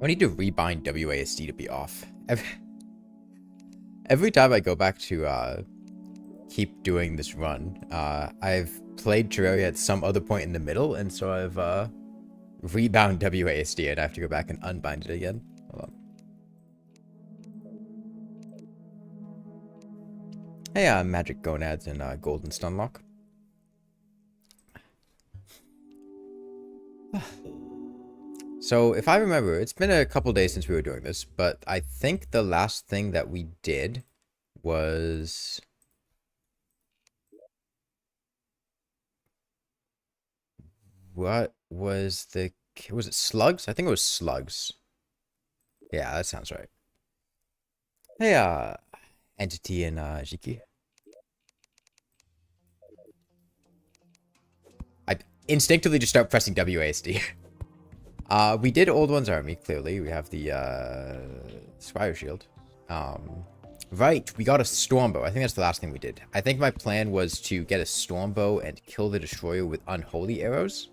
I need to rebind WASD to be off. Every time I go back to keep doing this run, I've played Terraria at some other point in the middle, and so I've rebound WASD and I have to go back and unbind it again. Hold on. Hey, magic gonads and golden stunlock. So, if I remember, it's been a couple days since we were doing this, but I think the last thing that we did was... What was the... Was it slugs? I think it was slugs. Yeah, that sounds right. Hey, entity and Jiki. I instinctively just start pressing WASD. We did Old One's Army, clearly. We have the Spire Shield. Right, we got a Stormbow. I think that's the last thing we did. I think my plan was to get a Stormbow and kill the Destroyer with Unholy Arrows.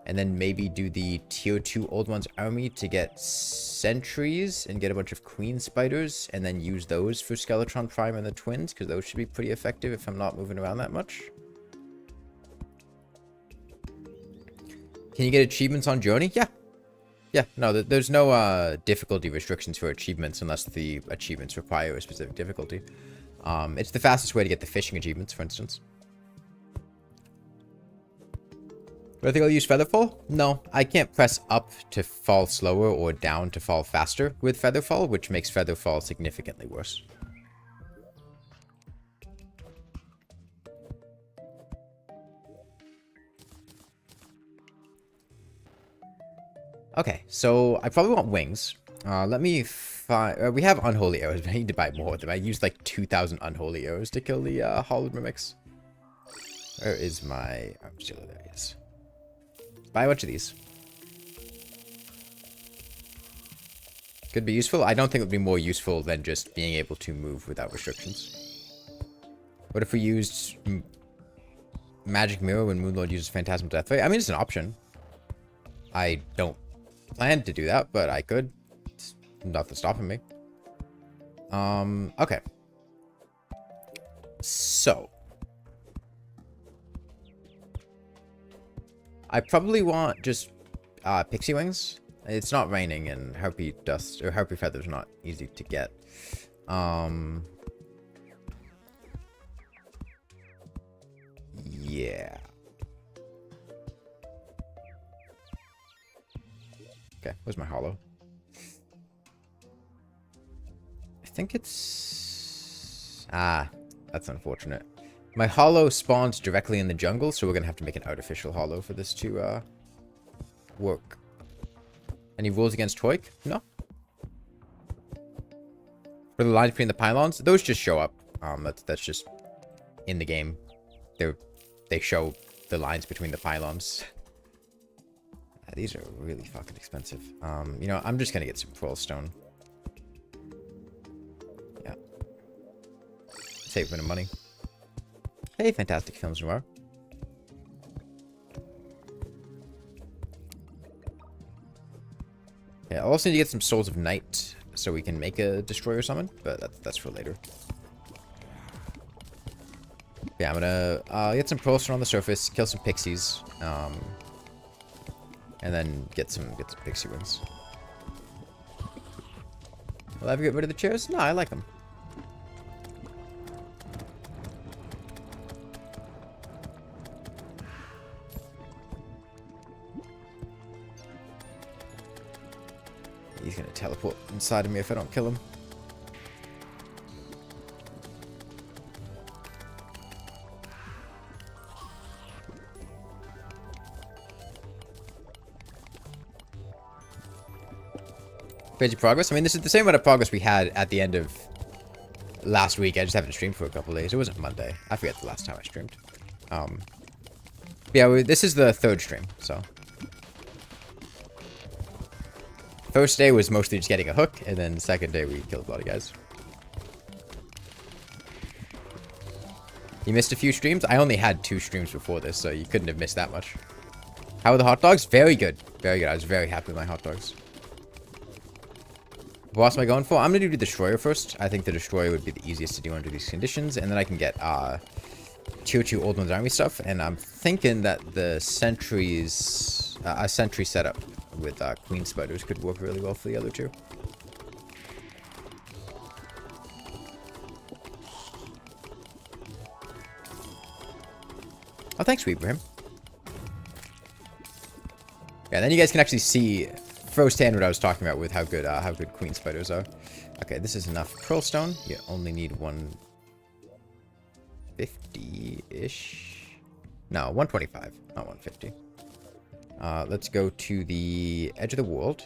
And then maybe do the Tier 2 Old One's Army to get Sentries and get a bunch of Queen Spiders. And then use those for Skeletron Prime and the Twins, because those should be pretty effective if I'm not moving around that much. Can you get achievements on Journey? Yeah. Yeah, no, there's no difficulty restrictions for achievements unless the achievements require a specific difficulty. It's the fastest way to get the fishing achievements, for instance. Do I think I'll use Featherfall? No, I can't press up to fall slower or down to fall faster with Featherfall, which makes Featherfall significantly worse. Okay, so I probably want wings. Let me find... we have Unholy Arrows, but I need to buy more of them. I used like 2,000 Unholy Arrows to kill the Hollowed Mimics. Where is my... Oh, still there, yes. Buy a bunch of these. Could be useful. I don't think it would be more useful than just being able to move without restrictions. What if we used Magic Mirror when Moonlord uses Phantasmal Deathray? I mean, it's an option. I don't plan to do that, but I could. It's nothing stopping me. Okay. So. I probably want just pixie wings. It's not raining and harpy dust or harpy feathers not easy to get. Yeah. Okay, where's my hollow? I think it's... Ah, that's unfortunate. My hollow spawns directly in the jungle, so we're gonna have to make an artificial hollow for this to work. Any rules against Toik? No. For the lines between the pylons, those just show up. That's just in the game. They show the lines between the pylons. These are really fucking expensive. You know, I'm just gonna get some pearl stone. Yeah. Save a bit of money. Hey, Fantastic Films Noir. Yeah, I'll also need to get some Souls of Night so we can make a Destroyer summon, but that's for later. Yeah, I'm gonna get some pearl stone on the surface, kill some pixies, and then get some pixie wings. Will I ever get rid of the chairs? No, I like them. He's gonna teleport inside of me if I don't kill him. Crazy progress. I mean, this is the same amount of progress we had at the end of last week. I just haven't streamed for a couple days. It wasn't Monday. I forget the last time I streamed. Yeah, this is the third stream, so. First day was mostly just getting a hook, and then the second day we killed a lot of guys. You missed a few streams? I only had 2 streams before this, so you couldn't have missed that much. How are the hot dogs? Very good. Very good. I was very happy with my hot dogs. What else am I going for? I'm going to do the Destroyer first. I think the Destroyer would be the easiest to do under these conditions. And then I can get Tier 2 Old One's Army stuff. And I'm thinking that the sentries... a sentry setup with Queen Spiders could work really well for the other two. Oh, thanks, Weebrahim. Yeah, then you guys can actually see firsthand what I was talking about with how good Queen Spiders are. Okay, this is enough Pearlstone. You only need 150-ish. No, 125, not 150. Let's go to the edge of the world.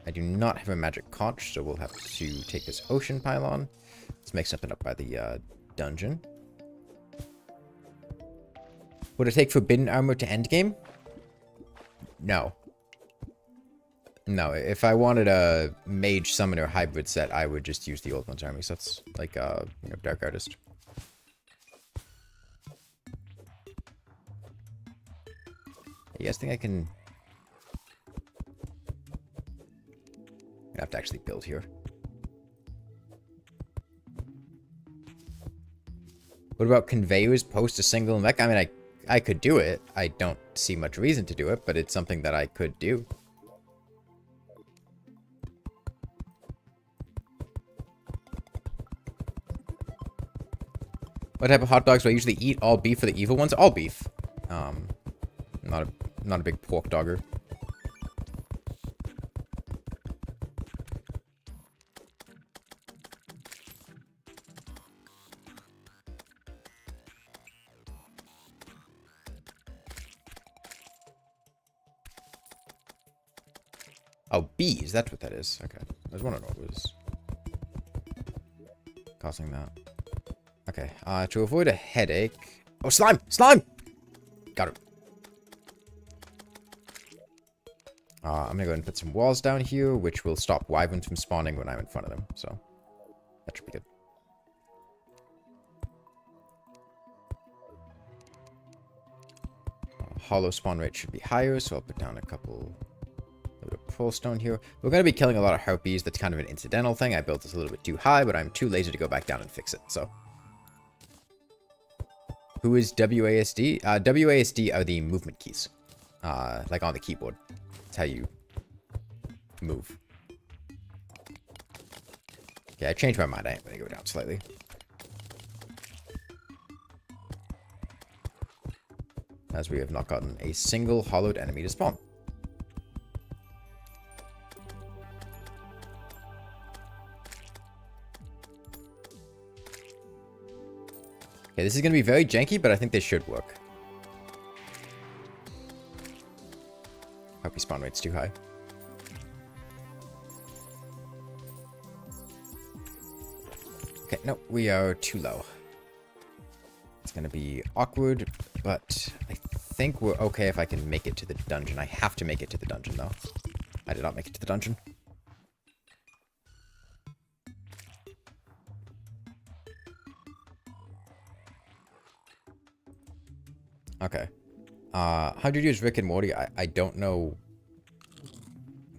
I do not have a magic conch, so we'll have to take this ocean pylon. Let's make something up by the dungeon. Would it take forbidden armor to endgame? No. No, if I wanted a mage summoner hybrid set, I would just use the Old One's Army sets, like, you know, Dark Artist. You guys think I can... I have to actually build here. What about conveyors post a single mech? I mean, I could do it. I don't see much reason to do it, but it's something that I could do. What type of hot dogs do I usually eat? All beef for the evil ones? All beef. Not a big pork dogger. Oh, bees. That's what that is. Okay. I was wondering what was causing that. Okay. To avoid a headache... Oh, slime! Slime! Got it. I'm gonna go ahead and put some walls down here, which will stop wyverns from spawning when I'm in front of them. So, that should be good. Hollow spawn rate should be higher, so I'll put down a couple... A bit of pearlstone here. We're going to be killing a lot of harpies. That's kind of an incidental thing. I built this a little bit too high, but I'm too lazy to go back down and fix it, so... Who is WASD? WASD are the movement keys. Like on the keyboard. That's how you move. Okay, I changed my mind. I am going to go down slightly. As we have not gotten a single hollowed enemy to spawn. Okay, this is going to be very janky, but I think this should work. Hope spawn rate's too high. Okay, no, we are too low. It's going to be awkward, but I think we're okay if I can make it to the dungeon. I have to make it to the dungeon, though. I did not make it to the dungeon. Okay. 100 Years Rick and Morty, I don't know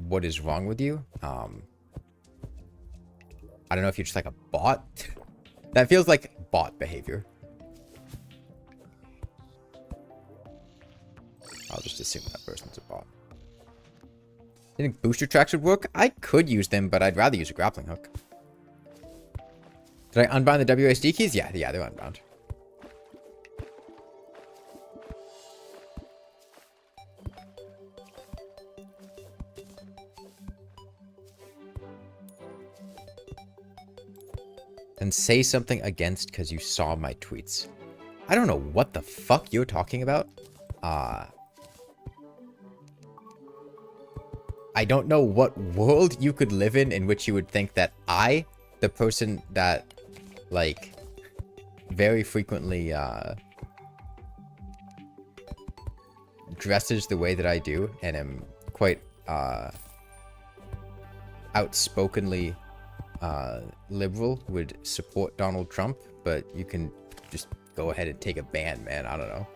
what is wrong with you. I don't know if you're just like a bot. That feels like bot behavior. I'll just assume that person's a bot. You think booster tracks would work? I could use them, but I'd rather use a grappling hook. Did I unbind the WASD keys? Yeah, they're unbound. And say something against because you saw my tweets. I don't know what the fuck you're talking about. I don't know what world you could live in which you would think that I, the person that, like, very frequently, dresses the way that I do and am quite, outspokenly, liberal would support Donald Trump, but you can just go ahead and take a ban, man. I don't know.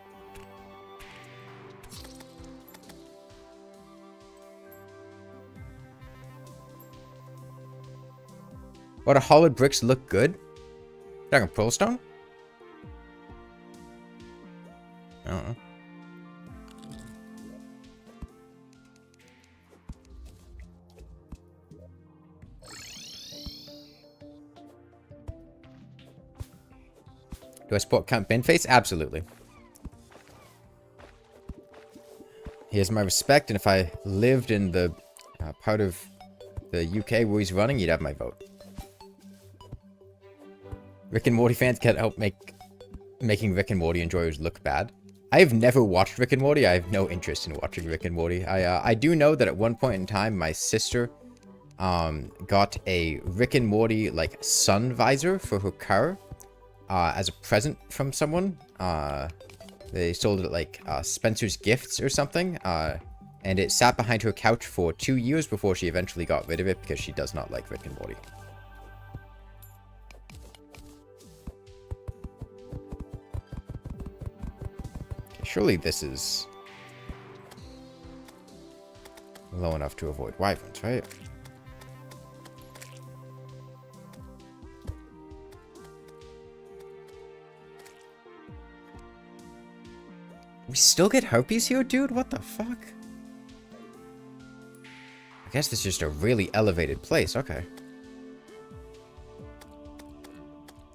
What, do hollowed bricks look good? Talking pearl stone? I don't know. Do I support Count Binface? Absolutely. He has my respect, and if I lived in the part of the UK where he's running, he'd have my vote. Rick and Morty fans can't help making Rick and Morty enjoyers look bad. I have never watched Rick and Morty. I have no interest in watching Rick and Morty. I do know that at one point in time, my sister got a Rick and Morty like sun visor for her car as a present from someone. They sold it at like Spencer's Gifts or something. And it sat behind her couch for 2 years before she eventually got rid of it because she does not like Rick and Morty. Okay, surely this is low enough to avoid wyverns, right? We still get herpes here, dude? What the fuck? I guess this is just a really elevated place. Okay.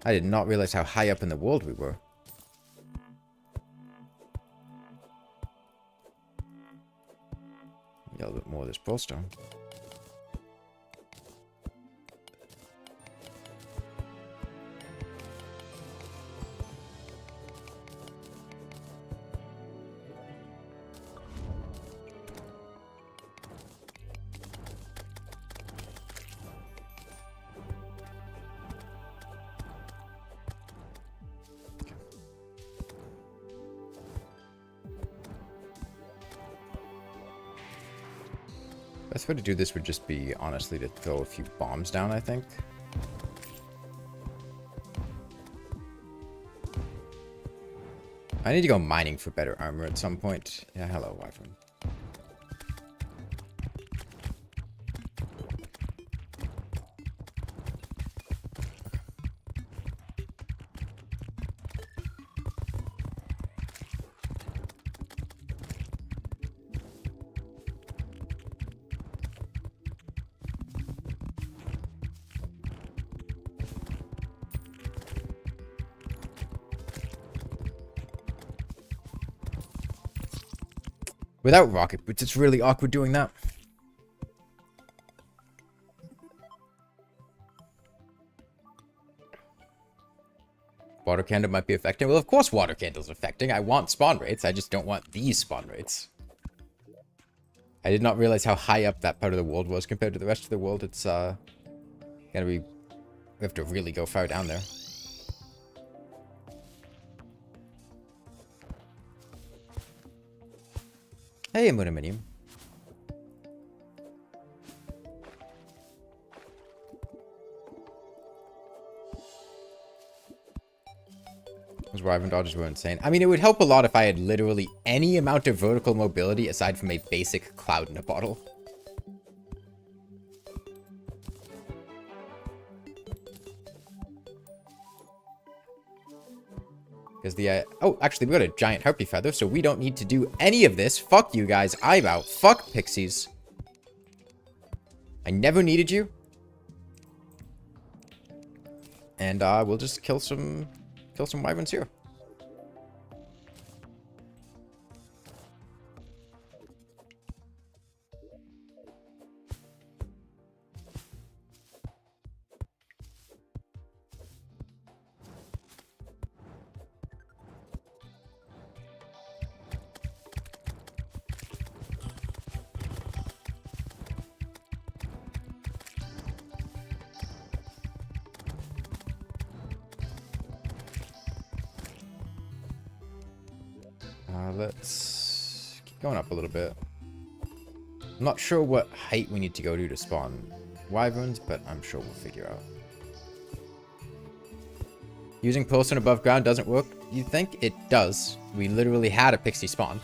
I did not realize how high up in the world we were. Get a little bit more of this pearlstone. Best way to do this would just be, honestly, to throw a few bombs down, I think. I need to go mining for better armor at some point. Yeah, hello, wyvern. Without rocket boots, it's really awkward doing that. Water candle might be affecting. Well, of course water candle's affecting. I want spawn rates. I just don't want these spawn rates. I did not realize how high up that part of the world was compared to the rest of the world. It's, gonna be... We have to really go far down there. Hey, Moonaminium. Those wyvern dodges were insane. I mean, it would help a lot if I had literally any amount of vertical mobility aside from a basic cloud in a bottle. Because the, oh, actually, we got a giant harpy feather, so we don't need to do any of this. Fuck you guys. I'm out. Fuck pixies. I never needed you. And, we'll just kill some wyverns here. Let's keep going up a little bit. I'm not sure what height we need to go to spawn wyverns, but I'm sure we'll figure out. Using pearlstone above ground doesn't work, you think? It does. We literally had a pixie spawn.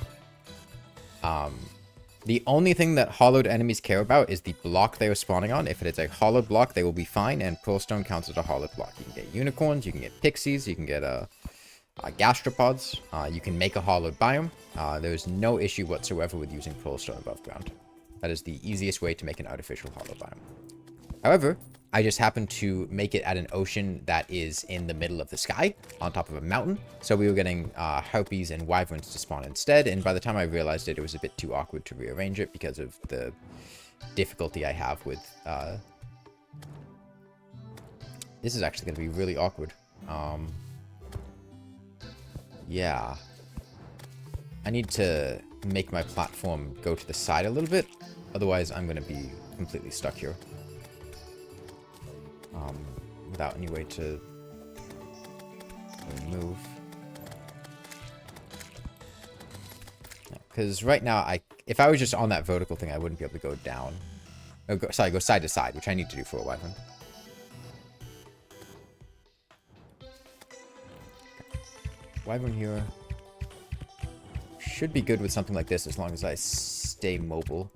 The only thing that hollowed enemies care about is the block they are spawning on. If it is a hollowed block, they will be fine, and pearlstone counts as a hollowed block. You can get unicorns, you can get pixies, you can get gastropods, you can make a hollowed biome. There's no issue whatsoever with using pearlstone above ground. That is the easiest way to make an artificial hollowed biome. However, I just happened to make it at an ocean that is in the middle of the sky, on top of a mountain. So we were getting harpies and wyverns to spawn instead, and by the time I realized it, it was a bit too awkward to rearrange it because of the difficulty I have with... This is actually going to be really awkward. Yeah. I need to make my platform go to the side a little bit, otherwise I'm going to be completely stuck here. Without any way to move. Because right now, if I was just on that vertical thing, I wouldn't be able to go down. Oh, go side to side, which I need to do for a wyvern. Wyvern here. Should be good with something like this as long as I stay mobile.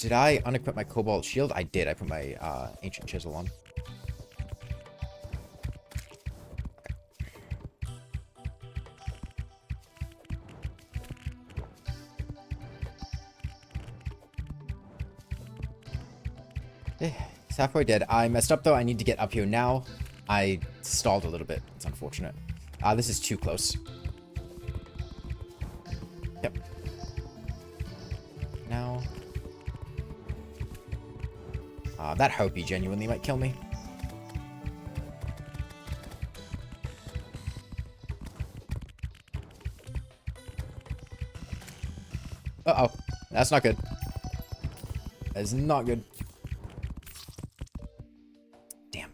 Did I unequip my cobalt shield? I did. I put my ancient chisel on. Okay. It's halfway dead. I messed up though. I need to get up here now. I stalled a little bit. It's unfortunate. This is too close. Yep. Now. That harpy genuinely might kill me. Uh-oh. That's not good. That is not good. Damn.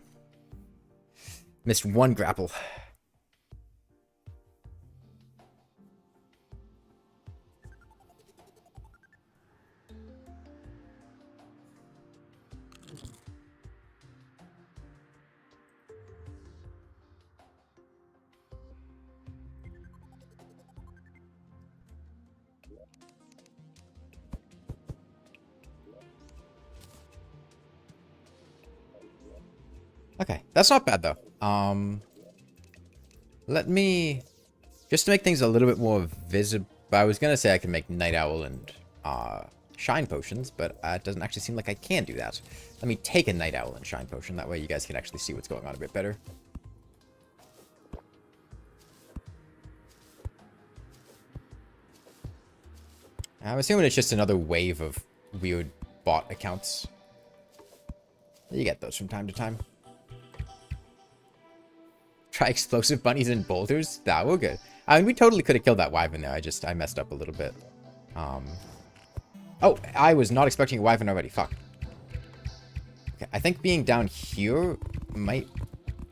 Missed one grapple. Okay, that's not bad though. Let me just to make things a little bit more visible. I was gonna say I can make night owl and shine potions, but it doesn't actually seem like I can do that. Let me take a night owl and shine potion. That way you guys can actually see what's going on a bit better. I'm assuming it's just another wave of weird bot accounts. You get those from time to time. Try explosive bunnies and boulders? That were good. I mean, we totally could have killed that wyvern there. I messed up a little bit. Oh, I was not expecting a wyvern already. Fuck. Okay, I think being down here might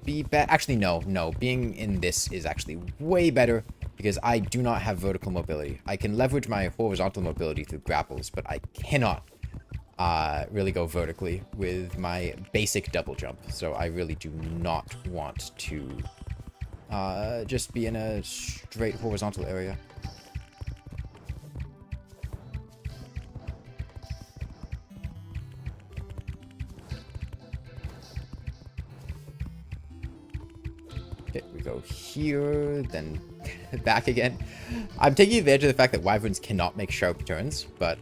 be bad. Actually, no. Being in this is actually way better because I do not have vertical mobility. I can leverage my horizontal mobility through grapples, but I cannot really go vertically with my basic double jump. So I really do not want to just be in a straight horizontal area. Okay, we go here, then back again. I'm taking advantage of the fact that wyverns cannot make sharp turns, but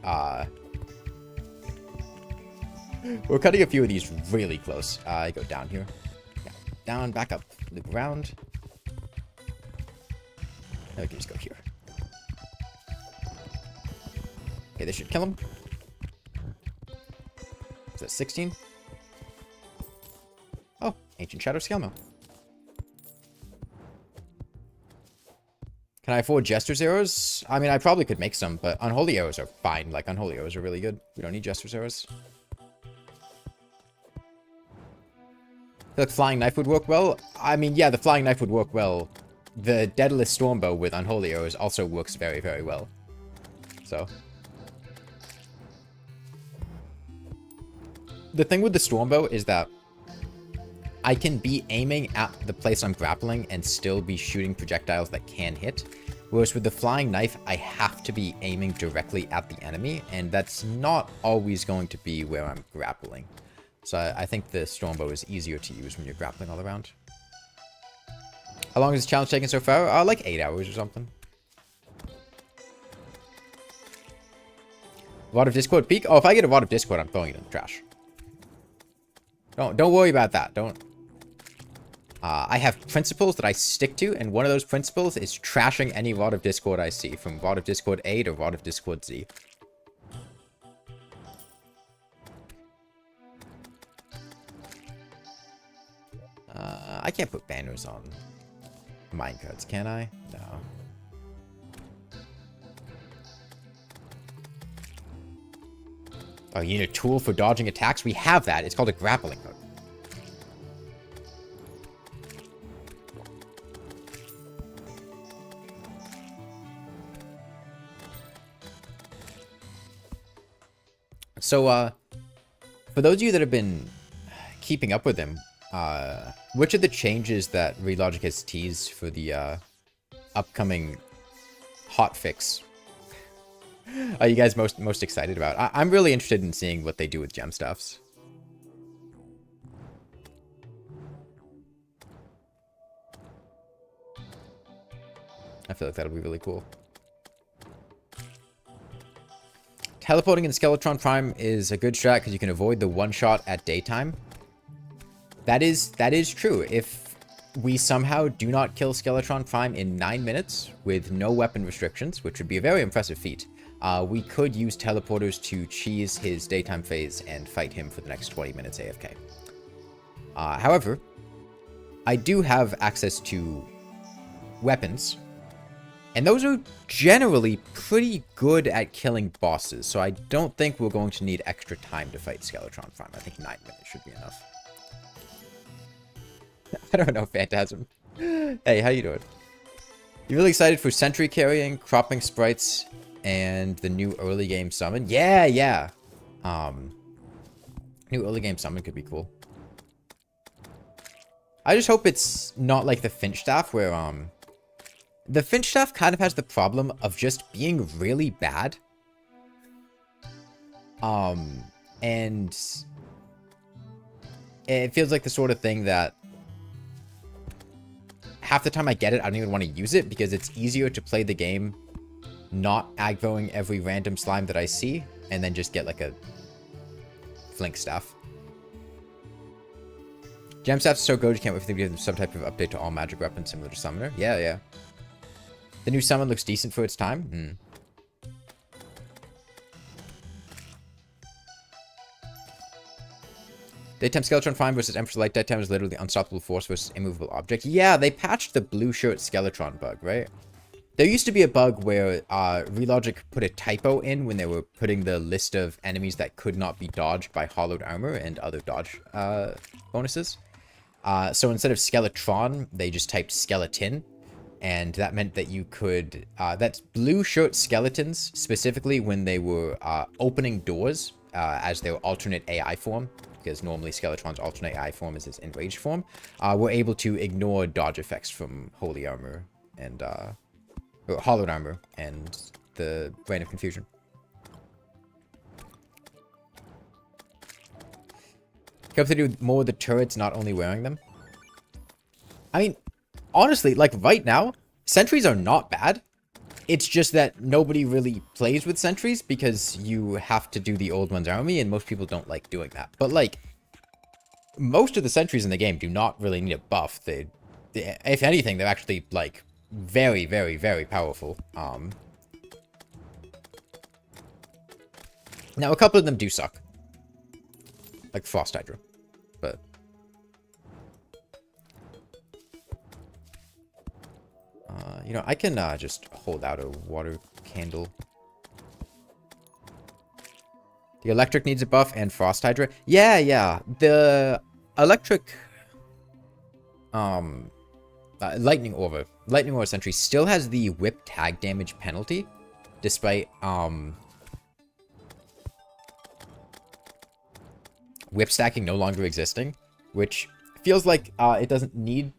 we're cutting a few of these really close. I go down here. Yeah, down, back up, loop around. Now we can just go here. Okay, this should kill him. Is that 16? Oh, Ancient Shadow Scale Mill. Can I afford Jester's Arrows? I mean, I probably could make some, but Unholy Arrows are fine. Like, Unholy Arrows are really good. We don't need Jester's Arrows. I feel like Flying Knife would work well. I mean, yeah, the Flying Knife would work well. The Daedalus Stormbow with Unholy Arrows also works very, very well. So. The thing with the Stormbow is that I can be aiming at the place I'm grappling and still be shooting projectiles that can hit. Whereas with the flying knife, I have to be aiming directly at the enemy, and that's not always going to be where I'm grappling. So I think the Stormbow is easier to use when you're grappling all around. How long has this challenge taken so far? Like 8 hours or something. Rod of Discord peak? Oh, if I get a Rod of Discord, I'm throwing it in the trash. Don't worry about that. Don't. I have principles that I stick to, and one of those principles is trashing any Rod of Discord I see, from Rod of Discord A to Rod of Discord Z. I can't put banners on minecarts, can I? No. Oh, you need a tool for dodging attacks? We have that. It's called a grappling hook. So, for those of you that have been keeping up with them, which of the changes that Relogic has teased for the upcoming hotfix are you guys most excited about? I'm really interested in seeing what they do with gem stuffs. I feel like that'll be really cool. Teleporting in Skeletron Prime is a good strat because you can avoid the one-shot at daytime. That is true. If we somehow do not kill Skeletron Prime in 9 minutes with no weapon restrictions, which would be a very impressive feat, we could use teleporters to cheese his daytime phase and fight him for the next 20 minutes AFK. However, I do have access to weapons, and those are generally pretty good at killing bosses, so I don't think we're going to need extra time to fight Skeletron Prime. I think 9 minutes should be enough. I don't know, Phantasm. Hey, how you doing? You really excited for Sentry carrying, cropping sprites, and the new early game summon? Yeah. New early game summon could be cool. I just hope it's not like the Finch Staff, where the Finch Staff kind of has the problem of just being really bad. And it feels like the sort of thing that half the time I get it, I don't even want to use it because it's easier to play the game not aggroing every random slime that I see and then just get like a Flink Staff. Gem Staff's so good, you can't wait for them to give some type of update to all magic weapons similar to Summoner. Yeah. The new summon looks decent for its time. Daytime Skeletron Prime versus Emperor's Light Daytime is literally unstoppable force versus immovable object. Yeah, they patched the blue shirt Skeletron bug, right? There used to be a bug where Relogic put a typo in when they were putting the list of enemies that could not be dodged by hollowed armor and other dodge bonuses. So instead of Skeletron, they just typed Skeleton. And that meant that you could... that's blue shirt skeletons, specifically when they were opening doors as their alternate AI form, because normally Skeletron's alternate AI form is his enraged form, were able to ignore dodge effects from Holy Armor and... or Hollowed Armor and the Brain of Confusion. Hope they do more with the turrets, not only wearing them. I mean... honestly, like right now, sentries are not bad. It's just that nobody really plays with sentries because you have to do the old one's army and most people don't like doing that. But like, most of the sentries in the game do not really need a buff. They if anything, they're actually like very, very, very powerful. Now a couple of them do suck. Like Frost Hydra. But... you know, I can just hold out a water candle. The electric needs a buff and Frost Hydra. Yeah. The electric... Lightning Aura. Lightning Aura Sentry still has the whip tag damage penalty. Despite, whip stacking no longer existing. Which feels like, it doesn't need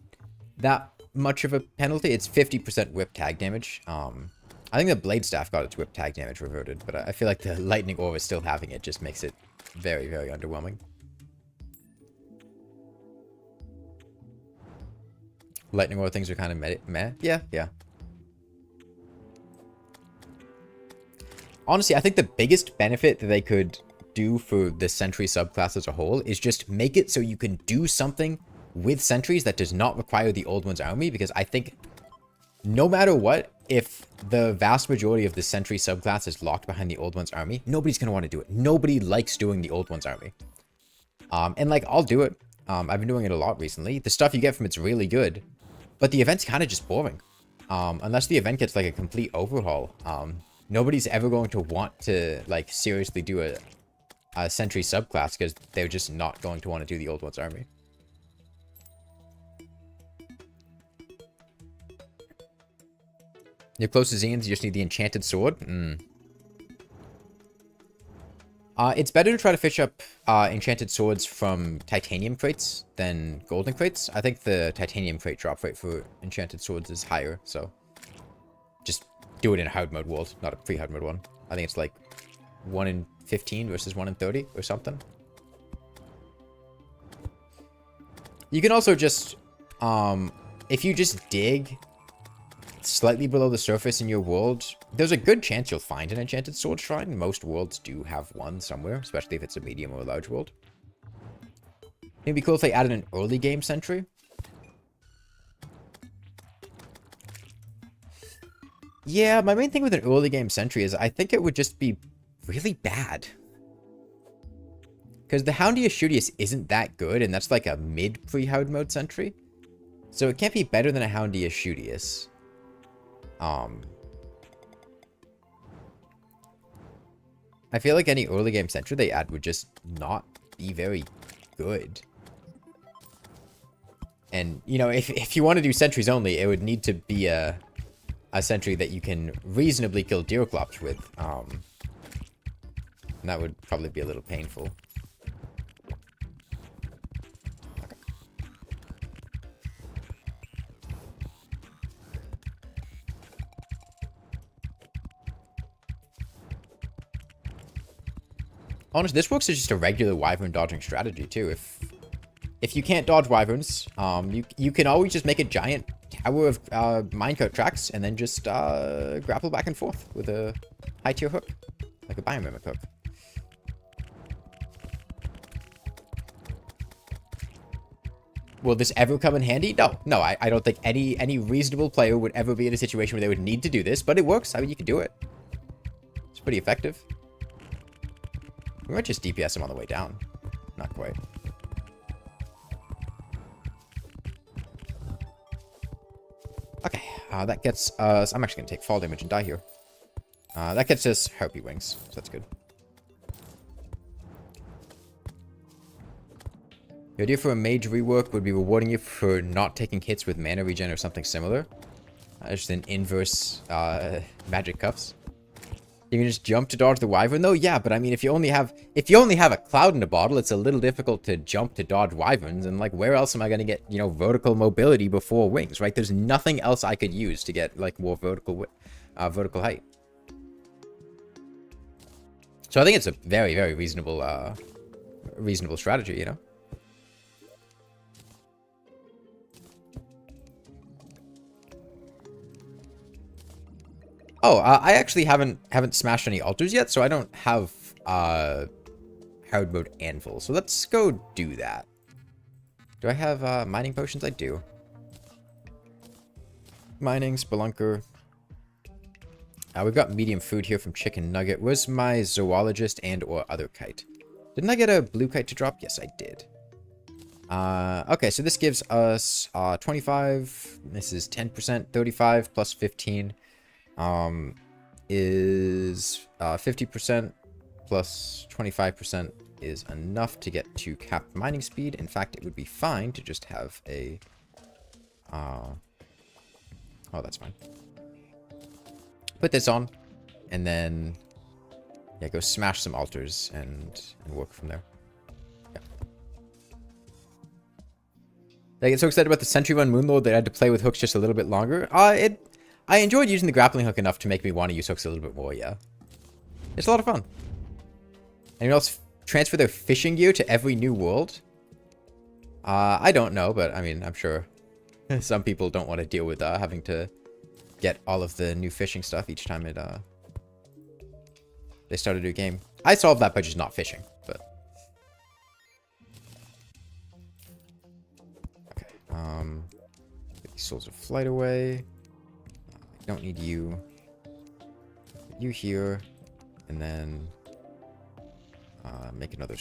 that much of a penalty. It's 50% whip tag damage. I think the blade staff got its whip tag damage reverted, but I feel like the lightning orb is still having it just makes it very, very underwhelming. Lightning orb things are kind of meh. Yeah, yeah. Honestly, I think the biggest benefit that they could do for the sentry subclass as a whole is just make it so you can do something with sentries that does not require the old one's army, because I think no matter what, if the vast majority of the sentry subclass is locked behind the old one's army, nobody's going to want to do it. Nobody likes doing the old one's army. And like, I'll do it. I've been doing it a lot recently. The stuff you get from it's really good, but the event's kind of just boring. Unless the event gets like a complete overhaul. Nobody's ever going to want to like seriously do a sentry subclass because they're just not going to want to do the old one's army. You're close to Xeons, you just need the enchanted sword. It's better to try to fish up enchanted swords from titanium crates than golden crates. I think the titanium crate drop rate for enchanted swords is higher, so just do it in a hard mode world, not a pre-hard mode one. I think it's like 1 in 15 versus 1 in 30 or something. You can also just, if you just dig slightly below the surface in your world, there's a good chance you'll find an enchanted sword shrine. Most worlds do have one somewhere, especially if it's a medium or a large world. It'd be cool if they added an early game sentry. Yeah, my main thing with an early game sentry is I think it would just be really bad. Because the Houndia Shootius isn't that good, and that's like a mid pre-hard mode sentry. So it can't be better than a Houndia Shootius. I feel like any early game sentry they add would just not be very good. And, you know, if you want to do sentries only, it would need to be a sentry that you can reasonably kill Deerclops with. And that would probably be a little painful. Honestly, this works as just a regular wyvern dodging strategy too. If you can't dodge wyverns, you can always just make a giant tower of minecart tracks and then just grapple back and forth with a high tier hook, like a biomimic hook. Will this ever come in handy? No, I don't think any reasonable player would ever be in a situation where they would need to do this, but it works. I mean, you can do it. It's pretty effective. We might just DPS him on the way down. Not quite. Okay, that gets us... I'm actually going to take fall damage and die here. That gets us Harpy Wings, so that's good. The idea for a mage rework would be rewarding you for not taking hits with mana regen or something similar. Just an inverse magic cuffs. You can just jump to dodge the wyvern though? Yeah, but I mean if you only have a cloud in a bottle, it's a little difficult to jump to dodge wyverns, and like where else am I gonna get, you know, vertical mobility before wings, right? There's nothing else I could use to get like more vertical height. So I think it's a very, very reasonable strategy, you know? Oh, I actually haven't smashed any altars yet, so I don't have hard mode anvil. So let's go do that. Do I have mining potions? I do. Mining, spelunker. We've got medium food here from Chicken Nugget. Where's my zoologist and or other kite? Didn't I get a blue kite to drop? Yes, I did. Okay, so this gives us 25. This is 10%, 35 plus 15. Is 50% plus 25% is enough to get to capped mining speed. In fact, it would be fine to just have a oh, that's fine. Put this on and then yeah, go smash some altars and work from there. Yeah. Did I get so excited about the Sentry Run Moonlord that I had to play with hooks just a little bit longer? I enjoyed using the grappling hook enough to make me want to use hooks a little bit more, yeah. It's a lot of fun. Anyone else transfer their fishing gear to every new world? I don't know, but I mean, I'm sure some people don't want to deal with having to get all of the new fishing stuff each time they start a new game. I solved that by just not fishing, but... Okay, get these Souls of Flight away. I don't need you. Put you here, and then make another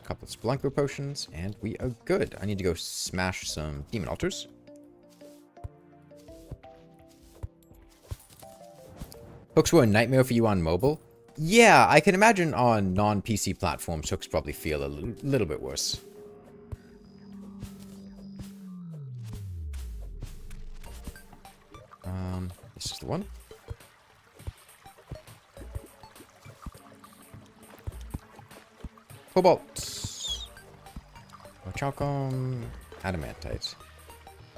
couple of Spelunker potions, and we are good. I need to go smash some Demon Altars. Hooks were a nightmare for you on mobile. Yeah, I can imagine on non-PC platforms, hooks probably feel a little bit worse. This is the one. Cobalt. Chalcom. Adamantite.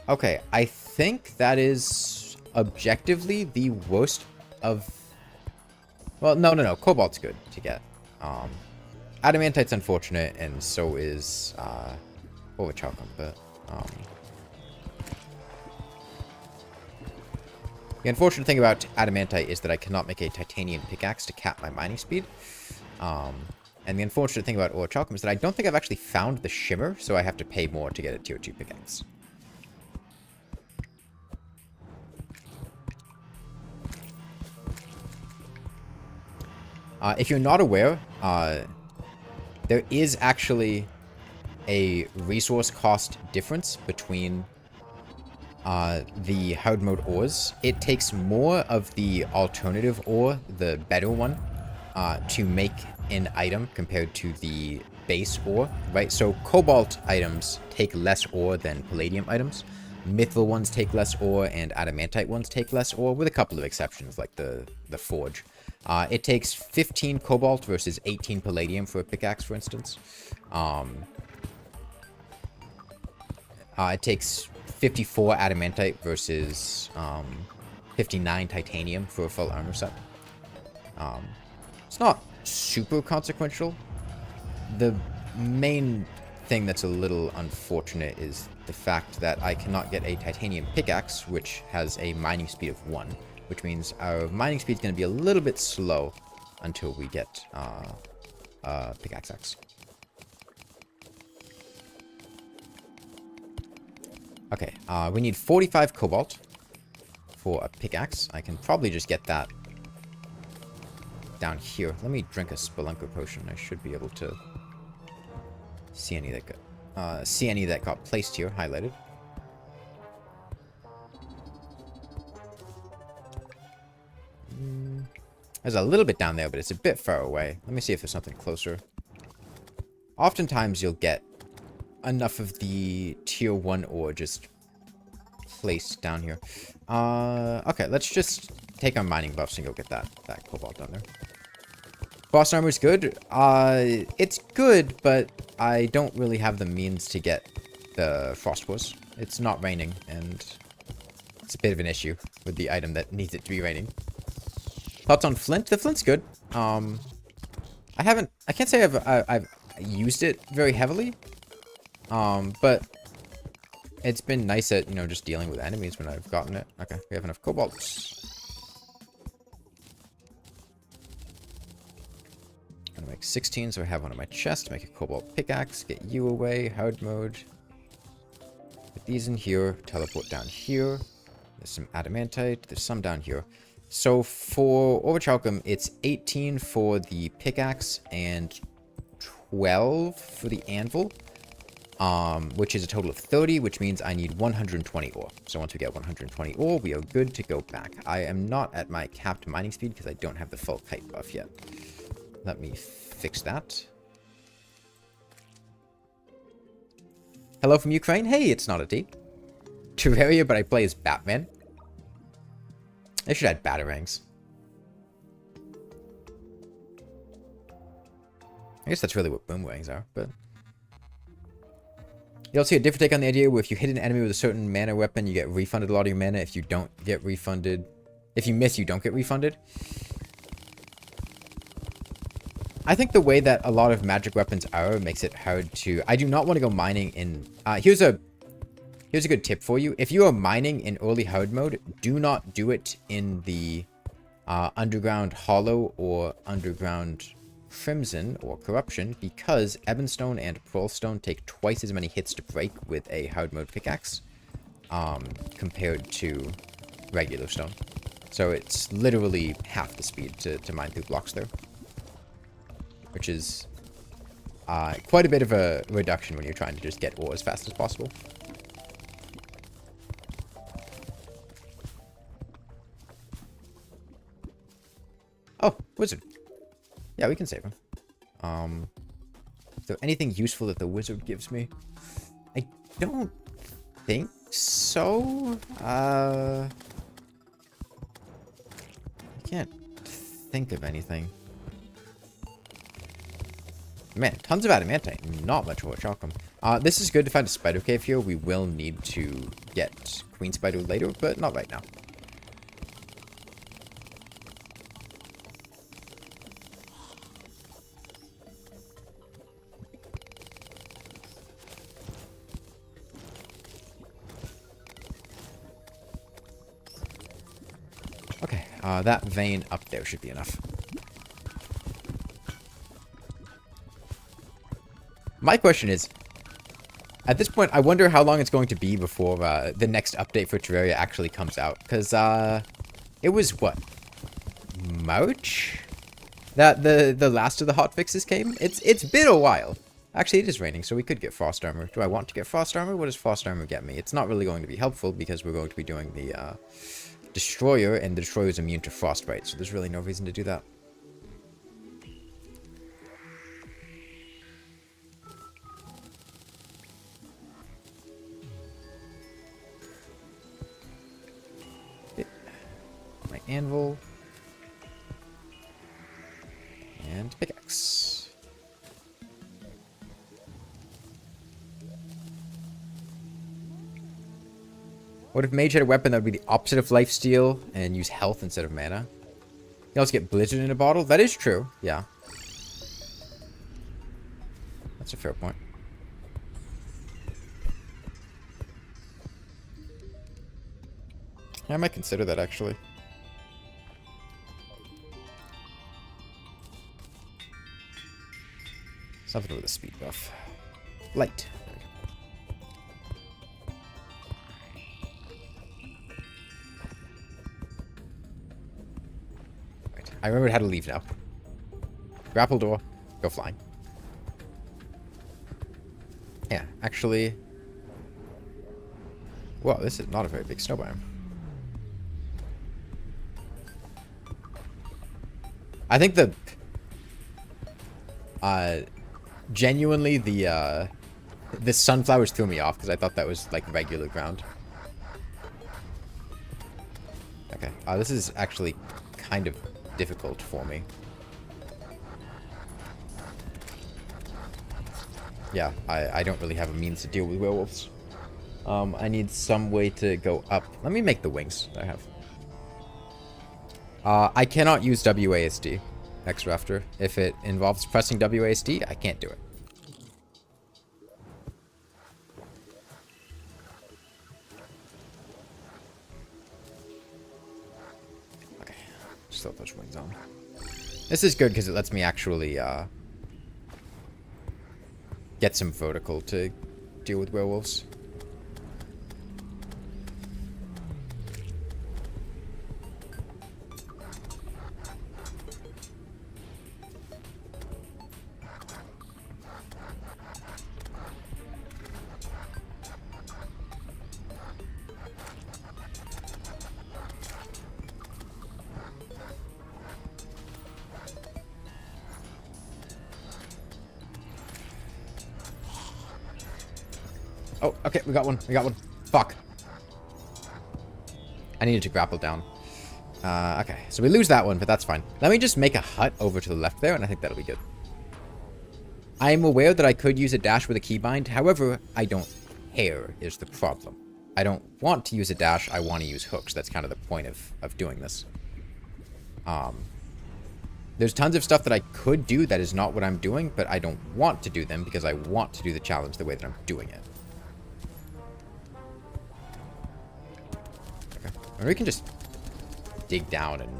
Okay, I think that is objectively the worst of... Well, no. Cobalt's good to get. Adamantite's unfortunate, and so is Chalcom, but... The unfortunate thing about Adamantite is that I cannot make a titanium pickaxe to cap my mining speed. And the unfortunate thing about Orichalcum is that I don't think I've actually found the shimmer, so I have to pay more to get a tier 2 pickaxe. If you're not aware, there is actually a resource cost difference between the hard mode ores. It takes more of the alternative ore, the better one, to make an item compared to the base ore, right? So cobalt items take less ore than palladium items. Mithril ones take less ore, and adamantite ones take less ore, with a couple of exceptions, like the forge. It takes 15 cobalt versus 18 palladium for a pickaxe, for instance. It takes 54 adamantite versus 59 titanium for a full armor set. It's not super consequential. The main thing that's a little unfortunate is the fact that I cannot get a titanium pickaxe, which has a mining speed of 1, which means our mining speed is going to be a little bit slow until we get pickaxe X. Okay, we need 45 cobalt for a pickaxe. I can probably just get that down here. Let me drink a Spelunker potion. I should be able to see any that got placed here, highlighted. There's a little bit down there, but it's a bit far away. Let me see if there's something closer. Oftentimes you'll get enough of the tier 1 ore just placed down here. Okay, let's just take our mining buffs and go get that cobalt down there. Boss armor is good. It's good, but I don't really have the means to get the frost wars. It's not raining, and it's a bit of an issue with the item that needs it to be raining. Thoughts on flint? The flint's good. I can't say I've used it very heavily. But it's been nice at, just dealing with enemies when I've gotten it. Okay, we have enough cobalt. I'm gonna make 16, so I have one in my chest. Make a cobalt pickaxe. Get you away. Hard mode. Put these in here. Teleport down here. There's some adamantite. There's some down here. So for Orichalcum, it's 18 for the pickaxe and 12 for the anvil. Which is a total of 30, which means I need 120 ore. So once we get 120 ore, we are good to go back. I am not at my capped mining speed because I don't have the full kite buff yet. Let me fix that. Hello from Ukraine? Hey, it's not a D. Terraria, but I play as Batman. I should add batarangs. I guess that's really what boomerangs are, but... You also get a different take on the idea where if you hit an enemy with a certain mana weapon, you get refunded a lot of your mana. If you don't get refunded... If you miss, you don't get refunded. I think the way that a lot of magic weapons are makes it hard to... I do not want to go mining in... Here's a good tip for you. If you are mining in early hard mode, do not do it in the underground hollow or underground crimson or corruption, because ebonstone and pearlstone take twice as many hits to break with a hard mode pickaxe compared to regular stone. So it's literally half the speed to mine through blocks there, which is quite a bit of a reduction when you're trying to just get ore as fast as possible. Oh, wizard. Yeah, we can save him. Is there anything useful that the wizard gives me? I don't think so. I can't think of anything. Man, tons of adamantite. Not much more chalcum. This is good to find a spider cave here. We will need to get queen spider later, but not right now. Okay, that vein up there should be enough. My question is, at this point, I wonder how long it's going to be before the next update for Terraria actually comes out. Because it was, what, March? That the last of the hotfixes came? It's been a while. Actually, it is raining, so we could get frost armor. Do I want to get frost armor? What does frost armor get me? It's not really going to be helpful because we're going to be doing the destroyer, and the destroyer is immune to frostbite, so there's really no reason to do that. My anvil and pickaxe. What if mage had a weapon that would be the opposite of lifesteal and use health instead of mana? You also get blizzard in a bottle. That is true. Yeah. That's a fair point. Yeah, I might consider that, actually. Something with a speed buff. Light. Right. I remembered how to leave now. Grapple door. Go flying. Yeah, actually... Whoa, this is not a very big snow biome. I think the... genuinely, the sunflowers threw me off because I thought that was, like, regular ground. Okay, this is actually kind of difficult for me. Yeah, I don't really have a means to deal with werewolves. I need some way to go up. Let me make the wings that I have. I cannot use WASD, X-Rafter. If it involves pressing WASD, I can't do it. Okay, just throw those wings on. This is good because it lets me actually get some vertical to deal with werewolves. Oh, okay, we got one. We got one. Fuck. I needed to grapple down. Okay, so we lose that one, but that's fine. Let me just make a hut over to the left there, and I think that'll be good. I'm aware that I could use a dash with a keybind. However, I don't care is the problem. I don't want to use a dash. I want to use hooks. That's kind of the point of doing this. There's tons of stuff that I could do that is not what I'm doing, but I don't want to do them because I want to do the challenge the way that I'm doing it. Okay. Or we can just dig down and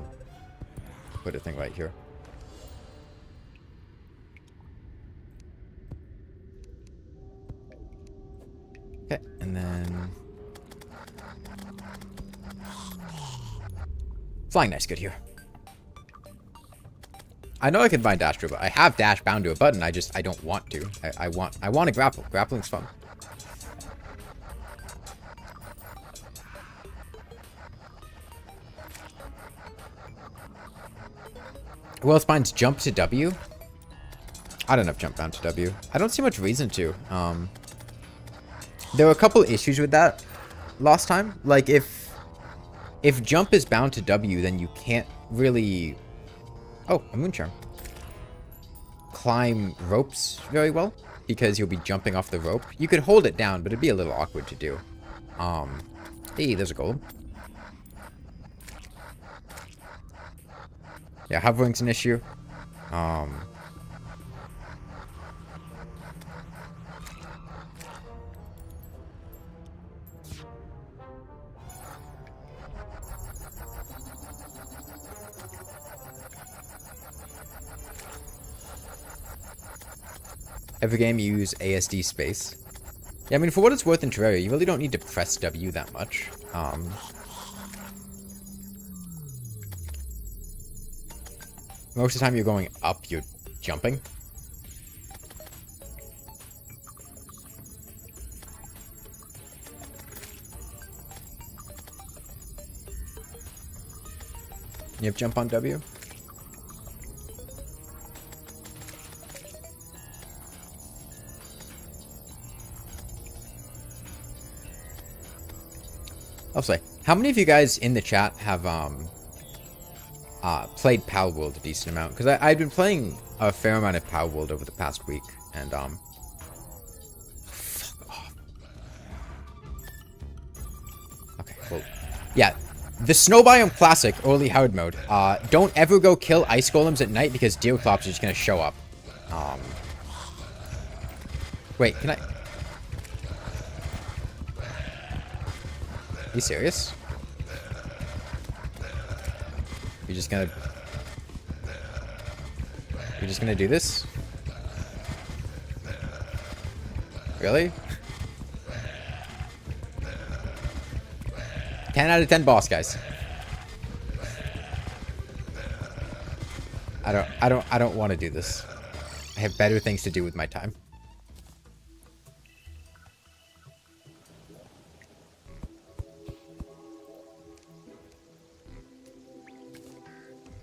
put a thing right here. Okay, and then... Flying knife's good here. I know I can bind dash to it, but I have dash bound to a button. I don't want to. I want to grapple. Grappling's fun. Well, spines jump to W. I don't have jump bound to W. I don't see much reason to. There were a couple issues with that last time. Like if jump is bound to W, then you can't really... Oh, a moon charm. Climb ropes very well because you'll be jumping off the rope. You could hold it down, but it'd be a little awkward to do. Hey, there's a golem. Yeah, hovering's an issue. Every game you use ASD space. Yeah, I mean, for what it's worth in Terraria, you really don't need to press W that much. Most of the time you're going up, you're jumping. You have jump on W? I'll say, how many of you guys in the chat have played Pal World a decent amount? Because I've been playing a fair amount of Pal World over the past week, and fuck off. Okay, well, yeah, the Snow Biome Classic early hard mode. Don't ever go kill ice golems at night because deer clops are just gonna show up. Wait, can I? Are you serious? You're just gonna do this? Really? 10 out of 10 boss, guys. I don't want to do this. I have better things to do with my time.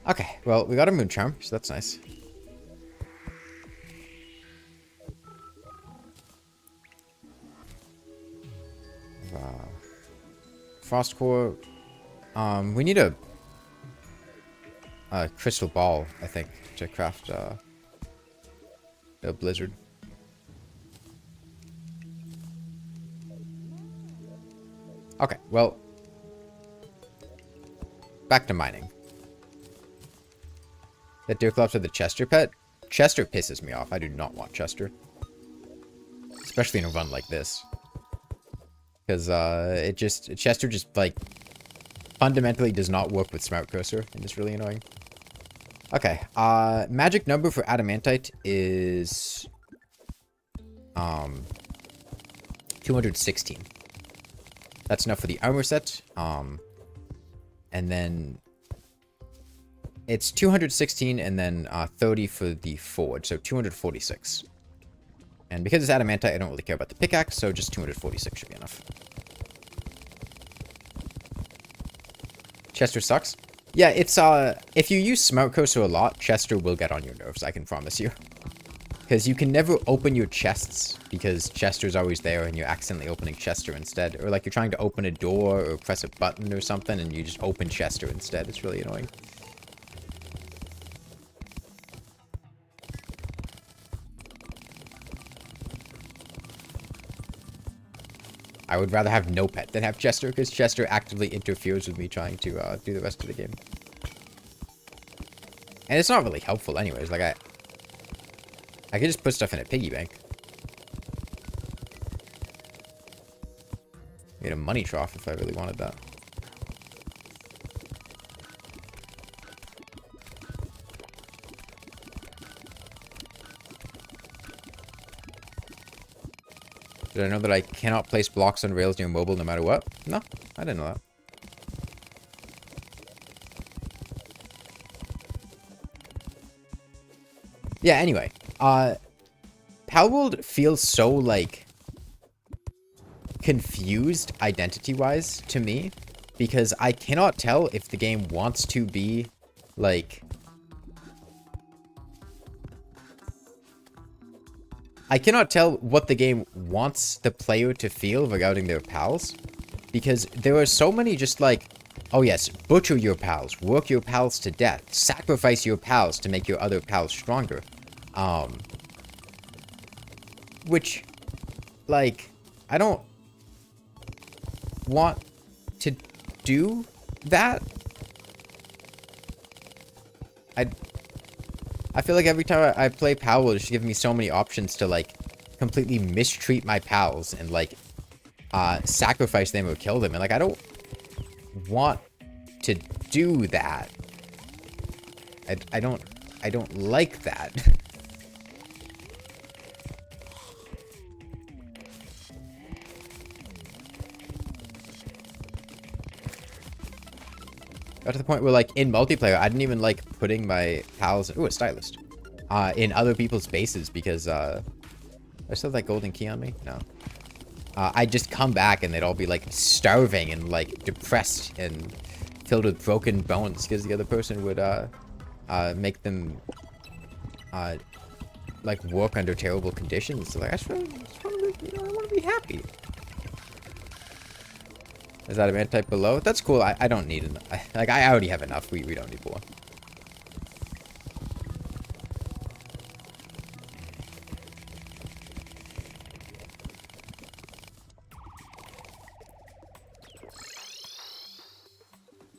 Okay, well, we got a moon charm, so that's nice. Frost core. We need a crystal ball, I think, to craft a blizzard. Okay, well, back to mining. That Deerclops are the Chester pet? Chester pisses me off. I do not want Chester. Especially in a run like this. Because, Chester just, like, fundamentally does not work with Smart Cursor, and it's really annoying. Okay, magic number for Adamantite is, 216. That's enough for the armor set, and then it's 216 and then 30 for the forge, so 246. And because it's adamantite, I don't really care about the pickaxe, so just 246 should be enough. Chester sucks. Yeah, it's if you use Smart Cursor a lot, Chester will get on your nerves, I can promise you. Because you can never open your chests, because Chester's always there and you're accidentally opening Chester instead. Or like you're trying to open a door or press a button or something and you just open Chester instead. It's really annoying. I would rather have no pet than have Chester, because Chester actively interferes with me trying to do the rest of the game. And it's not really helpful anyways. Like, I could just put stuff in a piggy bank. Get a money trough if I really wanted that. Did I know that I cannot place blocks on rails near mobile no matter what? No, I didn't know that. Yeah, anyway. Palworld feels so, like, confused identity-wise to me. Because I cannot tell if the game wants to be, like... I cannot tell what the game wants the player to feel regarding their pals. Because there are so many just like, oh yes, butcher your pals, work your pals to death, sacrifice your pals to make your other pals stronger. Which, like, I don't want to do that. I feel like every time I play Palworld, it's giving me so many options to, like, completely mistreat my pals and, like, sacrifice them or kill them. And, like, I don't want to do that. I don't like that. Got to the point where, like, in multiplayer, I didn't even like putting my pals... Ooh, a stylist. In other people's bases because, I still have that golden key on me? No. I'd just come back and they'd all be, like, starving and, like, depressed and filled with broken bones because the other person would, make them, like, work under terrible conditions. So, like, I just want to, I want to be happy. Is that a man type below? That's cool. I don't need enough. Like, I already have enough. We don't need more.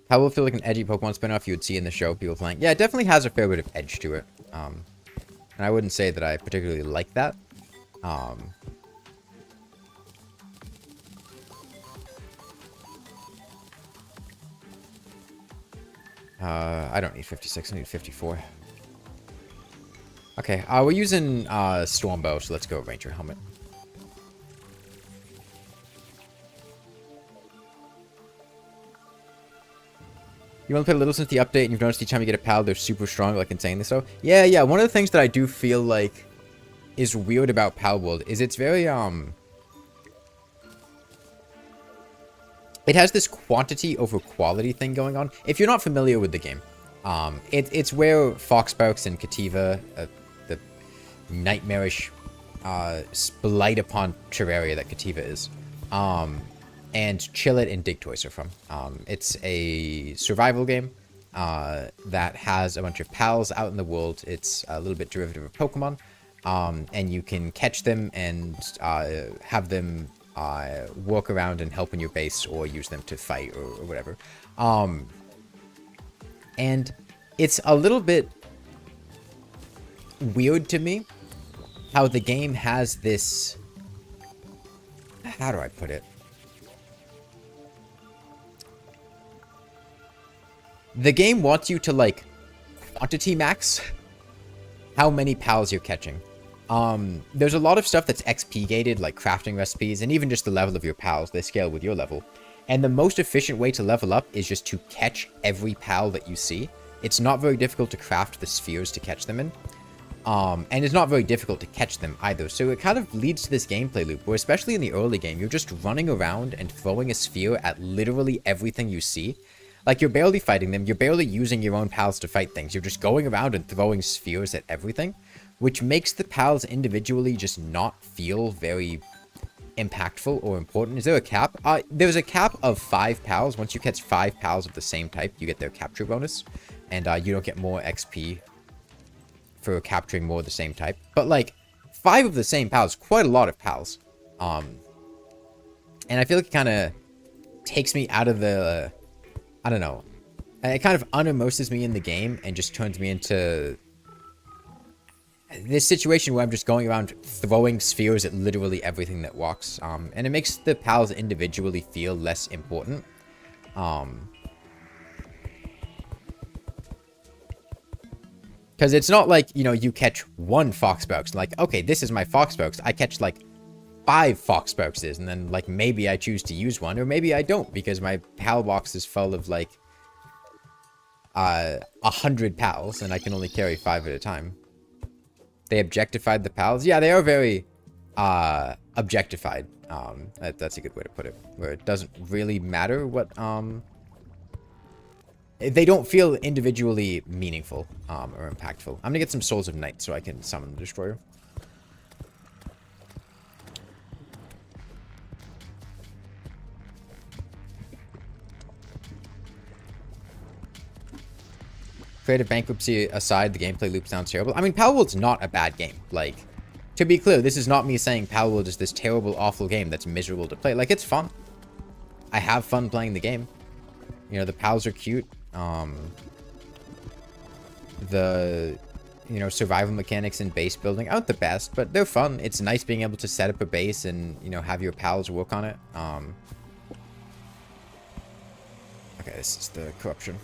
How will it feel like an edgy Pokemon spinoff you would see in the show people playing? Yeah, it definitely has a fair bit of edge to it. And I wouldn't say that I particularly like that. I don't need 56, I need 54. Okay, we're using Stormbow, so let's go Ranger Helmet. You want to play a little since the update, and you've noticed each time you get a pal, they're super strong, like insanely so? Yeah, one of the things that I do feel like is weird about Palworld is it's very, it has this quantity over quality thing going on. If you're not familiar with the game, it's where Foxbarks and Kativa, the nightmarish blight upon Terraria that Kativa is, and Chillet and Digtoise are from. It's a survival game that has a bunch of pals out in the world. It's a little bit derivative of Pokemon, and you can catch them and have them walk around and help in your base or use them to fight or whatever. And it's a little bit weird to me how the game has this... How do I put it? The game wants you to, like, quantity max how many pals you're catching. There's a lot of stuff that's XP gated, like crafting recipes, and even just the level of your pals. They scale with your level. And the most efficient way to level up is just to catch every pal that you see. It's not very difficult to craft the spheres to catch them in. And it's not very difficult to catch them either. So it kind of leads to this gameplay loop, where especially in the early game, you're just running around and throwing a sphere at literally everything you see. Like, you're barely fighting them, you're barely using your own pals to fight things, you're just going around and throwing spheres at everything, which makes the pals individually just not feel very impactful or important. Is there a cap? There's a cap of 5 pals. Once you catch 5 pals of the same type, you get their capture bonus, and you don't get more XP for capturing more of the same type. But, like, 5 of the same pals, quite a lot of pals. And I feel like it kind of takes me out of the, I don't know. It kind of unimmerses me in the game and just turns me into this situation where I'm just going around throwing spheres at literally everything that walks. And it makes the pals individually feel less important. Because it's not like, you know, you catch one foxbox. Like, okay, this is my foxbox. I catch like 5 foxboxes, and then like maybe I choose to use one, or maybe I don't because my pal box is full of like 100 pals, and I can only carry 5 at a time. They objectified the pals. Yeah, they are very objectified. That's a good way to put it. Where it doesn't really matter what they don't feel individually meaningful or impactful. I'm gonna get some Souls of Night so I can summon the Destroyer. Creative bankruptcy aside, the gameplay loop sounds terrible. I mean, Palworld's not a bad game. Like, to be clear, this is not me saying Palworld is this terrible, awful game that's miserable to play. Like, it's fun. I have fun playing the game. You know, the pals are cute. The, you know, survival mechanics and base building aren't the best, but they're fun. It's nice being able to set up a base and, you know, have your pals work on it. Okay, this is the corruption.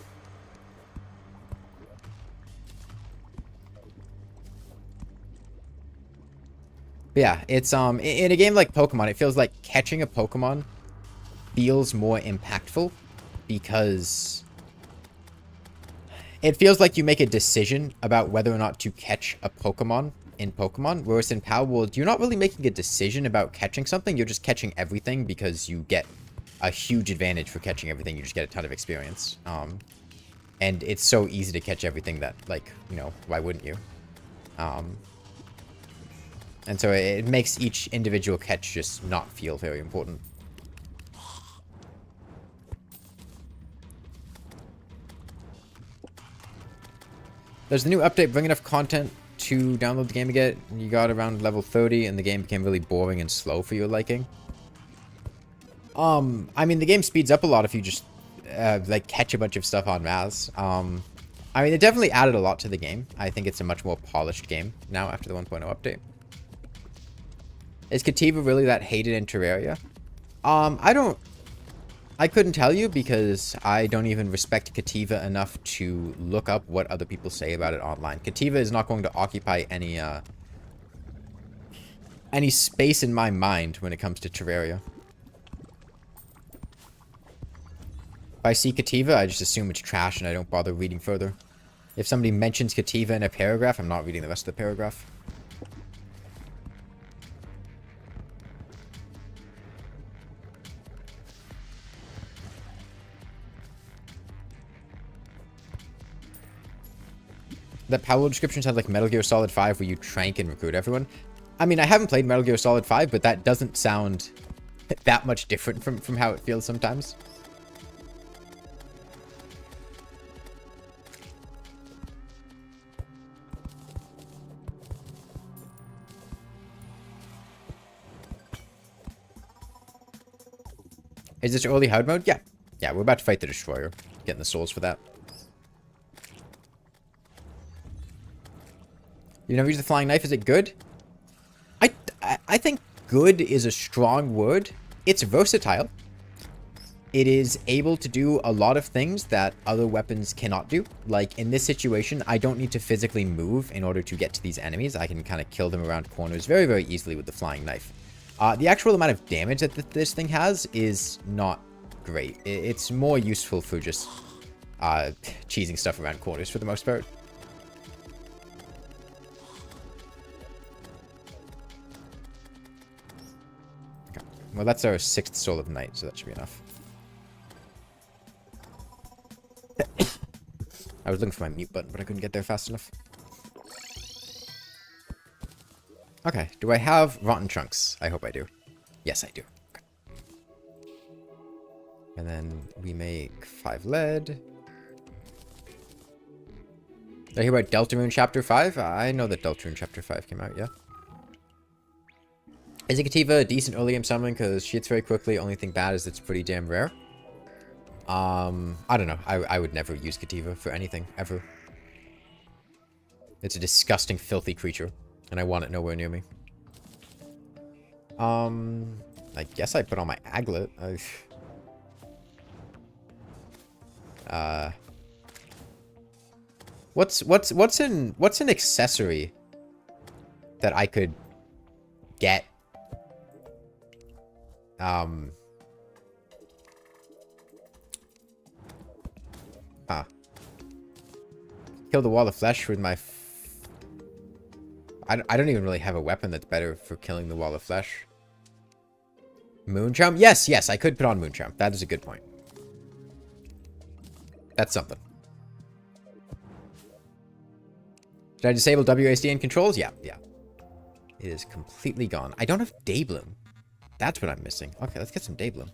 But yeah, it's, in a game like Pokemon, it feels like catching a Pokemon feels more impactful because it feels like you make a decision about whether or not to catch a Pokemon in Pokemon, whereas in Palworld, you're not really making a decision about catching something, you're just catching everything because you get a huge advantage for catching everything, you just get a ton of experience. And it's so easy to catch everything that, like, you know, why wouldn't you? And so it makes each individual catch just not feel very important. There's the new update, bring enough content to download the game again. You got around level 30 and the game became really boring and slow for your liking. I mean, the game speeds up a lot if you just, like, catch a bunch of stuff en masse. I mean, it definitely added a lot to the game. I think it's a much more polished game now after the 1.0 update. Is Kativa really that hated in Terraria? I couldn't tell you because I don't even respect Kativa enough to look up what other people say about it online. Kativa is not going to occupy any space in my mind when it comes to Terraria. If I see Kativa, I just assume it's trash and I don't bother reading further. If somebody mentions Kativa in a paragraph, I'm not reading the rest of the paragraph. The Palworld description sounds like Metal Gear Solid 5 where you trank and recruit everyone. I mean, I haven't played Metal Gear Solid 5, but that doesn't sound that much different from how it feels sometimes. Is this early hard mode? Yeah. Yeah, we're about to fight the Destroyer. Getting the souls for that. You never use the flying knife. Is it good? I think good is a strong word. It's versatile. It is able to do a lot of things that other weapons cannot do. Like in this situation, I don't need to physically move in order to get to these enemies. I can kind of kill them around corners very, very easily with the flying knife. The actual amount of damage that this thing has is not great. It's more useful for just cheesing stuff around corners for the most part. Well, that's our 6th Soul of Night, so that should be enough. I was looking for my mute button, but I couldn't get there fast enough. Okay, do I have Rotten Trunks? I hope I do. Yes, I do. Okay. And then we make 5 lead. Did I hear about Deltarune Chapter 5? I know that Deltarune Chapter 5 came out, yeah. Is a Kativa a decent early game summon because she hits very quickly? Only thing bad is it's pretty damn rare. I don't know. I would never use Kativa for anything, ever. It's a disgusting, filthy creature, and I want it nowhere near me. I guess I put on my aglet. What's an accessory that I could get? Kill the wall of flesh with my... I don't even really have a weapon that's better for killing the wall of flesh. Moonchomp? Yes, I could put on Moonchomp. That is a good point. That's something. Did I disable WASD and controls? Yeah. It is completely gone. I don't have Daybloom. That's what I'm missing. Okay, let's get some Daybloom.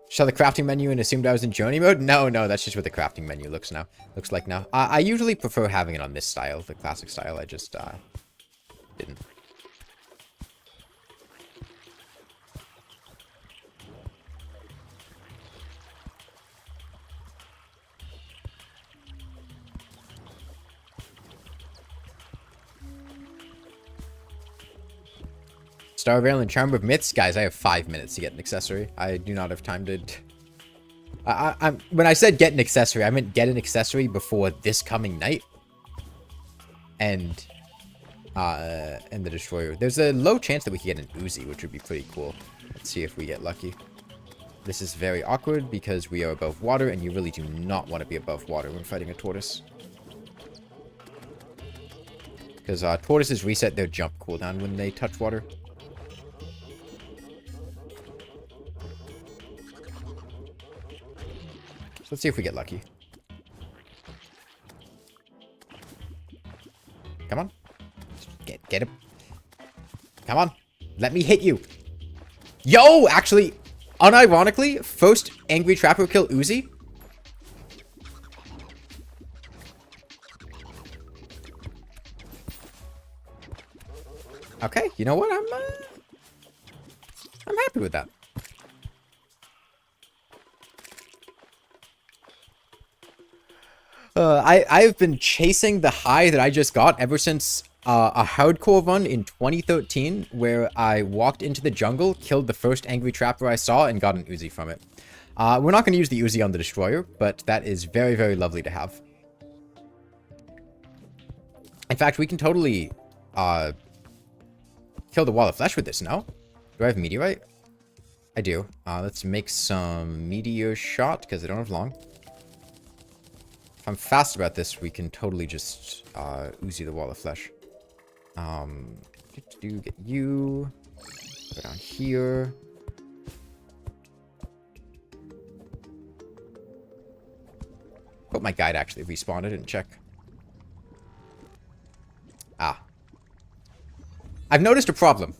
Saw the crafting menu and assumed I was in Journey mode? No, that's just what the crafting menu looks like now. I usually prefer having it on this style, the classic style. I just didn't. Star Veil and Charm of Myths? Guys, I have 5 minutes to get an accessory. I do not have time to... when I said get an accessory, I meant get an accessory before this coming night. And the Destroyer. There's a low chance that we could get an Uzi, which would be pretty cool. Let's see if we get lucky. This is very awkward because we are above water, and you really do not want to be above water when fighting a tortoise. Because tortoises reset their jump cooldown when they touch water. Let's see if we get lucky. Come on. Get him. Come on. Let me hit you. Yo, actually, unironically, first Angry Trapper kill Uzi. Okay, you know what? I'm happy with that. I've been chasing the high that I just got ever since a hardcore run in 2013 where I walked into the jungle, killed the first Angry Trapper I saw, and got an Uzi from it. We're not going to use the Uzi on the Destroyer, but that is very, very lovely to have. In fact, we can totally kill the Wall of Flesh with this, no? Do I have Meteorite? I do. Let's make some Meteor Shot, because I don't have long. If I'm fast about this, we can totally just Uzi the Wall of Flesh. Get you. Go down here. Hope my guide actually respawned. I didn't check. I've noticed a problem.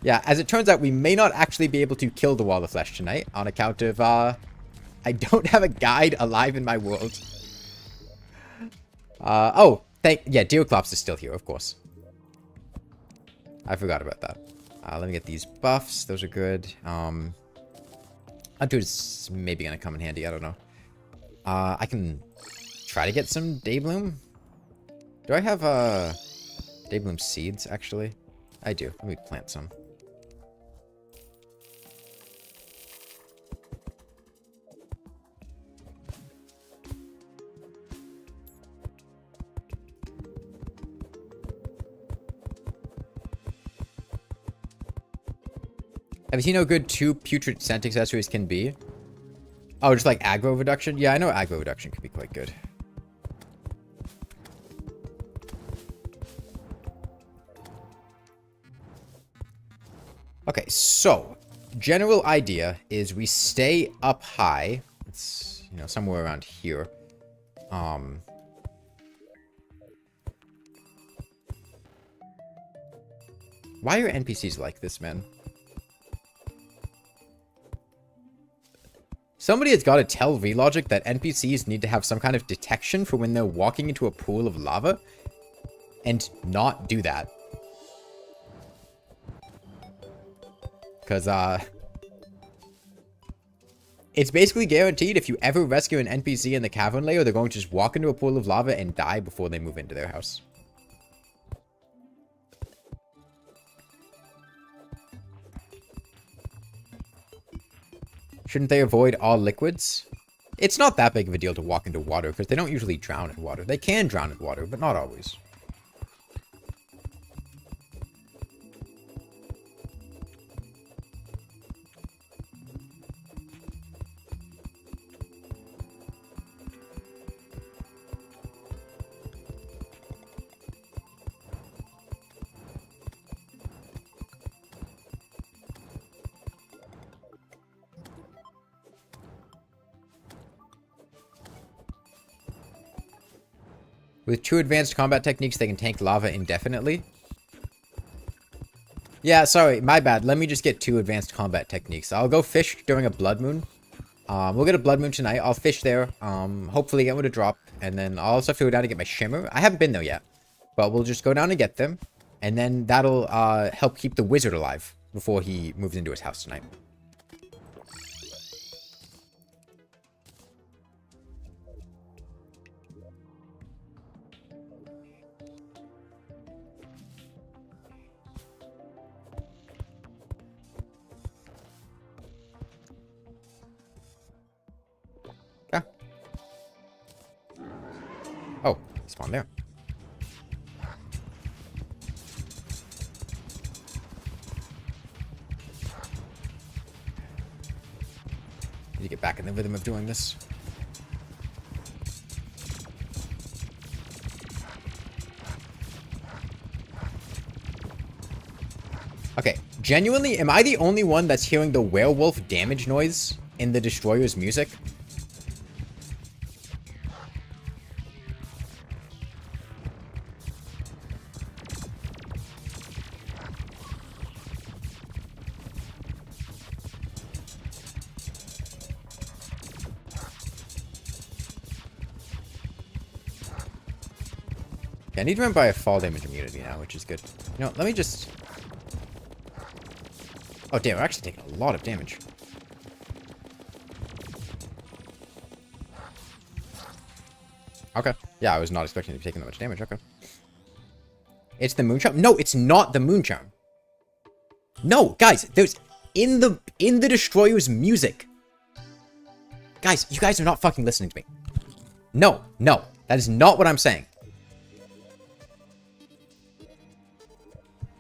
Yeah, as it turns out, we may not actually be able to kill the Wall of Flesh tonight on account of, I don't have a guide alive in my world. Yeah, Deerclops is still here, of course. I forgot about that. Let me get these buffs. Those are good. Hunter is maybe going to come in handy. I don't know. I can try to get some Daybloom. Do I have, Daybloom seeds, actually? I do. Let me plant some. Have you seen how good 2 putrid scent accessories can be? Oh, just like aggro reduction? Yeah, I know aggro reduction could be quite good. Okay, so general idea is we stay up high. It's, you know, somewhere around here. Why are NPCs like this, man? Somebody has got to tell VLogic that NPCs need to have some kind of detection for when they're walking into a pool of lava and not do that. Because, it's basically guaranteed if you ever rescue an NPC in the cavern layer, they're going to just walk into a pool of lava and die before they move into their house. Shouldn't they avoid all liquids? It's not that big of a deal to walk into water, because they don't usually drown in water. They can drown in water, but not always. With 2 advanced combat techniques, they can tank lava indefinitely. Yeah, sorry, my bad. Let me just get 2 advanced combat techniques. I'll go fish during a blood moon. We'll get a blood moon tonight. I'll fish there. Hopefully get one to drop. And then I'll also have to go down to get my shimmer. I haven't been there yet. But we'll just go down and get them. And then that'll help keep the wizard alive before he moves into his house tonight. Oh, spawn there. Need to get back in the rhythm of doing this. Okay, genuinely, am I the only one that's hearing the werewolf damage noise in the destroyer's music? Yeah, I need to remember I have fall damage immunity now, which is good. You know, let me just... Oh, damn, we're actually taking a lot of damage. Okay. Yeah, I was not expecting to be taking that much damage. Okay. It's the moon charm? No, it's not the moon charm. No, guys, there's... In the destroyer's music. Guys, you guys are not fucking listening to me. No, no. That is not what I'm saying.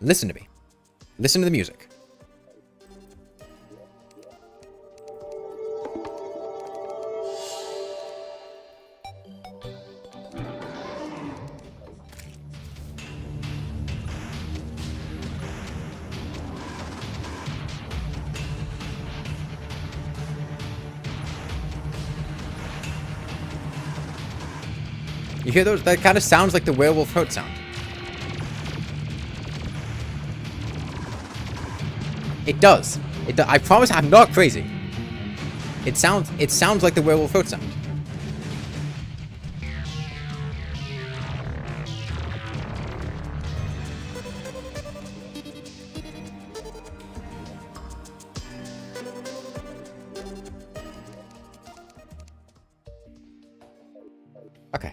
Listen to me. Listen to the music. You hear those? That kind of sounds like the werewolf throat sound. It does. I promise I'm not crazy. It sounds like the werewolf throat sound. Okay.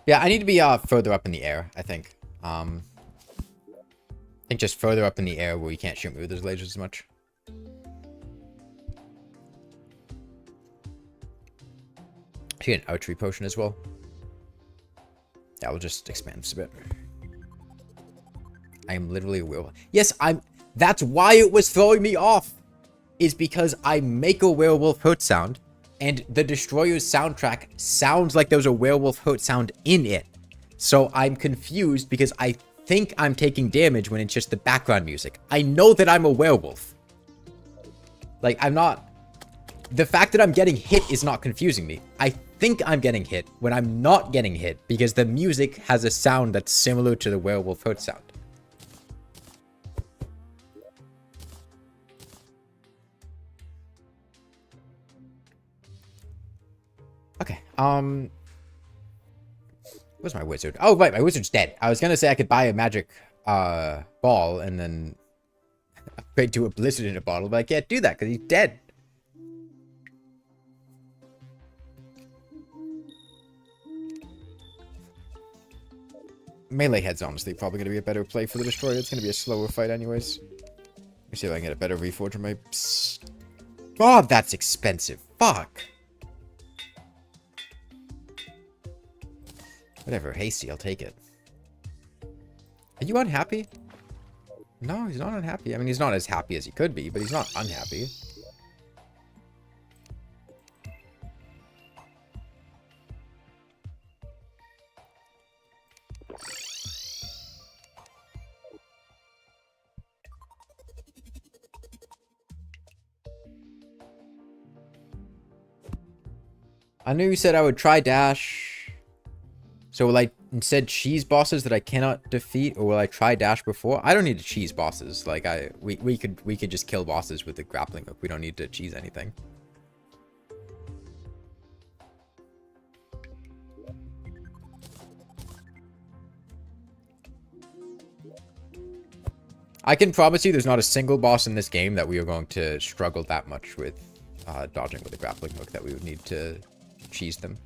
Yeah, I need to be further up in the air, I think. I think just further up in the air where you can't shoot me with those lasers as much. She get an archery potion as well. Yeah, we'll just expand this a bit. I am literally a werewolf. Yes, that's why it was throwing me off. Is because I make a werewolf hurt sound, and the Destroyer's soundtrack sounds like there's a werewolf hurt sound in it. So I'm confused because I think I'm taking damage when it's just the background music. I know that I'm a werewolf. Like, I'm not... The fact that I'm getting hit is not confusing me. I think I'm getting hit when I'm not getting hit because the music has a sound that's similar to the werewolf hurt sound. Where's my wizard? Oh, right, my wizard's dead. I was gonna say I could buy a magic ball and then upgrade to a blizzard in a bottle, but I can't do that because he's dead. Melee head's honestly probably gonna be a better play for the destroyer. It's gonna be a slower fight anyways. Let me see if I can get a better reforge on my... God, that's expensive. Fuck. Whatever, hasty, I'll take it. Are you unhappy? No, he's not unhappy. I mean, he's not as happy as he could be, but he's not unhappy. I knew you said I would try dash. So will I instead cheese bosses that I cannot defeat, or will I try dash before? I don't need to cheese bosses. Like we could just kill bosses with the grappling hook. We don't need to cheese anything. I can promise you there's not a single boss in this game that we are going to struggle that much with dodging with a grappling hook that we would need to cheese them.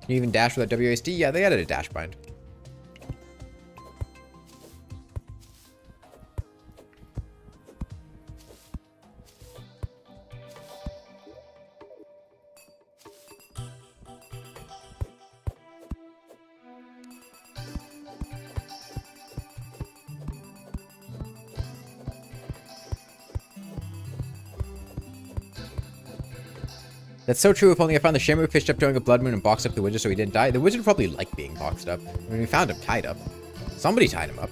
Can you even dash with that WASD? Yeah, they added a dash bind. That's so true. If only I found the Shimmer fished up during a blood moon and boxed up the wizard so he didn't die. The wizard probably liked being boxed up. I mean, we found him tied up. Somebody tied him up.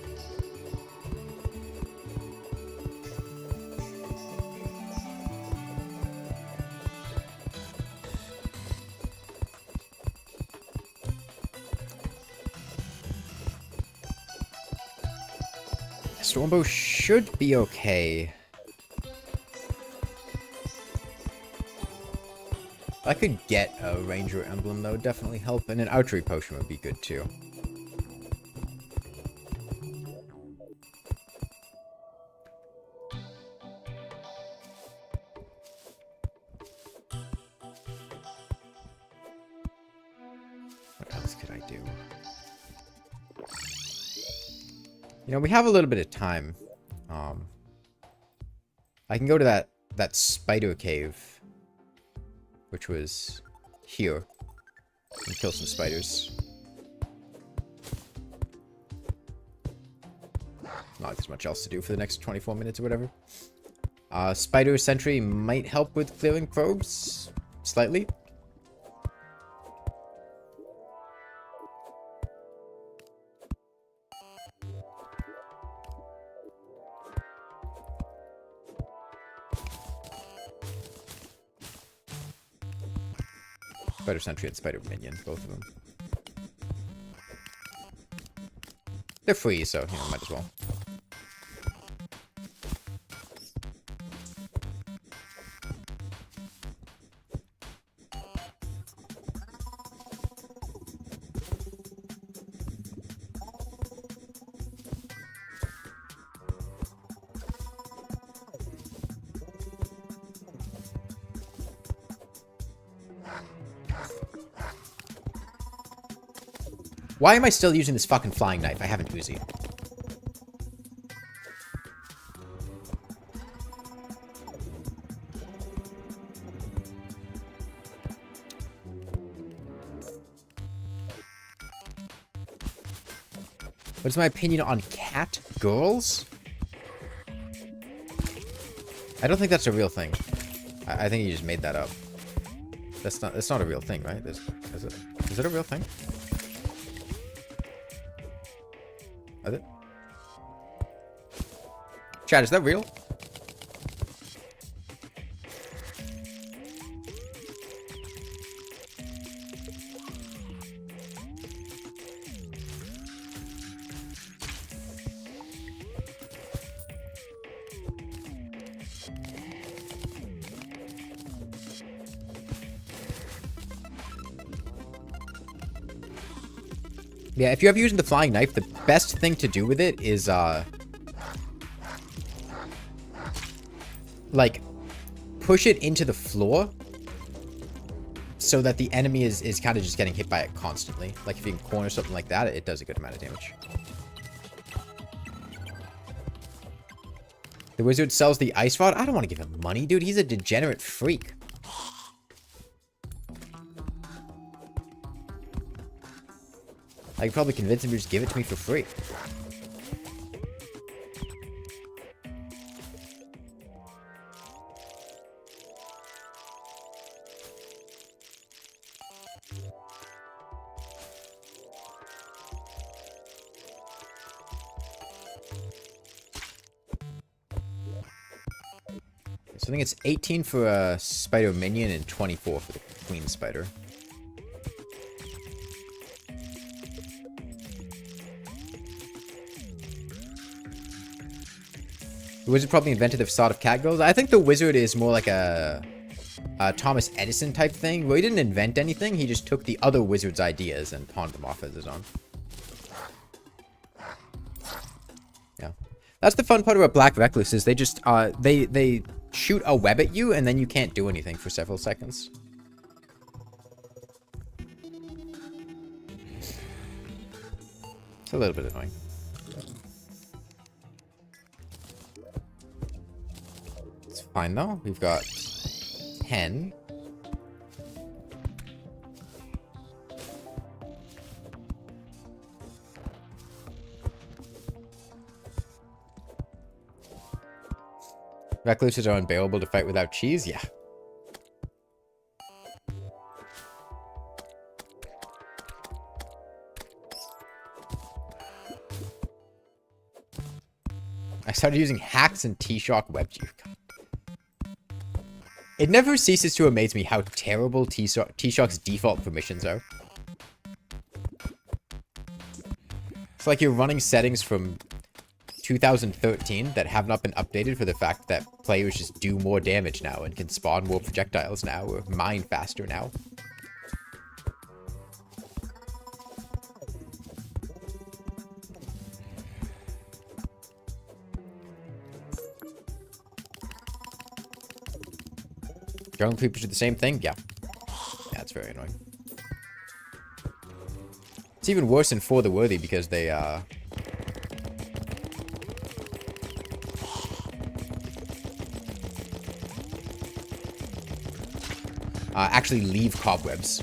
Stormbow should be okay. If I could get a ranger emblem, that would definitely help, and an archery potion would be good too. What else could I do? You know, we have a little bit of time. I can go to that spider cave, which was here, and kill some spiders. Not as much else to do for the next 24 minutes or whatever. Spider sentry might help with clearing probes slightly. Spider sentry and spider minion, both of them. They're free, so you know, might as well. Why am I still using this fucking flying knife? I have an Uzi. What's my opinion on cat girls? I don't think that's a real thing. I think you just made that up. That's not a real thing, right? Is it a real thing? Is it? Chad, is that real? Yeah, if you're ever using the flying knife, the best thing to do with it is, like, push it into the floor so that the enemy is kind of just getting hit by it constantly. Like, if you can corner something like that, it does a good amount of damage. The wizard sells the ice rod? I don't want to give him money, dude. He's a degenerate freak. I could probably convince him to just give it to me for free. So I think it's 18 for a spider minion and 24 for the queen spider. The wizard probably invented the facade of cat girls. I think the wizard is more like a Thomas Edison type thing, where he didn't invent anything. He just took the other wizard's ideas and pawned them off as his own. Yeah, that's the fun part about Black Reckless is they just they shoot a web at you and then you can't do anything for several seconds. It's a little bit annoying. Fine though. We've got 10. Recluses are unbearable to fight without cheese? Yeah. I started using hacks and T-Shock WebGeo. It never ceases to amaze me how terrible T-Shock's default permissions are. It's like you're running settings from 2013 that have not been updated for the fact that players just do more damage now and can spawn more projectiles now or mine faster now. Jungle creepers do the same thing? Yeah. Yeah, it's very annoying. It's even worse in For the Worthy because they, actually leave cobwebs.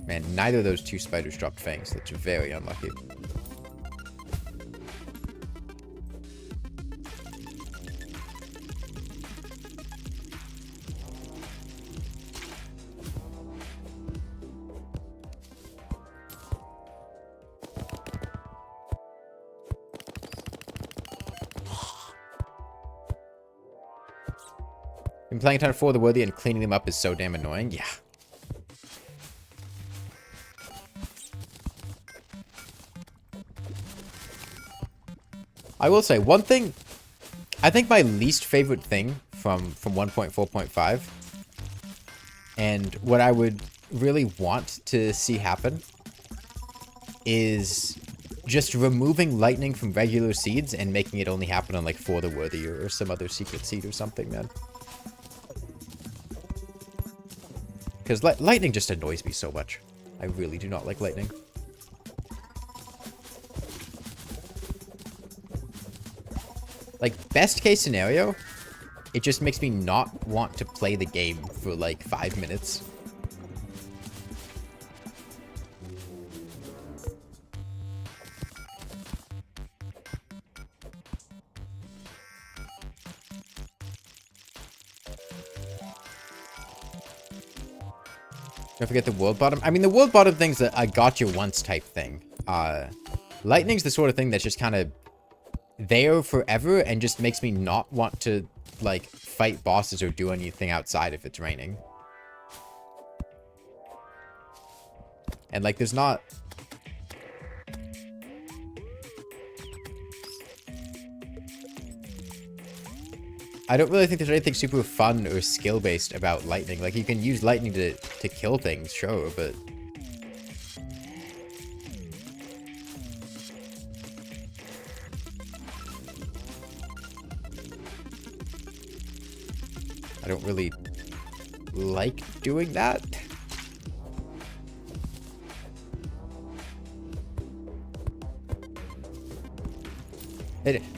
Man, neither of those two spiders dropped fangs. That's very unlucky. Been playing a ton of For the Worthy and cleaning them up is so damn annoying. Yeah. I will say one thing. I think my least favorite thing from 1.4.5 and what I would really want to see happen is just removing lightning from regular seeds and making it only happen on like For the Worthy or some other secret seed or something, man. Because lightning just annoys me so much. I really do not like lightning. Like, best case scenario, it just makes me not want to play the game for like 5 minutes. Don't forget the world bottom. I mean, the world bottom thing's a gotcha once type thing. Lightning's the sort of thing that's just kind of there forever and just makes me not want to, like, fight bosses or do anything outside if it's raining. And, like, there's not... I don't really think there's anything super fun or skill-based about lightning. Like, you can use lightning to kill things, sure, but... I don't really like doing that.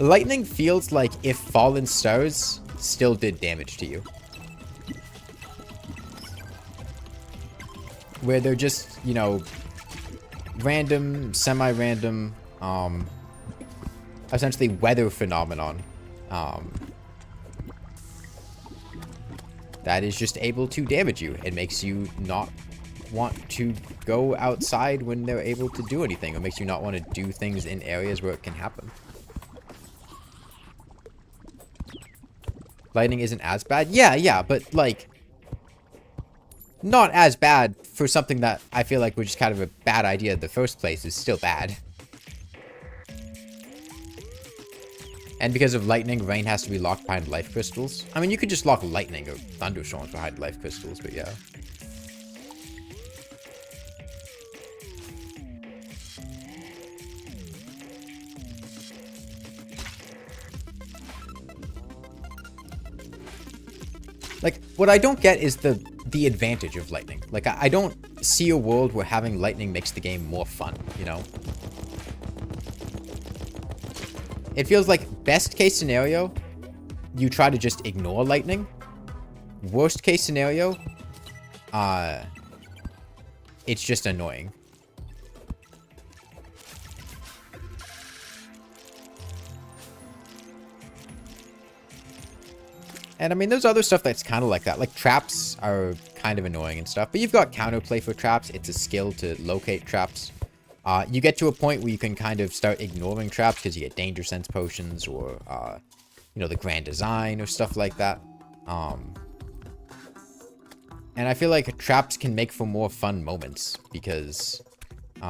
Lightning feels like if fallen stars still did damage to you. Where they're just, you know, random, semi-random, essentially weather phenomenon. That is just able to damage you. It makes you not want to go outside when they're able to do anything. It makes you not want to do things in areas where it can happen. Lightning isn't as bad? Yeah, but, like, not as bad for something that I feel like was just kind of a bad idea in the first place is still bad. And because of lightning, rain has to be locked behind life crystals. I mean, you could just lock lightning or thunderstorms behind life crystals, but yeah. Like, what I don't get is the advantage of lightning. Like, I don't see a world where having lightning makes the game more fun, you know? It feels like best case scenario, you try to just ignore lightning. Worst case scenario, it's just annoying. And I mean, there's other stuff that's kind of like that. Like, traps are kind of annoying and stuff. But you've got counterplay for traps. It's a skill to locate traps. You get to a point where you can kind of start ignoring traps because you get danger sense potions or, you know, the grand design or stuff like that. And I feel like traps can make for more fun moments because, you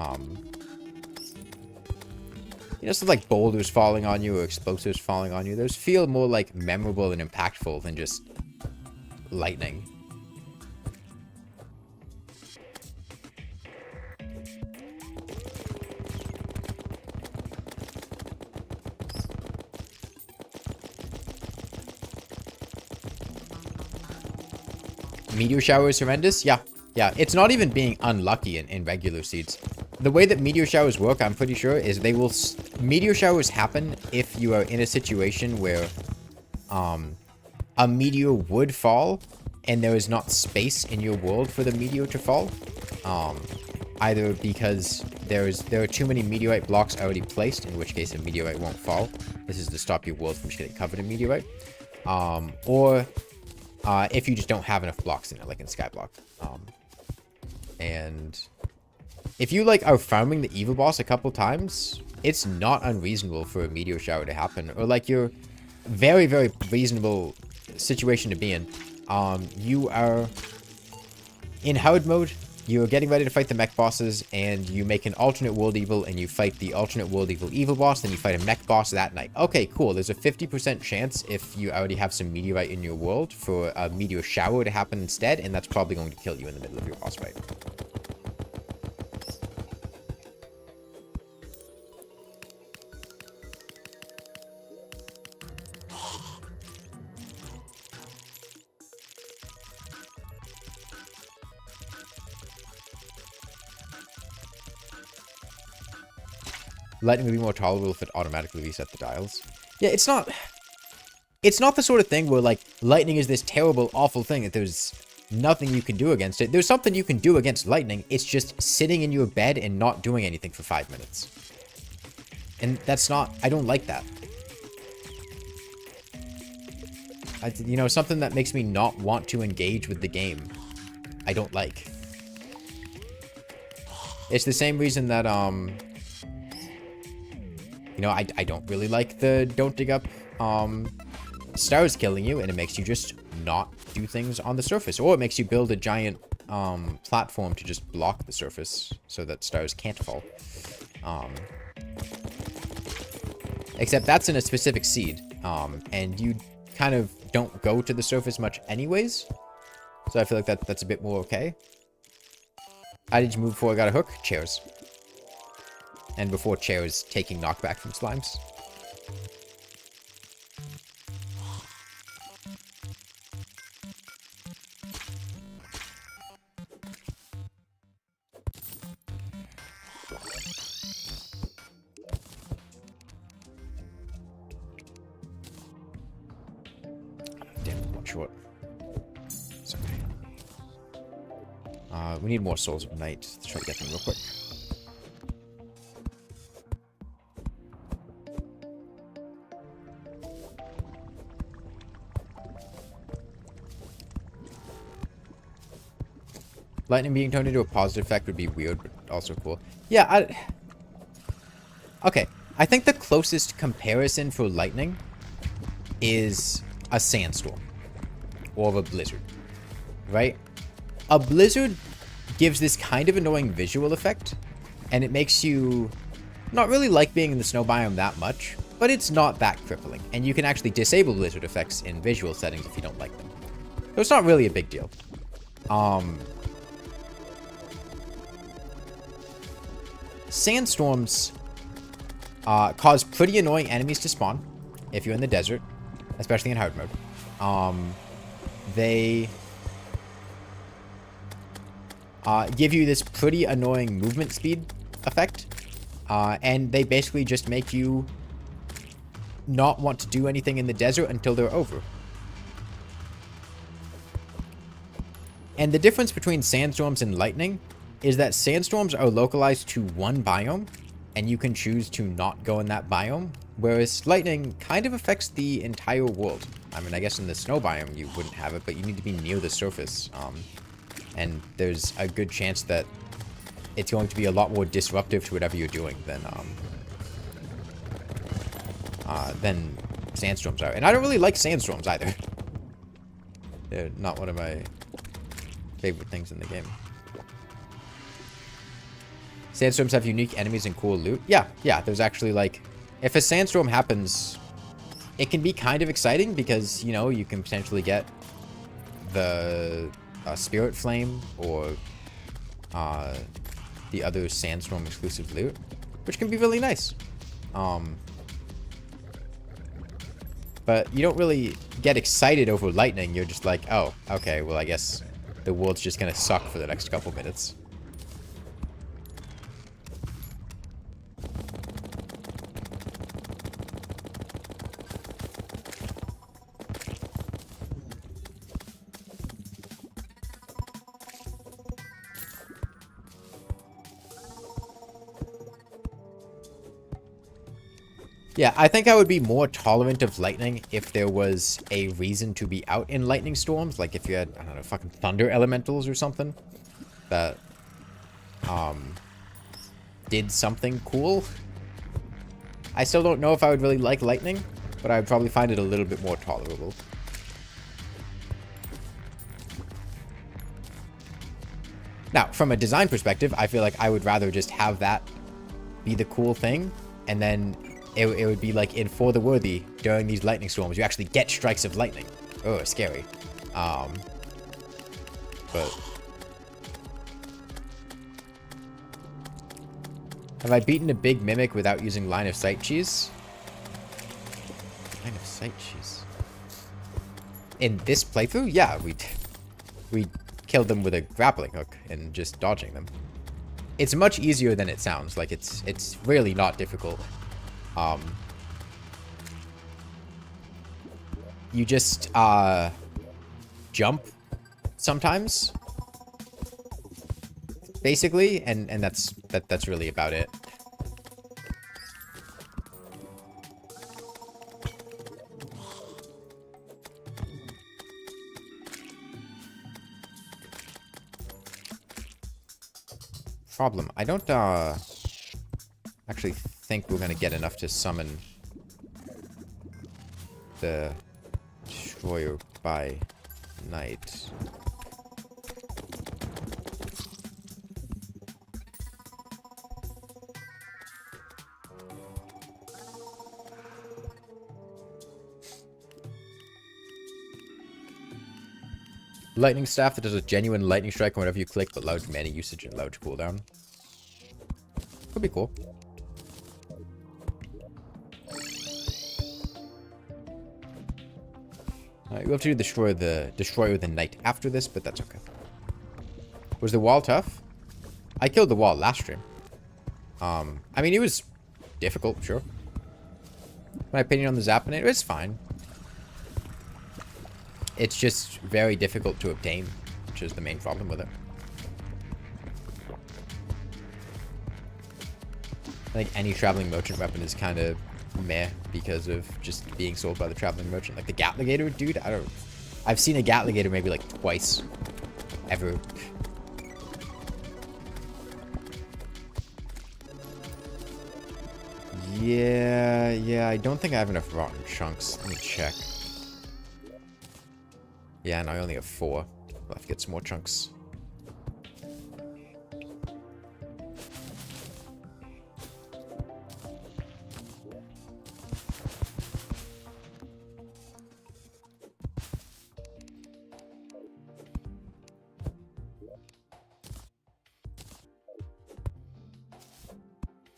know, stuff like boulders falling on you or explosives falling on you, those feel more like memorable and impactful than just lightning. Meteor shower is horrendous? Yeah. It's not even being unlucky in regular seeds. The way that meteor showers work, I'm pretty sure, is they will... Meteor showers happen if you are in a situation where a meteor would fall and there is not space in your world for the meteor to fall. Either because there are too many meteorite blocks already placed, in which case a meteorite won't fall. This is to stop your world from just getting covered in meteorite. Or if you just don't have enough blocks in it, like in Skyblock. And if you, like, are farming the evil boss a couple times, it's not unreasonable for a meteor shower to happen. Or, like, your very, very reasonable situation to be in. You are in hard mode. You're getting ready to fight the mech bosses, and you make an alternate world evil, and you fight the alternate world evil boss, then you fight a mech boss that night. Okay, cool. There's a 50% chance, if you already have some meteorite in your world, for a meteor shower to happen instead, and that's probably going to kill you in the middle of your boss fight. Lightning would be more tolerable if it automatically reset the dials. Yeah, it's not the sort of thing where, like, lightning is this terrible, awful thing that there's nothing you can do against it. There's something you can do against lightning. It's just sitting in your bed and not doing anything for 5 minutes. And that's not... I don't like that. You know, something that makes me not want to engage with the game. I don't like. It's the same reason that, you know, I don't really like the don't dig up stars killing you, and it makes you just not do things on the surface. Or it makes you build a giant platform to just block the surface so that stars can't fall. Except that's in a specific seed, and you kind of don't go to the surface much anyways. So I feel like that's a bit more okay. How did you move before I got a hook? Chairs. And before chairs, taking knockback from slimes. Damn, one short. It's okay. We need more souls of night. Let's try to get them real quick. Lightning being turned into a positive effect would be weird, but also cool. Yeah, okay. I think the closest comparison for lightning is a sandstorm. Or a blizzard. Right? A blizzard gives this kind of annoying visual effect. And it makes you not really like being in the snow biome that much. But it's not that crippling. And you can actually disable blizzard effects in visual settings if you don't like them. So it's not really a big deal. Sandstorms cause pretty annoying enemies to spawn if you're in the desert, especially in hard mode. They give you this pretty annoying movement speed effect, and they basically just make you not want to do anything in the desert until they're over. And the difference between sandstorms and lightning is that sandstorms are localized to one biome, and you can choose to not go in that biome, whereas lightning kind of affects the entire world. I mean, I guess in the snow biome you wouldn't have it, but you need to be near the surface, and there's a good chance that it's going to be a lot more disruptive to whatever you're doing than sandstorms are. And I don't really like sandstorms either. They're not one of my favorite things in the game. Sandstorms have unique enemies and cool loot. Yeah, there's actually, like, if a sandstorm happens, it can be kind of exciting because, you know, you can potentially get the spirit flame or the other sandstorm exclusive loot, which can be really nice. But you don't really get excited over lightning. You're just like, oh, okay, well, I guess the world's just gonna suck for the next couple minutes. Yeah, I think I would be more tolerant of lightning if there was a reason to be out in lightning storms. Like if you had, I don't know, fucking thunder elementals or something that did something cool. I still don't know if I would really like lightning, but I would probably find it a little bit more tolerable. Now, from a design perspective, I feel like I would rather just have that be the cool thing, and then it would be like in For the Worthy, during these lightning storms, you actually get strikes of lightning. Oh, scary. But have I beaten a big mimic without using line of sight cheese? Line of sight cheese. In this playthrough? Yeah, we killed them with a grappling hook and just dodging them. It's much easier than it sounds. Like it's really not difficult. You just jump sometimes, basically, and that's really about it. Problem. I don't actually think we're gonna get enough to summon the destroyer by night. Lightning staff that does a genuine lightning strike whenever you click, but loud mana usage and loud cooldown. Could be cool. Alright, we'll have to destroy the Destroyer with the Knight after this, but that's okay. Was the wall tough? I killed the wall last stream. I mean, it was difficult, sure. My opinion on the Zappinator, it's fine. It's just very difficult to obtain, which is the main problem with it. I think any traveling merchant weapon is kind of meh because of just being sold by the traveling merchant. Like the Gatligator, dude, I've seen a Gatligator maybe like twice ever. Yeah, I don't think I have enough rotten chunks. Let me check. Yeah, and I only have 4. I'll have to get some more chunks.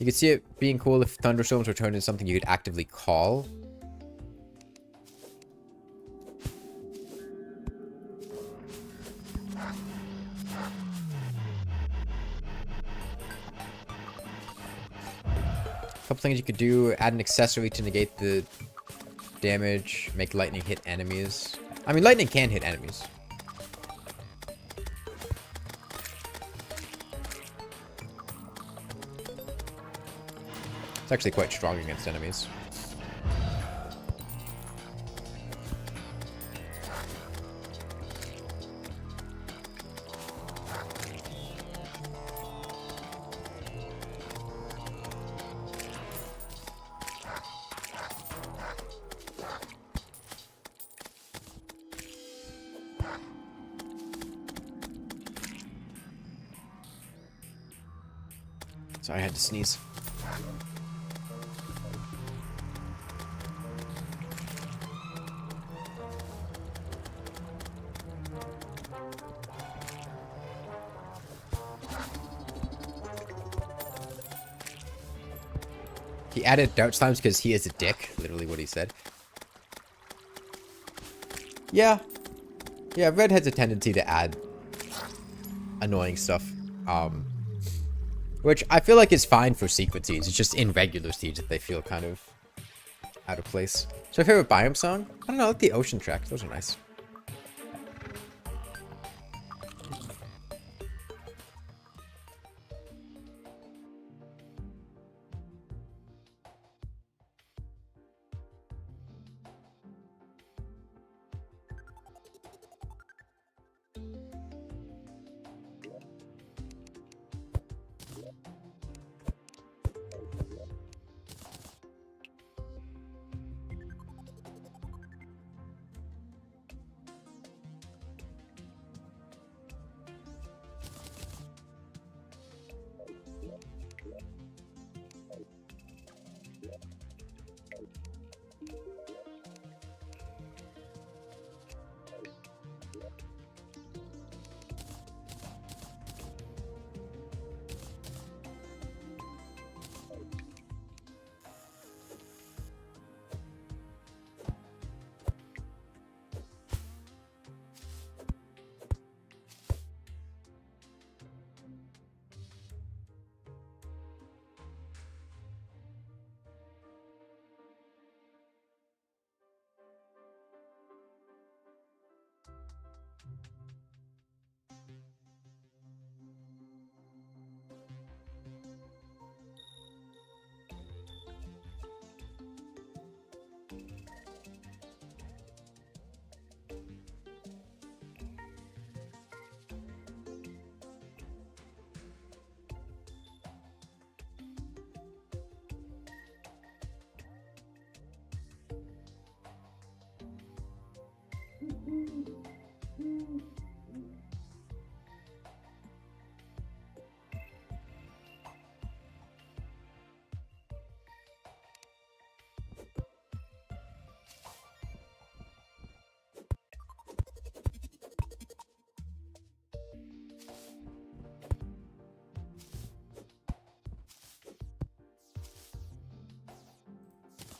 You could see it being cool if thunderstorms were turned into something you could actively call. Couple things you could do: add an accessory to negate the damage, make lightning hit enemies. I mean, lightning can hit enemies. It's actually quite strong against enemies. Sorry, I had to sneeze. He added Dart Slimes because he is a dick. Literally what he said. Yeah. Yeah, Red has a tendency to add annoying stuff. Which I feel like is fine for secret seeds. It's just in regular seeds that they feel kind of out of place. So favorite biome song? I don't know, I like the ocean tracks. Those are nice.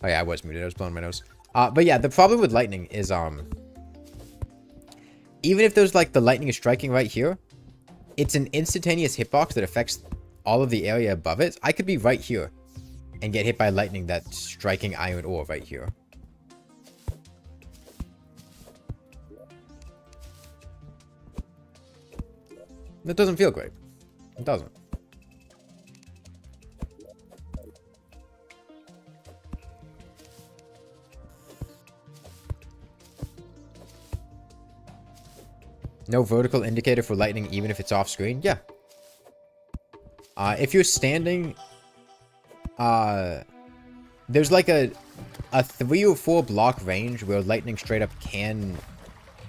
Oh yeah, I was muted. I was blowing my nose. But yeah, the problem with lightning is, even if there's like the lightning is striking right here, it's an instantaneous hitbox that affects all of the area above it. I could be right here and get hit by lightning that's striking iron ore right here. That doesn't feel great. It doesn't. No vertical indicator for lightning even if it's off screen? Yeah. If you're standing, there's like a 3 or 4 block range where lightning straight up can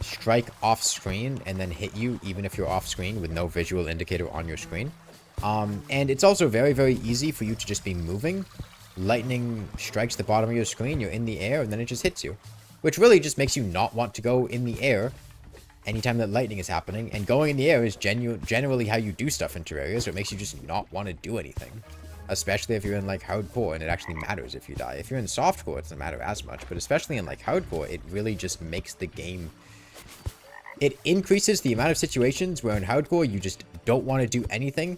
strike off screen and then hit you even if you're off screen with no visual indicator on your screen. And it's also very, very easy for you to just be moving. Lightning strikes the bottom of your screen, you're in the air, and then it just hits you. Which really just makes you not want to go in the air anytime that lightning is happening. And going in the air is generally how you do stuff in Terraria, so it makes you just not want to do anything. Especially if you're in, like, hardcore, and it actually matters if you die. If you're in softcore, it doesn't matter as much. But especially in, like, hardcore, it really just makes the game... It increases the amount of situations where in hardcore you just don't want to do anything.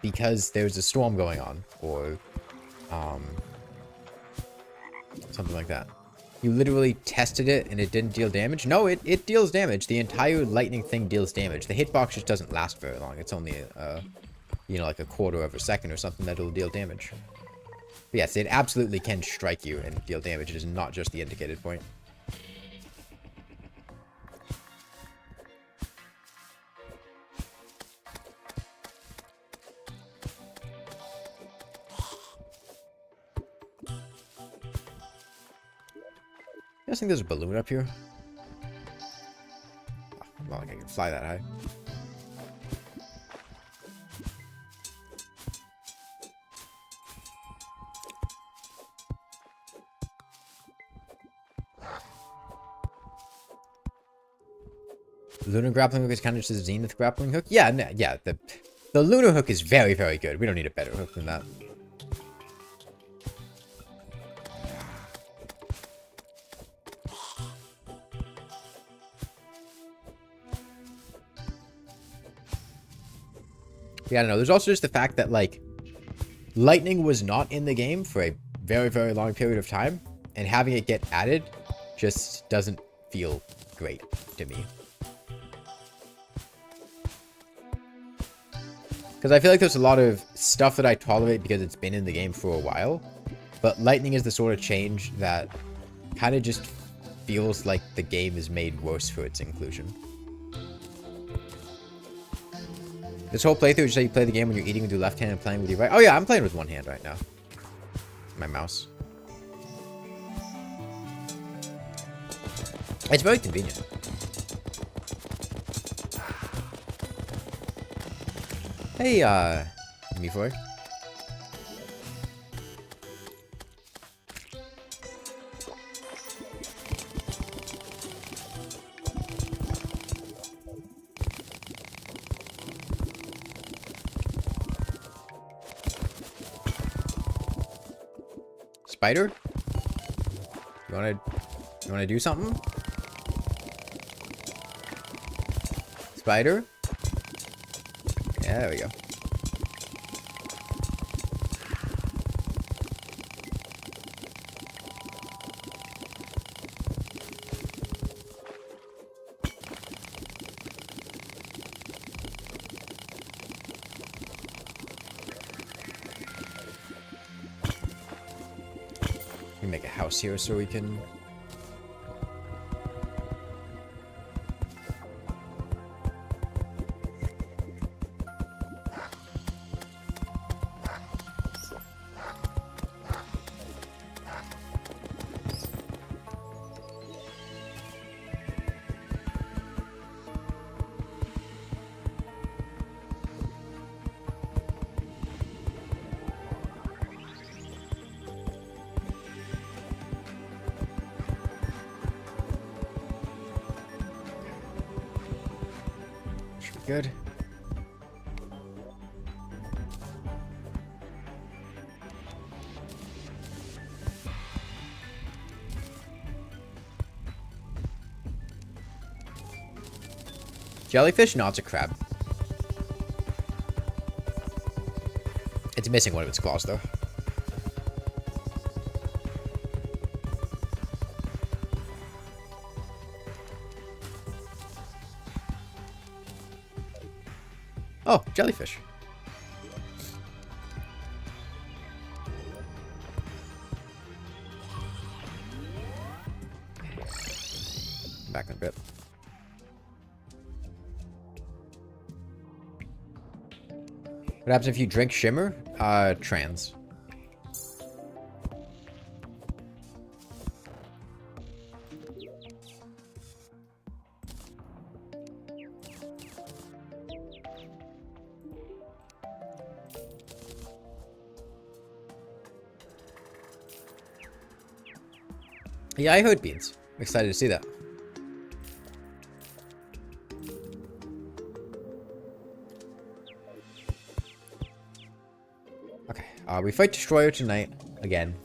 Because there's a storm going on. Or, something like that. You literally tested it and it didn't deal damage? No, it deals damage. The entire lightning thing deals damage. The hitbox just doesn't last very long. It's only, you know, like a quarter of a second or something that'll deal damage. But yes, it absolutely can strike you and deal damage. It is not just the indicated point. I think there's a balloon up here. Oh, not like I can fly that high. Lunar grappling hook is kind of just a zenith grappling hook. Yeah, no, yeah. The lunar hook is very, very good. We don't need a better hook than that. Yeah, I don't know. There's also just the fact that, like, lightning was not in the game for a very, very long period of time, and having it get added just doesn't feel great to me. Because I feel like there's a lot of stuff that I tolerate because it's been in the game for a while, but lightning is the sort of change that kind of just feels like the game is made worse for its inclusion. This whole playthrough is just how you play the game when you're eating with your left hand and playing with your right. Oh yeah, I'm playing with one hand right now. My mouse. It's very convenient. Hey, Mefoy. Spider? You wanna do something? Spider? Yeah, there we go. Make a house here so we can... Good. Jellyfish? No, it's a crab. It's missing one of its claws, though. Oh, jellyfish. Back in a bit. What happens if you drink shimmer? Trans. Yeah, I heard beans. I'm excited to see that. Okay, we fight Destroyer tonight again.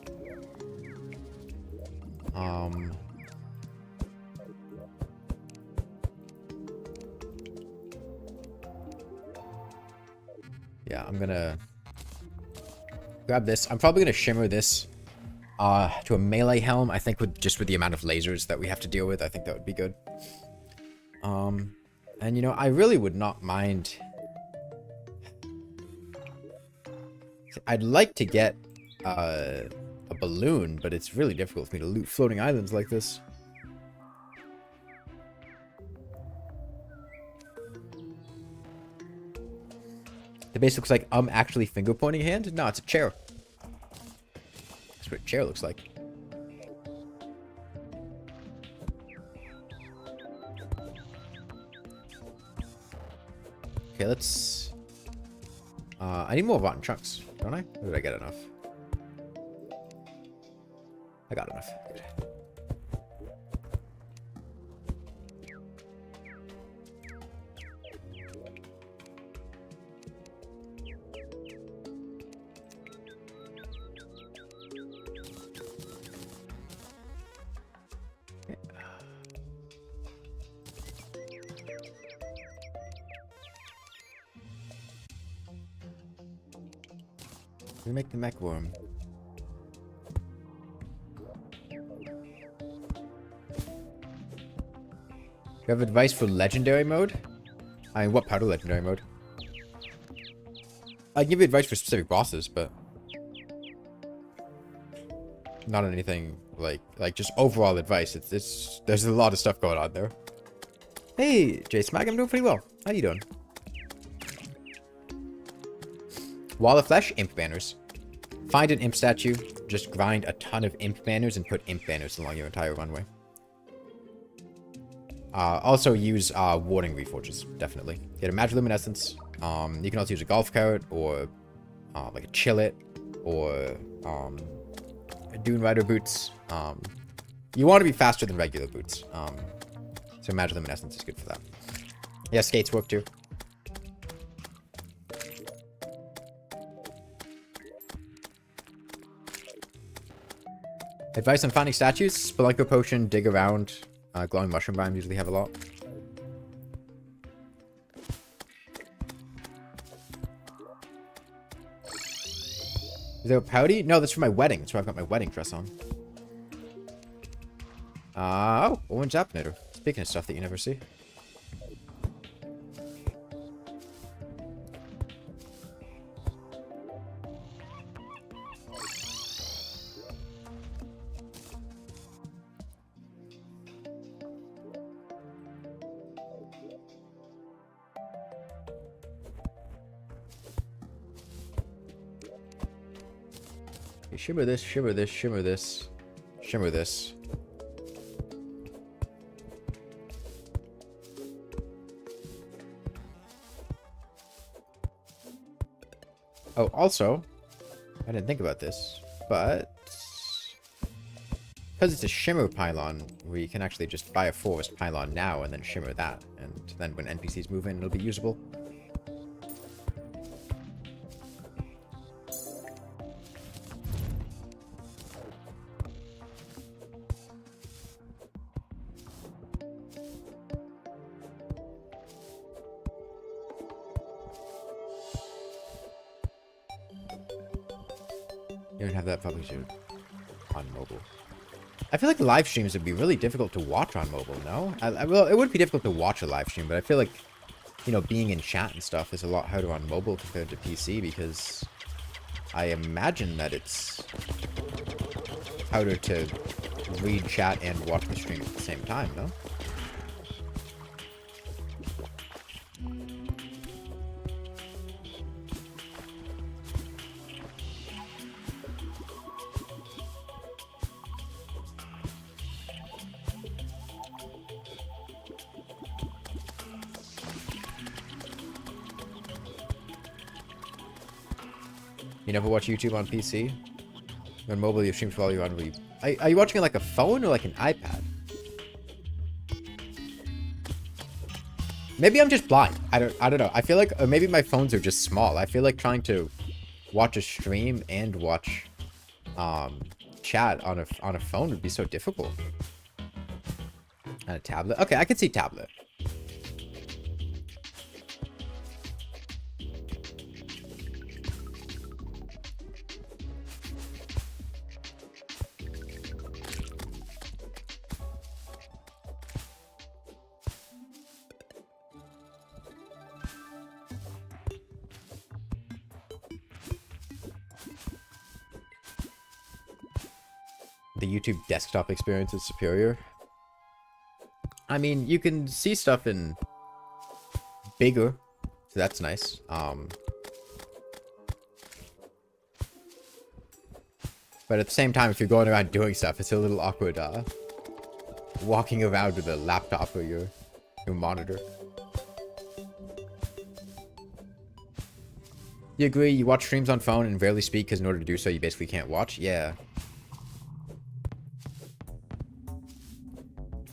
Yeah, I'm gonna grab this. I'm probably gonna shimmer this to a melee helm. I think with the amount of lasers that we have to deal with, I think that would be good. And you know, I really would not mind. I'd like to get a balloon, but it's really difficult for me to loot floating islands like this. The base looks like actually finger pointing hand. No, it's a chair. That's what a chair looks like. Okay, let's... I need more rotten chunks, don't I? Or did I get enough? I got enough. Good. We make the mech worm. You have advice for legendary mode? I mean, what part of legendary mode? I give you advice for specific bosses, but not on anything like just overall advice. It's there's a lot of stuff going on there. Hey, J-Smag, I'm doing pretty well. How you doing? Wall of Flesh, imp banners. Find an imp statue, just grind a ton of imp banners and put imp banners along your entire runway. Also use warding reforges, definitely. Get a magic luminescence. You can also use a golf cart or like a chillet or dune rider boots. You want to be faster than regular boots. So magic luminescence is good for that. Yeah, skates work too. Advice on finding statues: Spelunker potion, dig around. Glowing mushroom biome usually have a lot. Is there a pouty? No, that's for my wedding. That's where I've got my wedding dress on. Oh, orange zapinator. Speaking of stuff that you never see. Shimmer this, shimmer this, shimmer this, shimmer this. Oh, also, I didn't think about this, but because it's a shimmer pylon, we can actually just buy a forest pylon now and then shimmer that, and then when NPCs move in, it'll be usable. You don't have that probably should on mobile. I feel like live streams would be really difficult to watch on mobile, no? Well, it would be difficult to watch a live stream, but I feel like, you know, being in chat and stuff is a lot harder on mobile compared to PC because I imagine that it's harder to read chat and watch the stream at the same time, no? You never watch YouTube on PC? On mobile, you stream while you're on. Are you watching it like a phone or like an iPad? Maybe I'm just blind. I don't know. I feel like, or maybe my phones are just small. I feel like trying to watch a stream and watch chat on a phone would be so difficult. On a tablet. Okay, I can see tablet. The YouTube desktop experience is superior. I mean, you can see stuff in bigger, so that's nice. But at the same time, if you're going around doing stuff, it's a little awkward, walking around with a laptop or your monitor. You agree? You watch streams on phone and rarely speak because in order to do so, you basically can't watch? Yeah.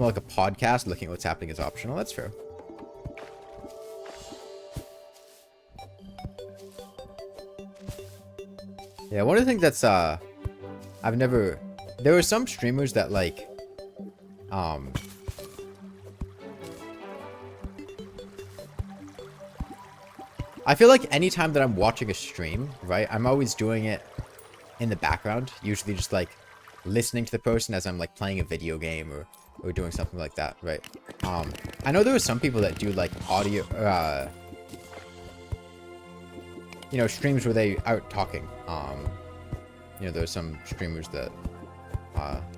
More like a podcast, looking at what's happening is optional. That's fair. Yeah, one of the things that's, I've never... There are some streamers that, like, I feel like anytime that I'm watching a stream, right, I'm always doing it in the background. Usually just, like, listening to the person as I'm, like, playing a video game or doing something like that, right? I know there are some people that do, like, audio, you know, streams where they out talking. You know, there's some streamers that,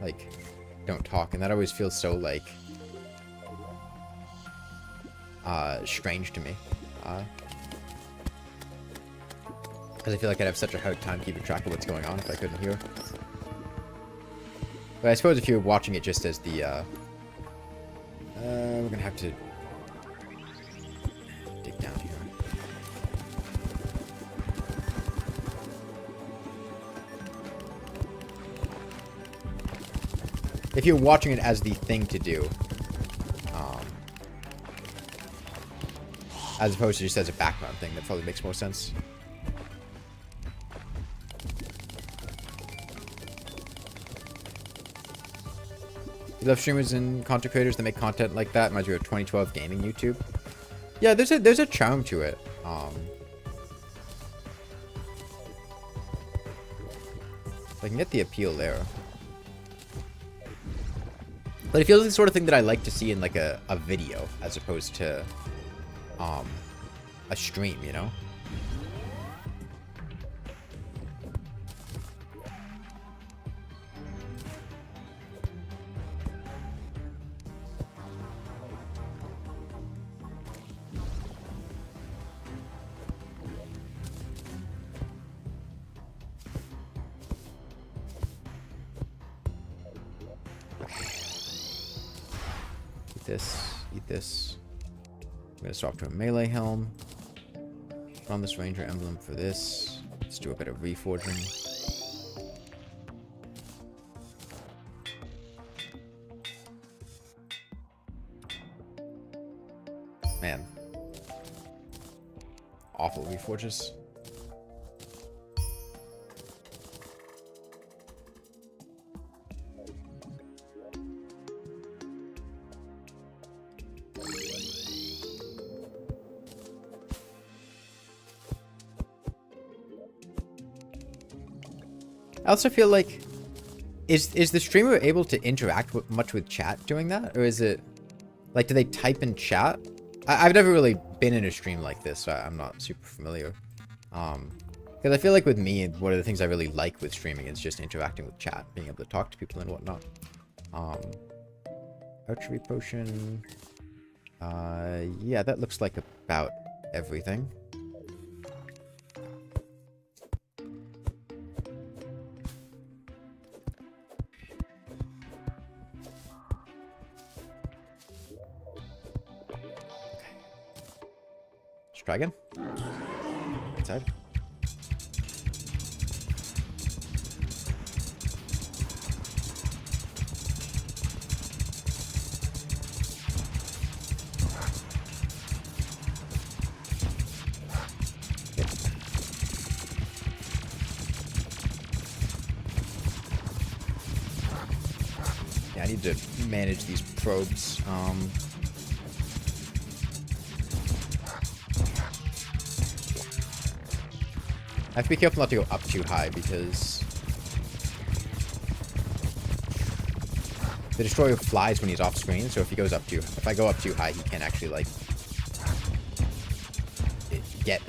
like, don't talk, and that always feels so, like, strange to me. Because I feel like I'd have such a hard time keeping track of what's going on if I couldn't hear. But I suppose if you're watching it just as the, we're gonna have to dig down here. If you're watching it as the thing to do, as opposed to just as a background thing, that probably makes more sense. You love streamers and content creators that make content like that? Reminds you of 2012 gaming YouTube. Yeah, there's a charm to it. I can get the appeal there. But it feels like the sort of thing that I like to see in like a video as opposed to a stream, you know? Eat this. I'm gonna swap to a melee helm. Run this ranger emblem for this. Let's do a bit of reforging. Man. Awful reforges. I also feel like, is the streamer able to interact much with chat doing that? Or is it, like, do they type in chat? I've never really been in a stream like this, so I'm not super familiar. Because I feel like with me, one of the things I really like with streaming is just interacting with chat, being able to talk to people and whatnot. Archery potion. Yeah, that looks like about everything. Let's try again. Right side. Yeah, I need to manage these probes. I have to be careful not to go up too high because the destroyer flies when he's off screen. So if I go up too high, he can actually like get.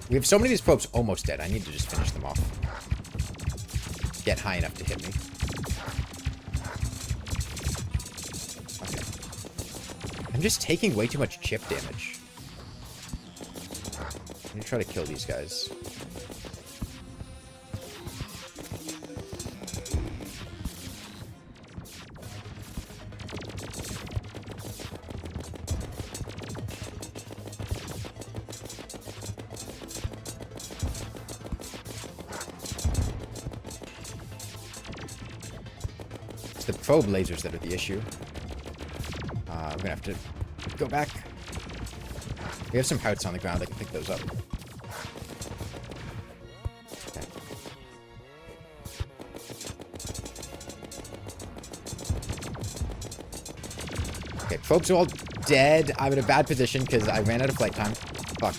We have so many of these probes almost dead. I need to just finish them off. Get high enough to hit me. Okay. I'm just taking way too much chip damage. I'm gonna try to kill these guys. It's the probe lasers that are the issue. I'm gonna have to go back. We have some hearts on the ground. I can pick those up. Okay. Okay, probes are all dead. I'm in a bad position because I ran out of flight time. Fuck.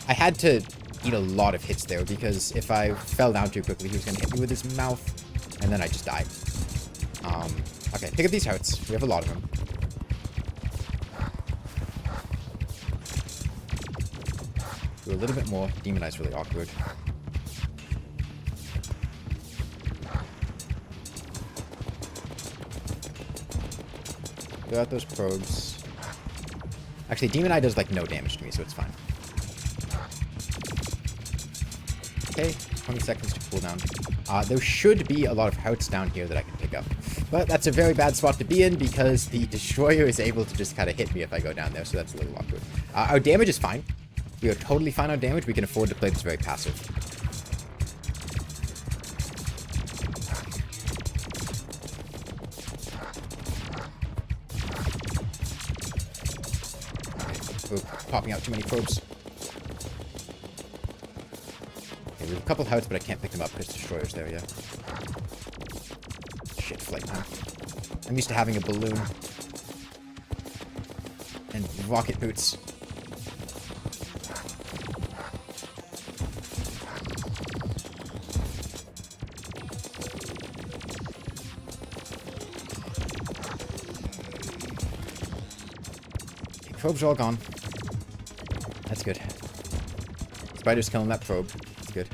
I had to eat a lot of hits there because if I fell down too quickly, he was going to hit me with his mouth, and then I just died. Okay, pick up these hearts. We have a lot of them. Do a little bit more. Demonize really awkward. Go out those probes. Actually, Demon Eye does like no damage to me, so it's fine. Okay, 20 seconds to cool down. There should be a lot of hearts down here that I can pick up. But that's a very bad spot to be in because the destroyer is able to just kind of hit me if I go down there, so that's a little awkward. Our damage is fine. We are totally fine on damage. We can afford to play this very passive. Okay, we're popping out too many probes. Okay, we have a couple hearts, but I can't pick them up because the destroyer's there, yeah. Shit, flight time. I'm used to having a balloon. And rocket boots. Probes are all gone. That's good. Spider's killing that probe. That's good.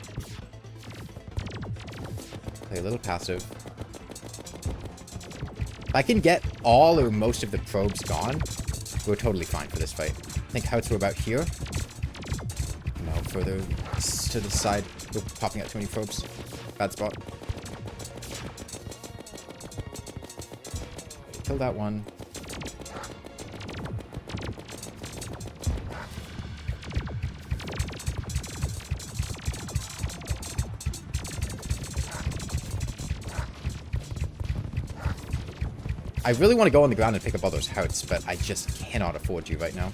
Play a little passive. If I can get all or most of the probes gone, we're totally fine for this fight. I think hearts were about here. No, further to the side. We're popping out too many probes. Bad spot. Kill that one. I really want to go on the ground and pick up all those hearts, but I just cannot afford to right now.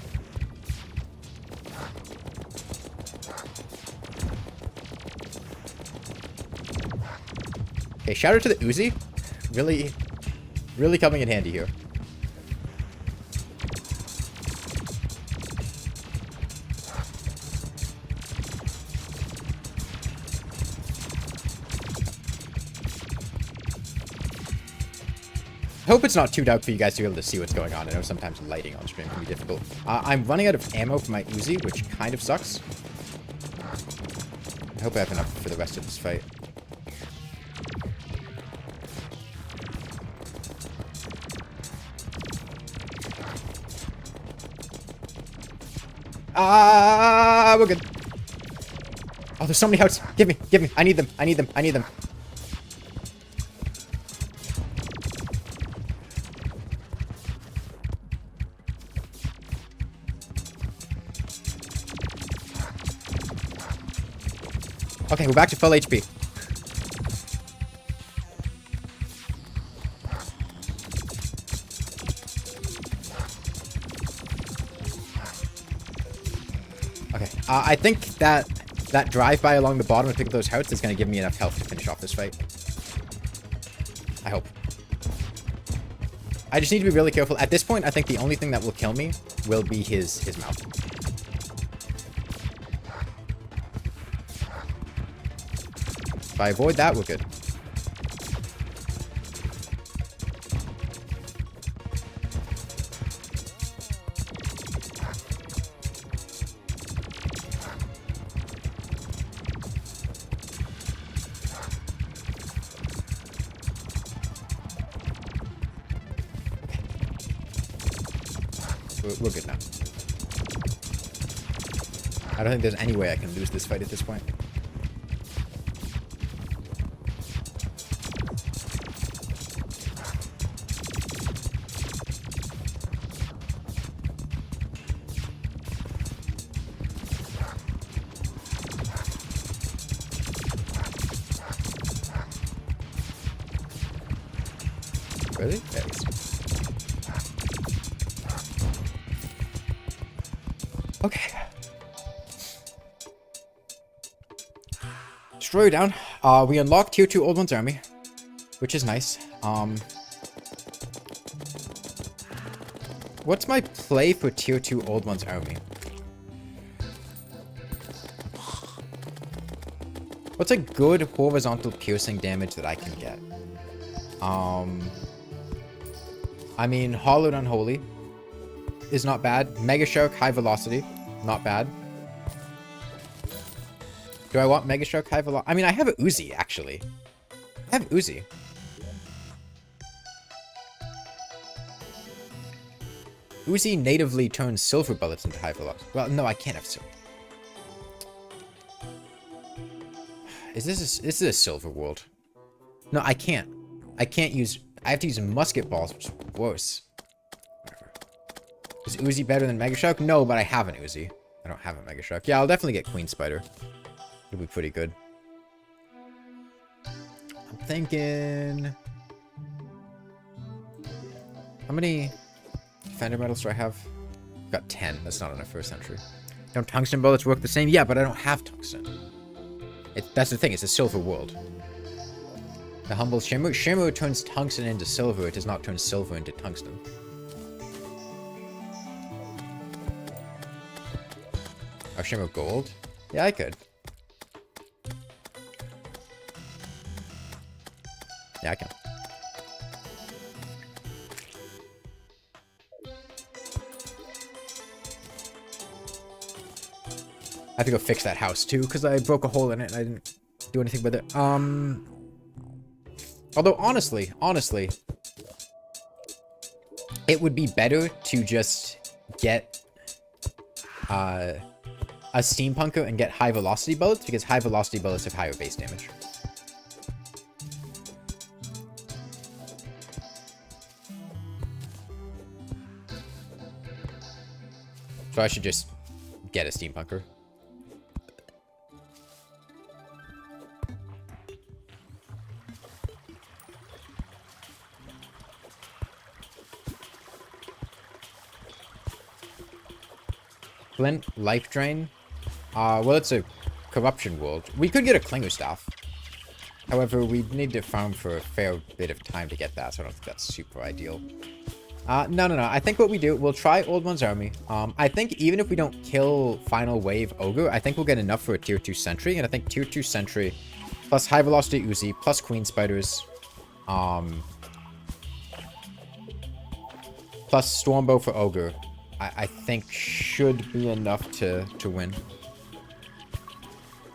Okay, shout out to the Uzi. Really coming in handy here. hope it's not too dark for you guys to be able to see what's going on. I know sometimes lighting on stream can be difficult. I'm running out of ammo for my Uzi, which kind of sucks. I hope I have enough for the rest of this fight. We're good. Oh, there's so many hearts. Give me. I need them. Okay, we're back to full HP. Okay, I think that drive-by along the bottom to pick up those hearts is going to give me enough health to finish off this fight. I hope. I just need to be really careful. At this point, I think the only thing that will kill me will be his mouth. If I avoid that, we're good. We're good now. I don't think there's any way I can lose this fight at this point. Really? Thanks. Okay. Destroyer down. We unlocked tier 2 Old One's army, which is nice. What's my play for tier 2 Old One's army? What's a good horizontal piercing damage that I can get? I mean, Hollowed Unholy is not bad. Mega Shark, High Velocity, not bad. Do I want Mega Shark, High Velocity? I mean, I have a Uzi, actually. I have Uzi. Uzi natively turns silver bullets into high velocity. Well, no, I can't have silver. This is a silver world. No, I can't. I can't use... I have to use musket balls, which is worse. Whatever. Is Uzi better than Mega Shark? No, but I have an Uzi. I don't have a Mega Shark. Yeah, I'll definitely get Queen Spider. It'll be pretty good. I'm thinking... How many Defender medals do I have? I've got 10. That's not enough for a century. Don't tungsten bullets work the same? Yeah, but I don't have tungsten. That's the thing. It's a silver world. The humble Shimmer. Shimmer turns tungsten into silver. It does not turn silver into tungsten. Oh, Shimmer gold? Yeah, I could. Yeah, I can. I have to go fix that house too, because I broke a hole in it and I didn't do anything with it. Although, honestly, it would be better to just get a steampunker and get high velocity bullets, because high velocity bullets have higher base damage. So I should just get a steampunker. Flint, life drain. Well, it's a corruption world. We could get a Klinger staff. However, we need to farm for a fair bit of time to get that, so I don't think that's super ideal. No. I think what we do, we'll try Old One's army. I think even if we don't kill Final Wave Ogre, I think we'll get enough for a tier 2 sentry, and I think tier 2 sentry plus high velocity Uzi plus Queen Spiders plus Stormbow for Ogre, I think should be enough to win.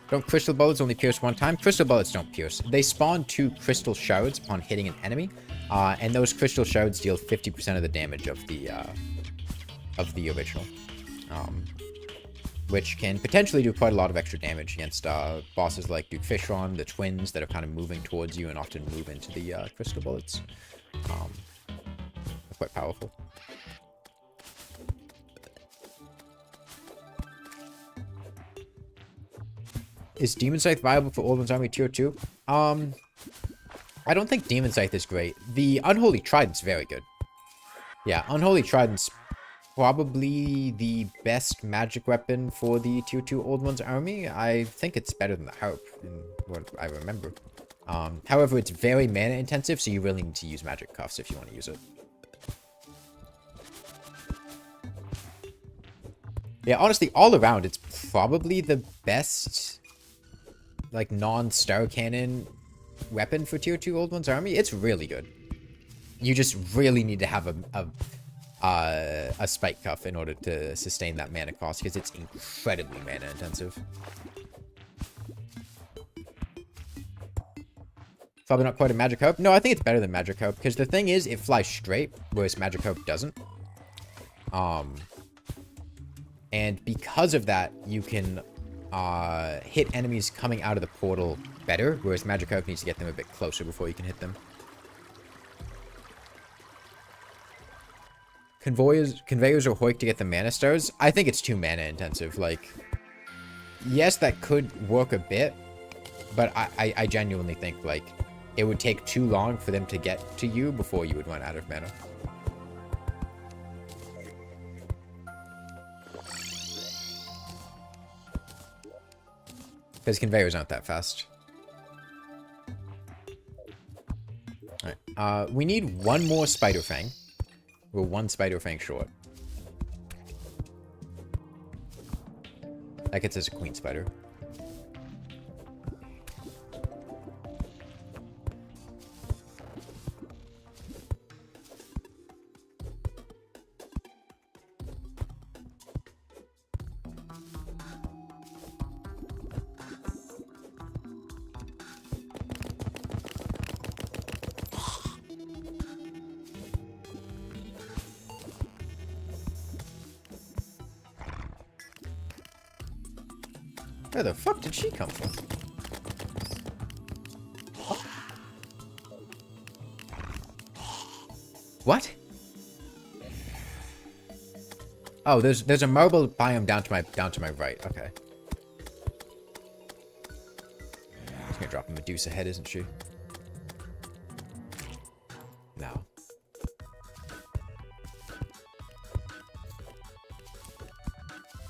Don't crystal bullets only pierce one time? Crystal bullets don't pierce. They spawn 2 crystal shards upon hitting an enemy, and those crystal shards deal 50% of the damage of the original, which can potentially do quite a lot of extra damage against bosses like Duke Fishron, the twins that are kind of moving towards you and often move into the crystal bullets. They're quite powerful. Is Demon Scythe viable for Old One's Army tier 2? I don't think Demon Scythe is great. The Unholy Trident's very good. Yeah, Unholy Trident's probably the best magic weapon for the tier 2 Old One's Army. I think it's better than the Harp, in what I remember. However, it's very mana intensive, so you really need to use Magic Cuffs if you want to use it. Yeah, honestly, all around, it's probably the best, like, non-star cannon weapon for tier 2 Old One's Army. It's really good. You just really need to have a spike cuff in order to sustain that mana cost, because it's incredibly mana intensive. Probably not quite a Magic Hope. No, I think it's better than Magic Hope, because the thing is, it flies straight, whereas Magic Hope doesn't. And because of that, you can hit enemies coming out of the portal better, whereas Magic Hope needs to get them a bit closer before you can hit them. Conveyors or Hoik to get the mana stars? I think it's too mana intensive. Like, yes, that could work a bit, but I genuinely think, like, it would take too long for them to get to you before you would run out of mana. Because conveyors aren't that fast. Alright, we need one more Spider Fang. We're 1 Spider Fang short. That gets us a Queen Spider. Where the fuck did she come from? What? Oh, there's a marble biome down to my right. Okay. She's gonna drop a Medusa head, isn't she? No.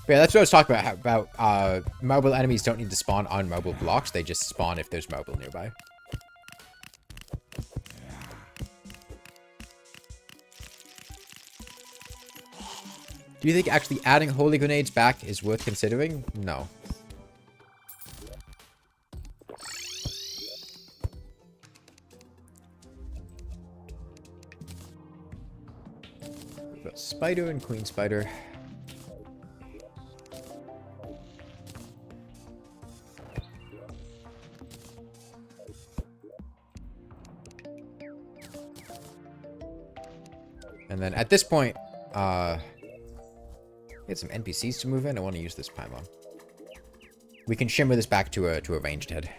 Yeah, that's what I was talking about, marble enemies don't need to spawn on marble blocks, they just spawn if there's marble nearby. Do you think actually adding holy grenades back is worth considering? No. We've got Spider and Queen Spider. And then at this point, get some NPCs to move in. I want to use this Paimon. We can shimmer this back to a ranged head.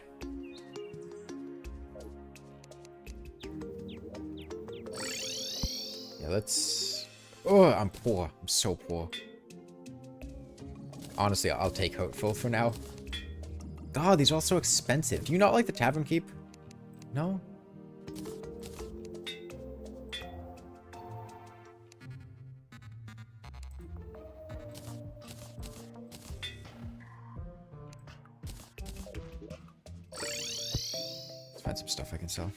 Yeah, let's... Oh, I'm poor. I'm so poor. Honestly, I'll take Hopeful for now. God, these are all so expensive. Do you not like the Tavern Keep? No? Find some stuff I can sell.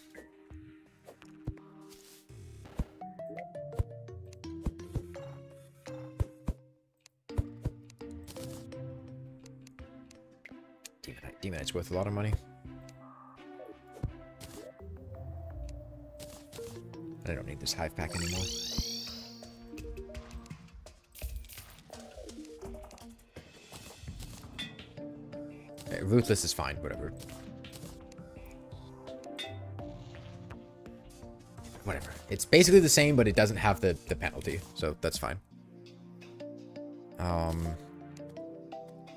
Demonite's worth a lot of money. I don't need this hive pack anymore. Ruthless is fine, whatever. Whatever. It's basically the same, but it doesn't have the penalty, so that's fine.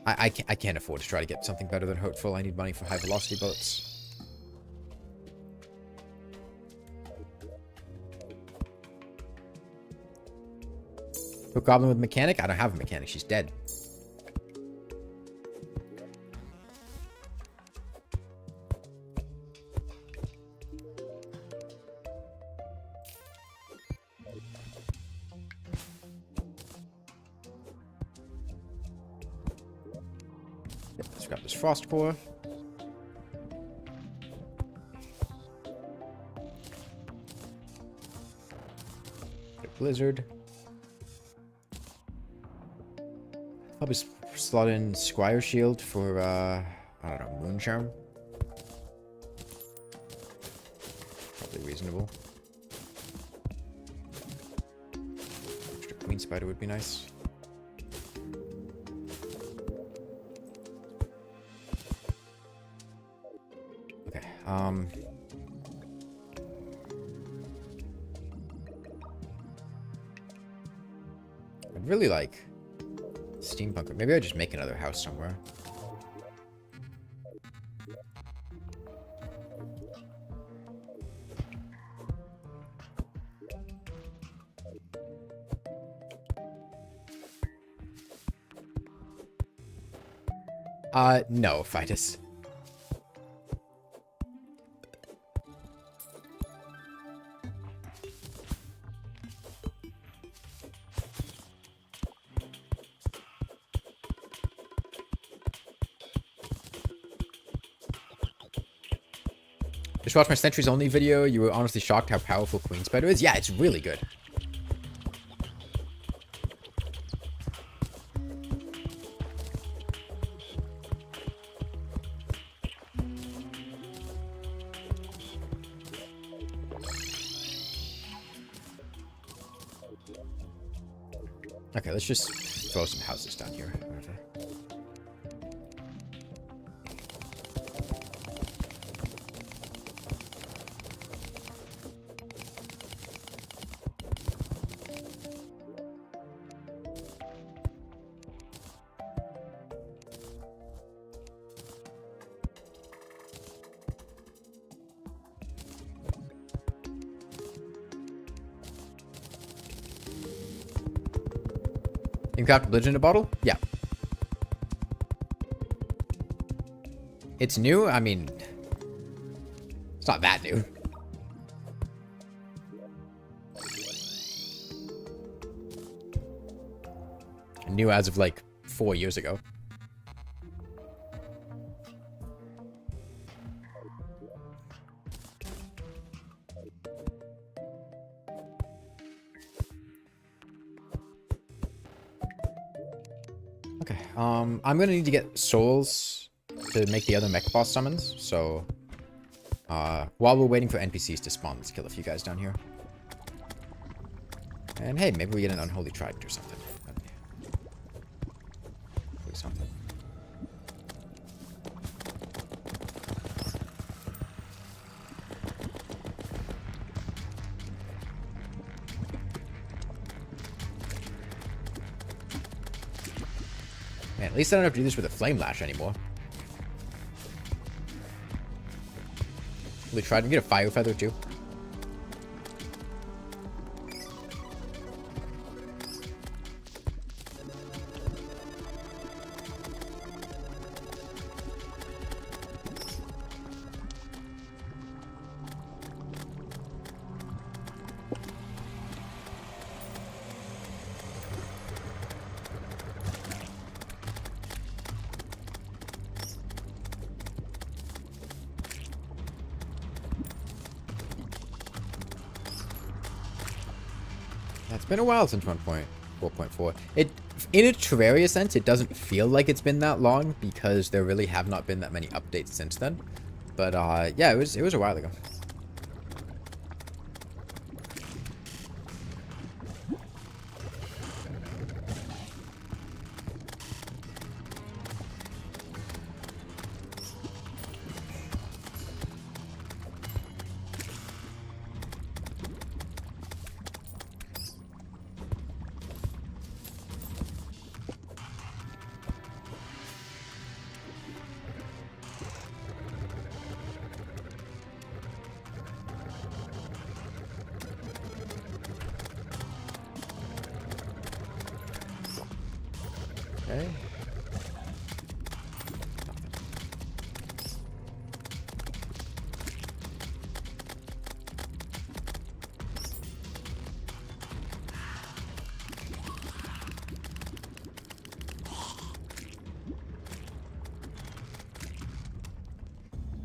I can't afford to try to get something better than Hurtful. I need money for high velocity bullets. Hook Goblin with mechanic? I don't have a mechanic. She's dead. Let's grab this Frost Core. Blizzard. Probably slot in Squire Shield for, I don't know, Moon Charm. Probably reasonable. Extra Queen Spider would be nice. Okay, I'd really like Steampunk. Maybe I just make another house somewhere. No, Fidus. Just watched my Sentries Only video. You were honestly shocked how powerful Queen Spider is. Yeah, it's really good. Okay, let's just throw some houses down here. Whatever. You got Religion in a bottle? Yeah. It's new? I mean, it's not that new. New as of like 4 years ago. Okay, I'm gonna need to get souls to make the other mech boss summons, so while we're waiting for NPCs to spawn, let's kill a few guys down here. And hey, maybe we get an unholy trident or something. Something. Man, at least I don't have to do this with a flame lash anymore. We tried to get a fire feather too. It's been a while since 1.4.4. It, in a Terraria sense, it doesn't feel like it's been that long because there really have not been that many updates since then. But yeah, it was a while ago. Okay.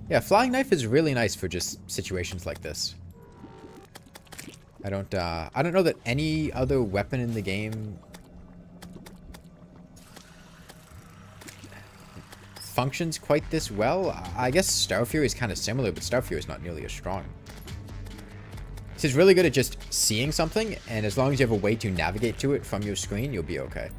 Yeah, flying knife is really nice for just situations like this. I don't know that any other weapon in the game functions quite this well. I guess Star Fury is kind of similar, but Star Fury is not nearly as strong. This is really good at just seeing something, and as long as you have a way to navigate to it from your screen, you'll be okay.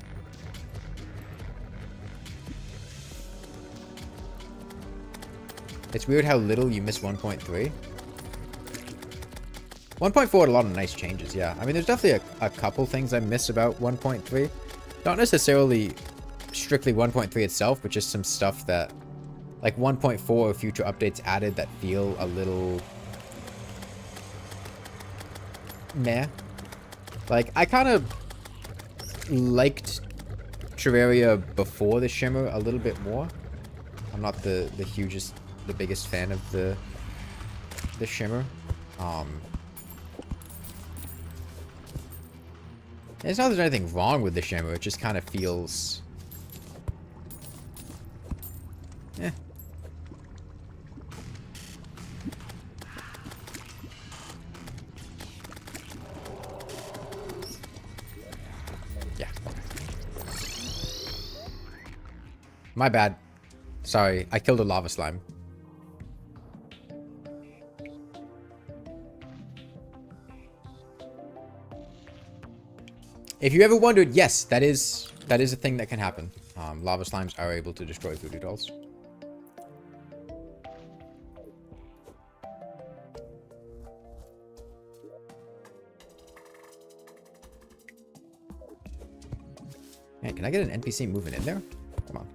It's weird how little you miss 1.3. 1.4 had a lot of nice changes, yeah. I mean, there's definitely a couple things I miss about 1.3. Not necessarily strictly 1.3 itself, but just some stuff that, like 1.4 or future updates added that feel a little meh. Like, I kind of liked Terraria before the Shimmer a little bit more. I'm not the biggest fan of the Shimmer. It's not that there's anything wrong with the Shimmer, it just kind of feels... eh. Yeah. My bad. Sorry, I killed a lava slime. If you ever wondered, yes, that is a thing that can happen. Lava slimes are able to destroy voodoo dolls. Man, can I get an NPC moving in there? Come on.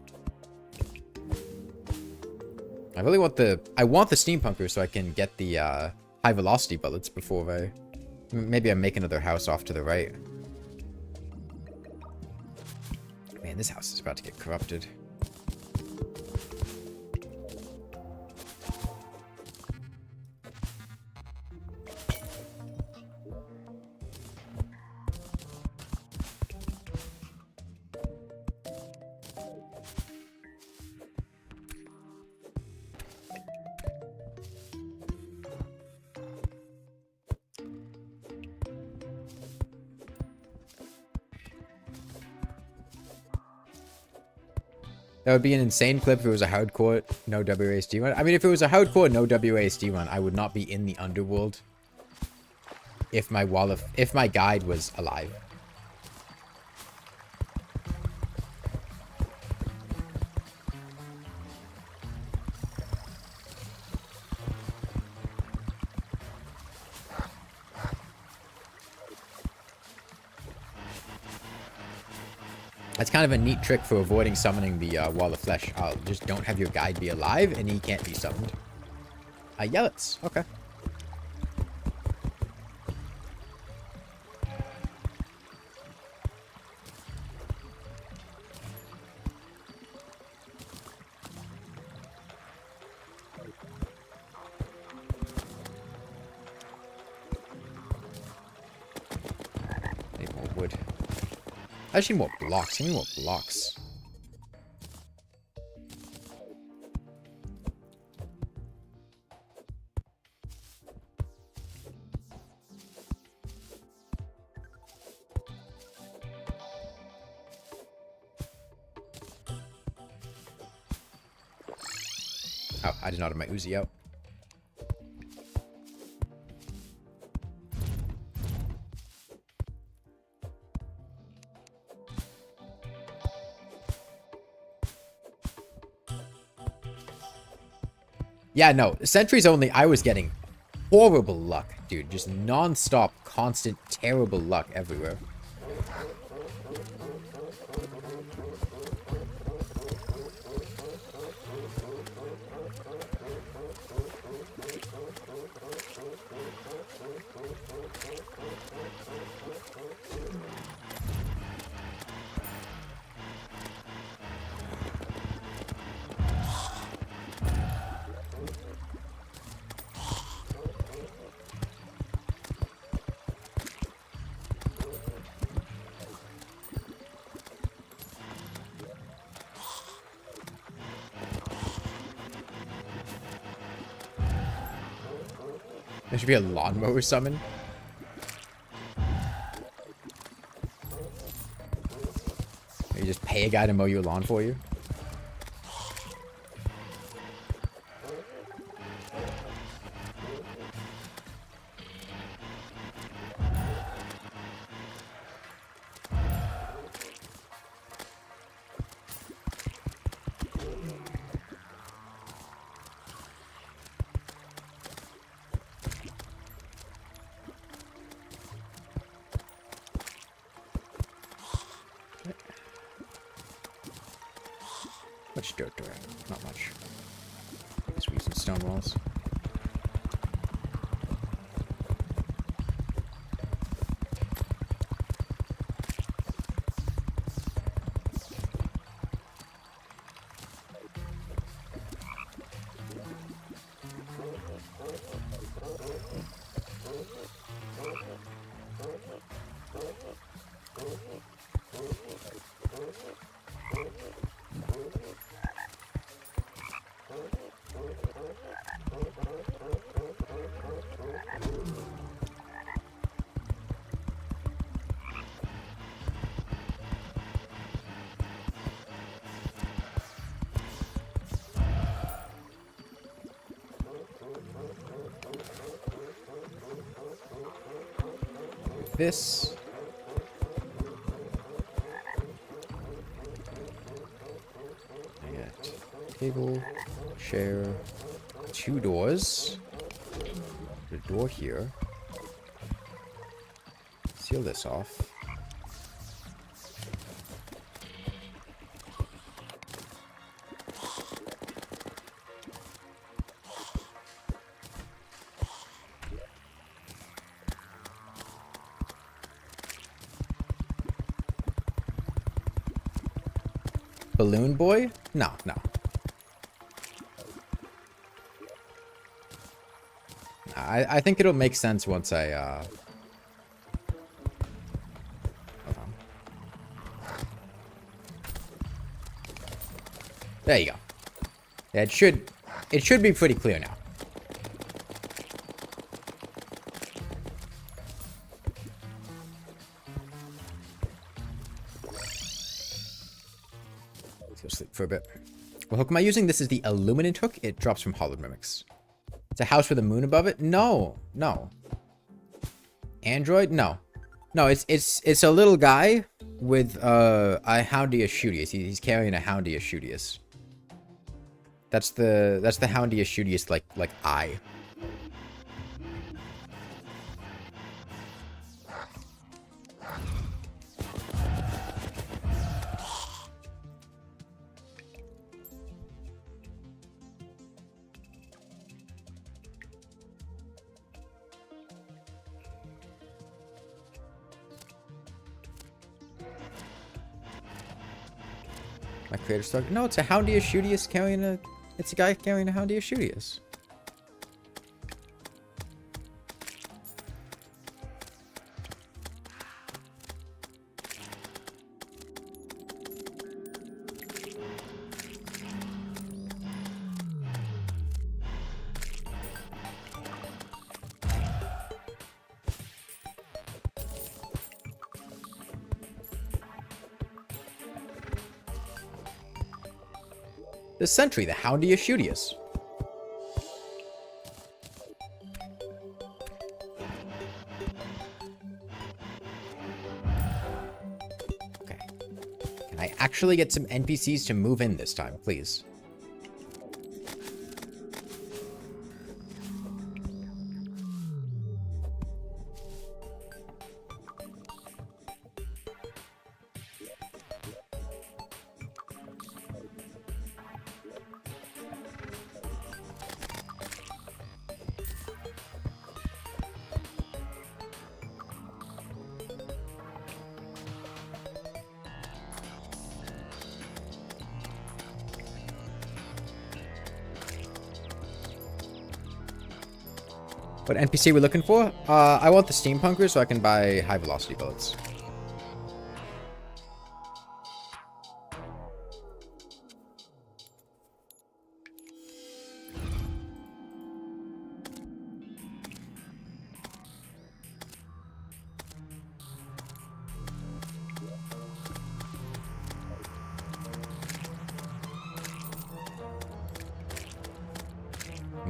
I really want the steampunker so I can get the high velocity bullets before maybe I make another house off to the right. Man, this house is about to get corrupted. That would be an insane clip if it was a hardcore no WASD run. I mean, if it was a hardcore no WASD run, I would not be in the underworld if my guide was alive. That's kind of a neat trick for avoiding summoning the wall of flesh. Just don't have your guide be alive, and he can't be summoned. Yellets. Okay. Need more wood. I just need more blocks. I need more blocks. Oh, I did not have my Uzi out. Yeah, no. Sentries only, I was getting horrible luck, dude. Just non-stop, constant, terrible luck everywhere. There should be a lawnmower summon. You just pay a guy to mow your lawn for you. Much dirt do I have? Not much. Just use some stone walls. This. I got table, chair, 2 doors. The door here. Seal this off. Balloon boy? No, no. I think it'll make sense once I, hold on. There you go. Yeah, it should be pretty clear now. Let's go sleep for a bit. What hook am I using? This is the Illuminant hook. It drops from Hollow Mimics. It's a house with a moon above it? No. No. Android? No. No, it's a little guy with a Houndia Shootius. He's carrying a Houndia Shootius. That's the Houndia Shootius like eye. My creator stuck. No, it's a Houndia Shootius carrying a. It's a guy carrying a Houndia Shootius. The sentry, the Houndia Shootius. Okay. Can I actually get some NPCs to move in this time, please? What NPC we're looking for? I want the steampunker so I can buy high velocity bullets.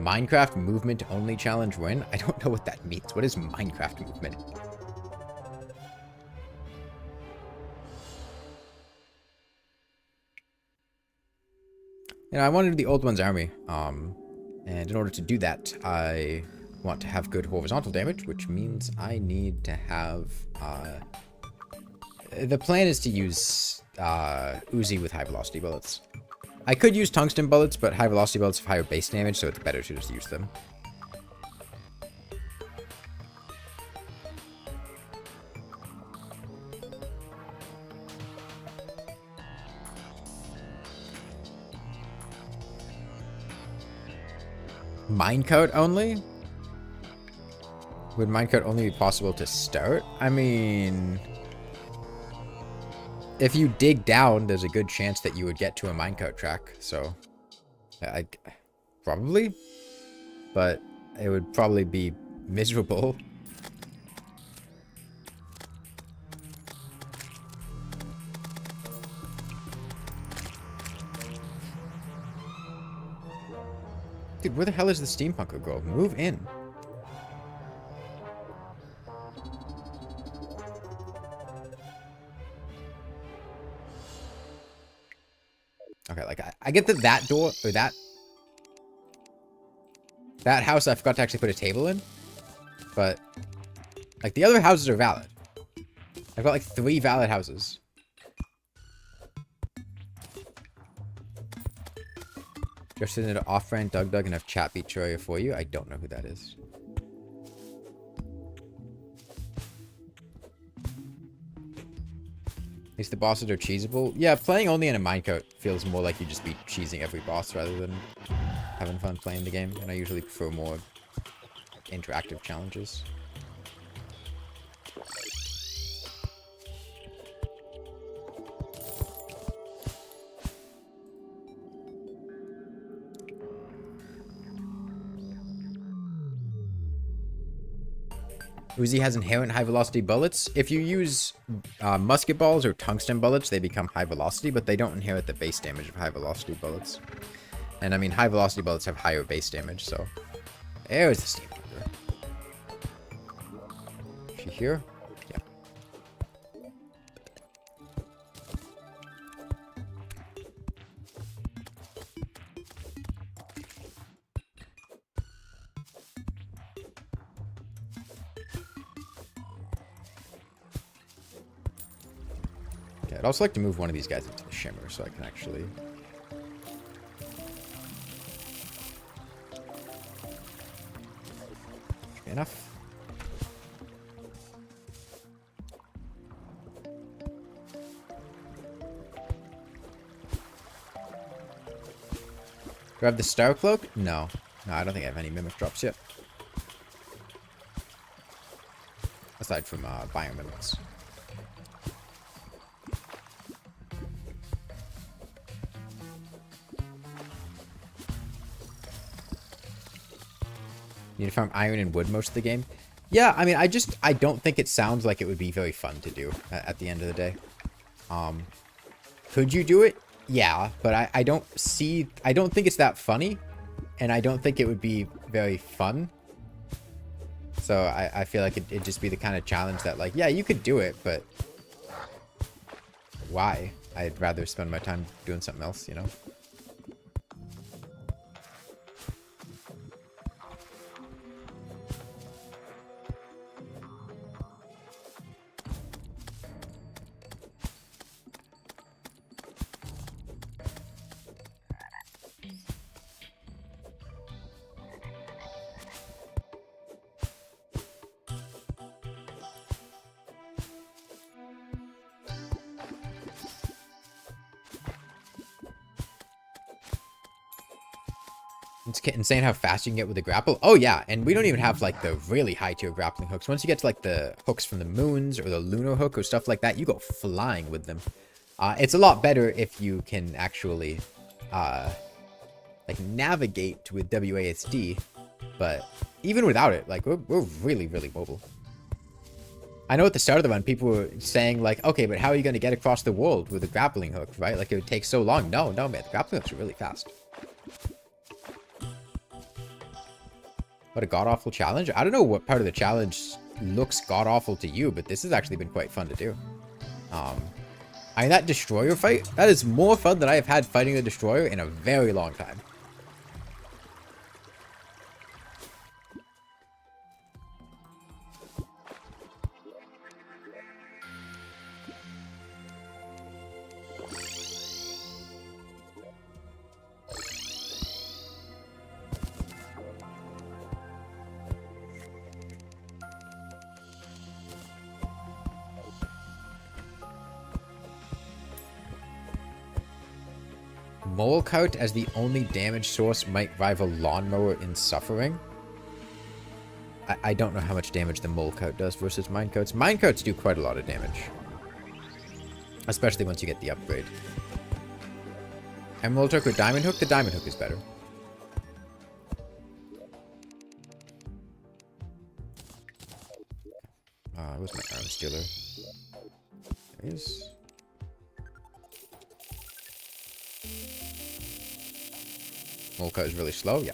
Minecraft movement only challenge win? I don't know what that means. What is Minecraft movement? You know, I want to do the old one's army. And in order to do that, I want to have good horizontal damage, which means I need to have, the plan is to use, Uzi with high velocity bullets. I could use tungsten bullets, but high velocity bullets have higher base damage, so it's better to just use them. Minecart only? Would minecart only be possible to start? I mean, if you dig down, there's a good chance that you would get to a minecart track, so probably, but it would probably be miserable. Dude, where the hell is the steampunker go? Move in. Okay, like, I get that door, or that house I forgot to actually put a table in, but, like, the other houses are valid. I've got, like, 3 valid houses. Just in an off-brand Doug and have chat beat Terraria for you. I don't know who that is. At least the bosses are cheesable. Yeah, playing only in a minecart feels more like you just be cheesing every boss rather than having fun playing the game. And I usually prefer more interactive challenges. Uzi has inherent high velocity bullets. If you use musket balls or tungsten bullets, they become high velocity, but they don't inherit the base damage of high velocity bullets. And I mean, high velocity bullets have higher base damage, so. There's the steampunker. Is she here? Yeah. I'd also like to move one of these guys into the shimmer so I can actually... Okay, enough. Do I have the Star Cloak? No. No, I don't think I have any Mimic drops yet. Aside from Biomimics. You need to farm iron and wood most of the game. Yeah, I mean, I don't think it sounds like it would be very fun to do at the end of the day. Could you do it? Yeah, but I don't think it's that funny, and I don't think it would be very fun. So I feel like it'd just be the kind of challenge that, like, yeah, you could do it, but why? I'd rather spend my time doing something else, you know? It's insane how fast you can get with the grapple. Oh yeah, and we don't even have like the really high tier grappling hooks. Once you get to like the hooks from the moons or the lunar hook or stuff like that, you go flying with them. It's a lot better if you can actually like navigate with WASD, but even without it, like we're really, really mobile. I know at the start of the run, people were saying like, okay, but how are you going to get across the world with a grappling hook, right? Like it would take so long. No, man, the grappling hooks are really fast. What a god-awful challenge. I don't know what part of the challenge looks god-awful to you, but this has actually been quite fun to do. I mean, that destroyer fight, that is more fun than I have had fighting the destroyer in a very long time. Mole Coat as the only damage source might rival Lawnmower in suffering. I don't know how much damage the Mole Coat does versus Minecoats. Minecoats do quite a lot of damage. Especially once you get the upgrade. Emerald Hook or Diamond Hook? The Diamond Hook is better. Where's my Arm Stealer? There he is. Molka is really slow, yeah.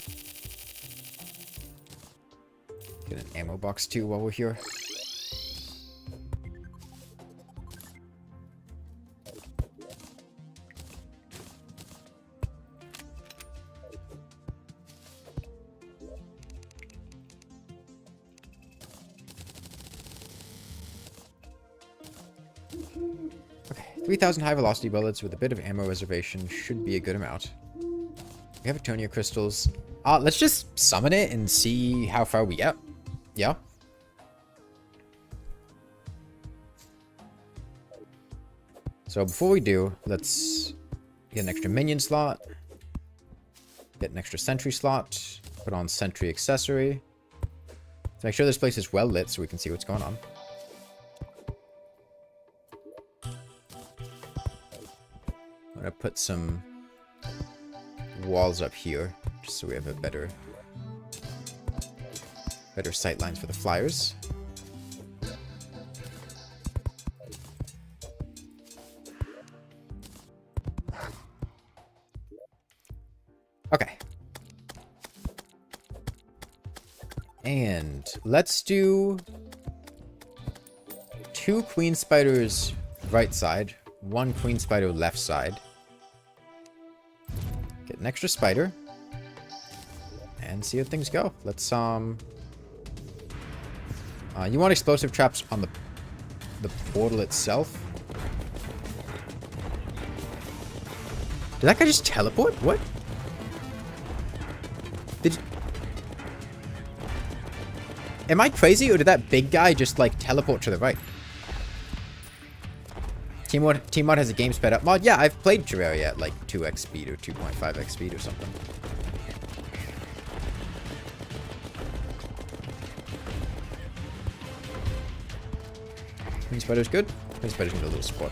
Get an ammo box too while we're here. Okay, 3,000 high velocity bullets with a bit of ammo reservation should be a good amount. We have Atonia crystals. Let's just summon it and see how far we get. Yeah. So before we do, let's get an extra minion slot. Get an extra sentry slot. Put on sentry accessory. Let's make sure this place is well lit so we can see what's going on. I'm gonna put some walls up here, just so we have a better sight lines for the flyers. Okay. And let's do 2 queen spiders right side, 1 queen spider left side. Get an extra spider. And see how things go. Let's, you want explosive traps on the portal itself. Did that guy just teleport? What? Am I crazy, or did that big guy just, like, teleport to the right? Team Mod has a game sped up mod. Yeah, I've played Terraria at like 2x speed or 2.5x speed or something. Queen Spider's good. Queen Spider's got a little spot.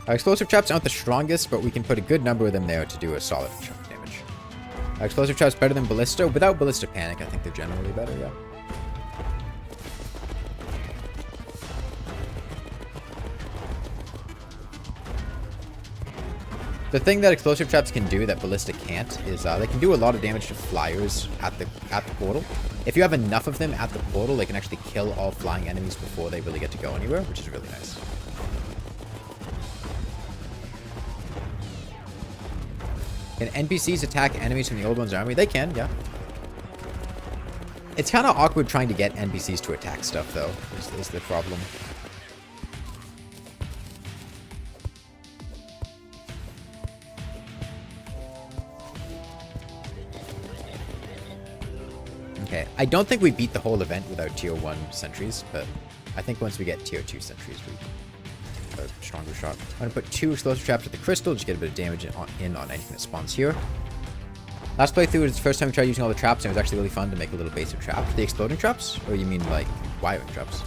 Our explosive traps aren't the strongest, but we can put a good number of them there to do a solid chunk of damage. Our explosive traps better than Ballista. Without Ballista Panic, I think they're generally better, yeah. The thing that explosive traps can do that Ballista can't is they can do a lot of damage to flyers at the portal. If you have enough of them at the portal, they can actually kill all flying enemies before they really get to go anywhere, which is really nice. Can NPCs attack enemies from the old one's army? They can, yeah. It's kind of awkward trying to get NPCs to attack stuff, though, is the problem. Okay, I don't think we beat the whole event without tier 1 sentries, but I think once we get tier 2 sentries, we a stronger shot. I'm going to put 2 explosive traps with the crystal, just get a bit of damage on anything that spawns here. Last playthrough was the first time we tried using all the traps, and it was actually really fun to make a little base of traps. The exploding traps? Or you mean like wiring traps?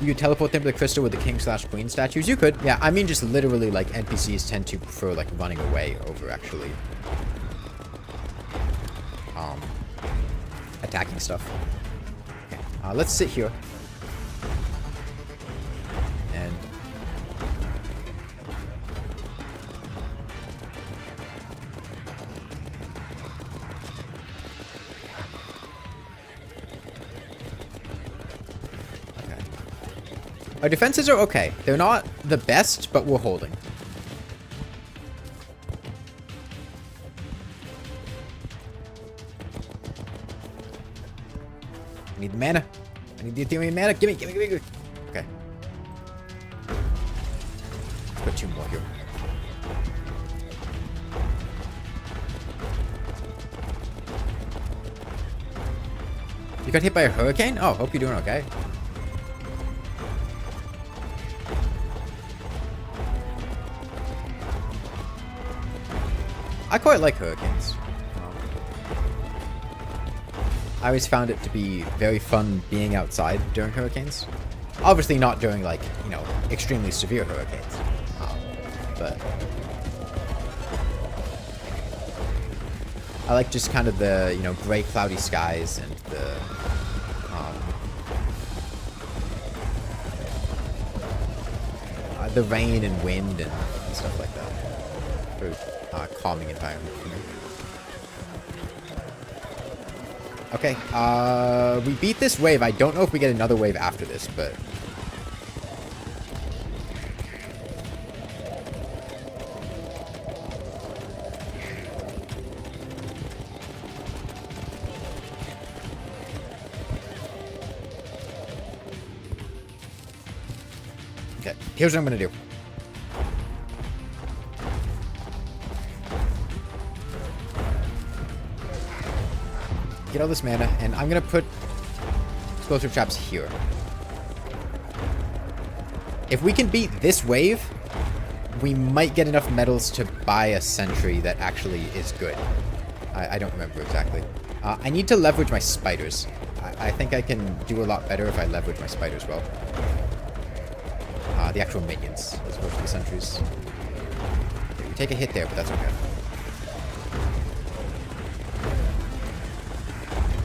you teleport them to the crystal with the king/queen statues? You could. Yeah, I mean just literally like NPCs tend to prefer like running away over actually attacking stuff. Okay, let's sit here. And our defenses are okay. They're not the best, but we're holding. I need the mana. I need the Ethereum mana. Gimme. Okay. Let's put 2 more here. You got hit by a hurricane? Oh, hope you're doing okay. I quite like hurricanes. I always found it to be very fun being outside during hurricanes. Obviously not during, like, you know, extremely severe hurricanes. But I like just kind of the, you know, gray cloudy skies and the rain and wind and stuff like that. Very calming environment for me. Okay, we beat this wave. I don't know if we get another wave after this, but... Okay, here's what I'm gonna do. Get all this mana, and I'm gonna put explosive traps here. If we can beat this wave, we might get enough metals to buy a sentry that actually is good. I don't remember exactly. I need to leverage my spiders. I think I can do a lot better if I leverage my spiders well. The actual minions, as opposed to the sentries. We take a hit there, but that's okay.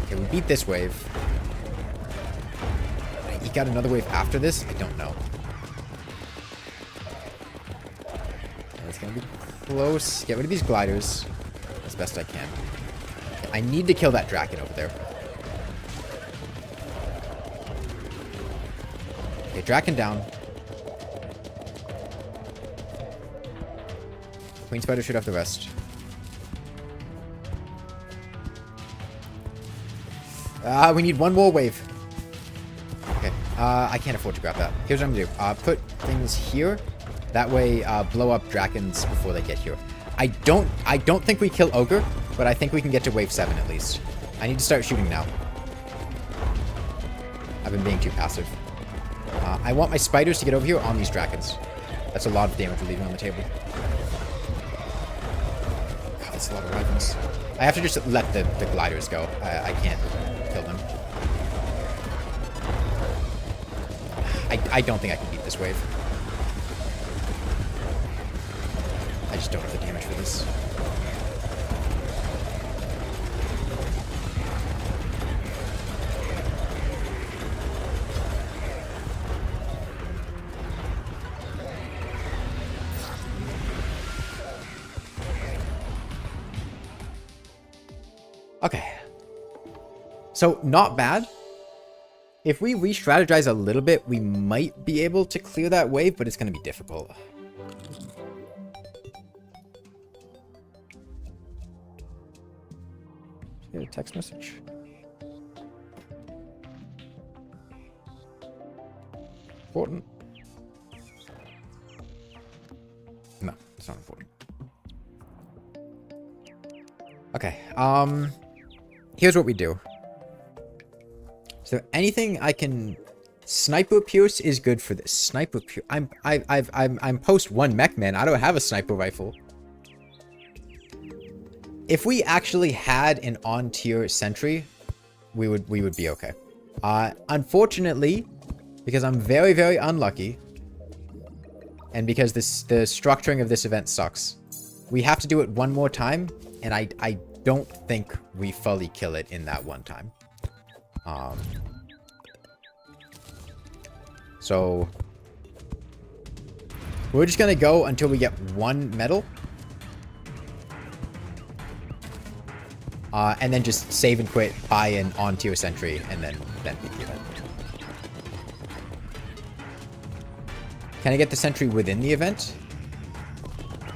Okay, we beat this wave. You got another wave after this? I don't know. It's gonna be close. Get rid of these gliders as best I can. Okay, I need to kill that draken over there. Okay, draken down. Queen spider should have the rest. We need one more wave. Okay. I can't afford to grab that. Here's what I'm gonna do. Put things here. That way, blow up dragons before they get here. I don't think we kill Ogre, but I think we can get to wave 7 at least. I need to start shooting now. I've been being too passive. I want my spiders to get over here on these dragons. That's a lot of damage we're leaving on the table. God, that's a lot of ravens. I have to just let the gliders go. I can't kill them. I don't think I can beat this wave. I just don't have the damage for this. Okay. So, not bad. If we re-strategize a little bit, we might be able to clear that wave, but it's going to be difficult. Get a text message. Important. No, it's not important. Okay, here's what we do. So anything I can... Sniper Pierce is good for this. Sniper Pierce... I'm post 1 mech, man. I don't have a sniper rifle. If we actually had an on-tier sentry, we would be okay. Unfortunately, Because I'm very, very unlucky. And because the structuring of this event sucks. We have to do it one more time. And I don't think we fully kill it in that one time. So we're just gonna go until we get one medal. And then just save and quit, buy in on tier sentry, and then beat the event. Can I get the sentry within the event?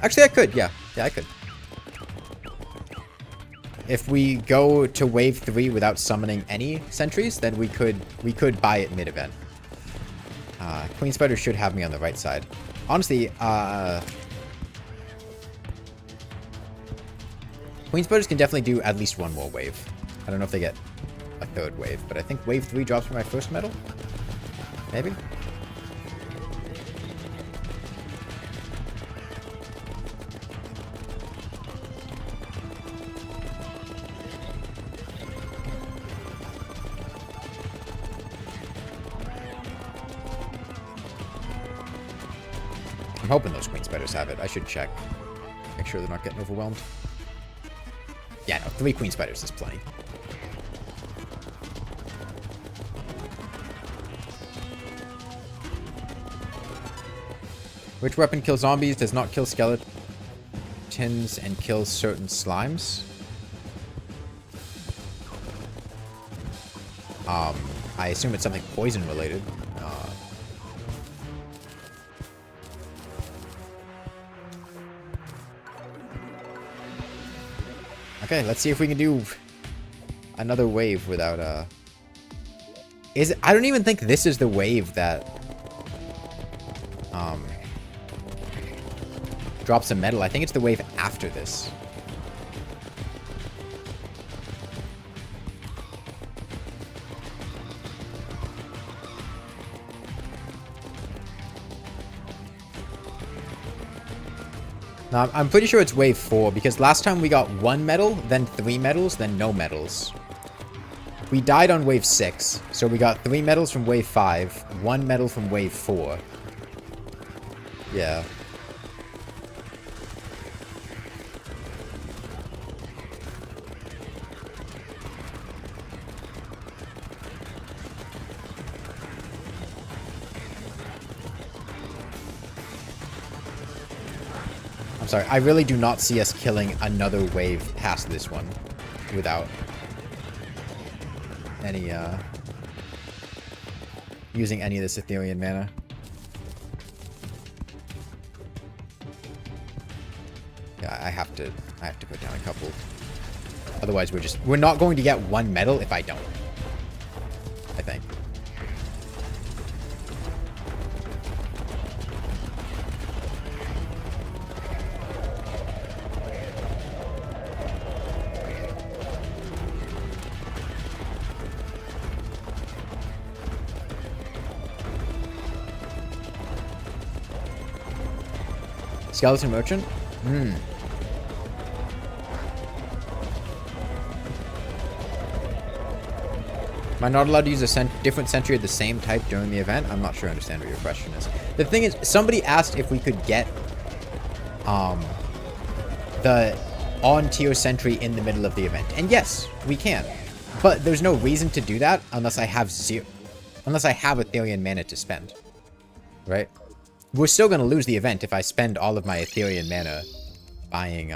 Actually, I could, yeah. Yeah, I could. If we go to wave 3 without summoning any sentries, then we could buy it mid-event. Queen Spider should have me on the right side. Honestly, Queen Spiders can definitely do at least one more wave. I don't know if they get a third wave, but I think wave 3 drops for my first medal? Maybe? I'm hoping those Queen Spiders have it. I should check. Make sure they're not getting overwhelmed. Yeah, no, 3 Queen Spiders is plenty. Which weapon kills zombies, does not kill skeletons, and kills certain slimes? I assume it's something poison related. Okay, let's see if we can do another wave without I don't even think this is the wave that drops a medal. I think it's the wave after this. No, I'm pretty sure it's wave 4, because last time we got 1 medal, then 3 medals, then no medals. We died on wave 6, so we got 3 medals from wave 5, 1 medal from wave 4. Yeah. Sorry, I really do not see us killing another wave past this one without any, using any of this Ethereum mana. Yeah, I have to put down a couple. Otherwise, we're not going to get 1 medal if I don't. I think. Skeleton Merchant? Hmm. Am I not allowed to use a different sentry of the same type during the event? I'm not sure I understand what your question is. The thing is, somebody asked if we could get the on-tier sentry in the middle of the event. And yes, we can. But there's no reason to do that unless I have Ethereum mana to spend. Right? We're still going to lose the event if I spend all of my Ethereum mana buying,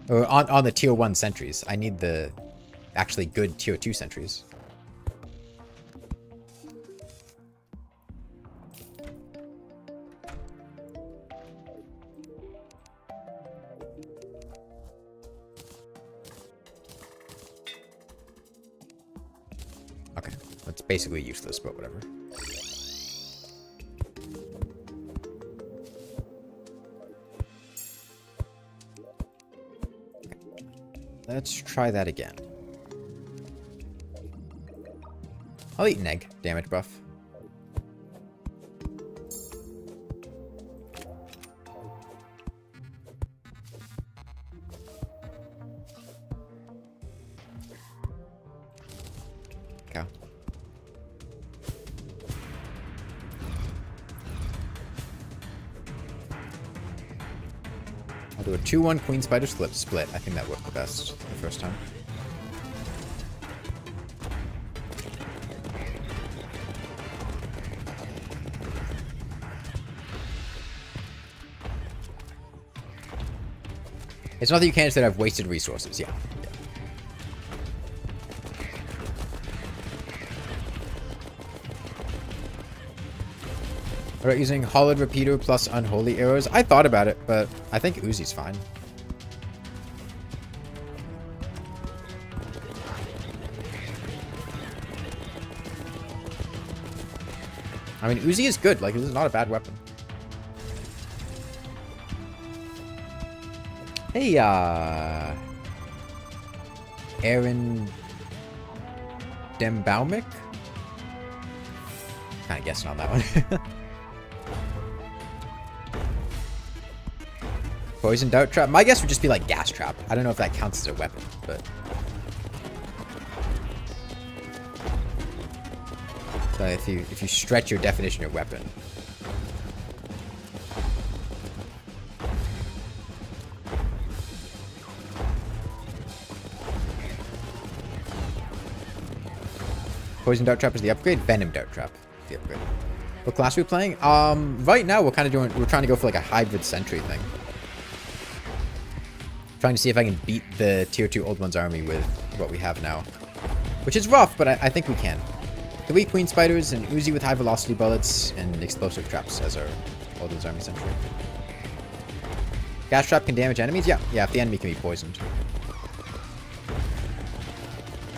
or on the tier 1 sentries. I need the actually good tier 2 sentries. Okay, that's basically useless, but whatever. Let's try that again. I'll eat an egg. Damage buff. Okay. I'll do a 2-1 queen spider split. I think that worked the best the first time. It's not that you can't, it's that I've wasted resources. Yeah. What about using hollowed repeater plus unholy arrows? I thought about it, but I think Uzi's fine. I mean, Uzi is good. Like, this is not a bad weapon. Hey, Aaron Dembaumic? Kind of guessing on that one. Poison dart trap? My guess would just be like gas trap. I don't know if that counts as a weapon, but... So if you stretch your definition of weapon. Poison dart trap is the upgrade. Venom dart trap is the upgrade. What class are we playing? Right now we're trying to go for like a hybrid sentry thing. Trying to see if I can beat the tier 2 Old One's army with what we have now. Which is rough, but I think we can. 3 queen spiders, and Uzi with high velocity bullets, and explosive traps as our Old One's army sentry. Gas trap can damage enemies? Yeah, if the enemy can be poisoned.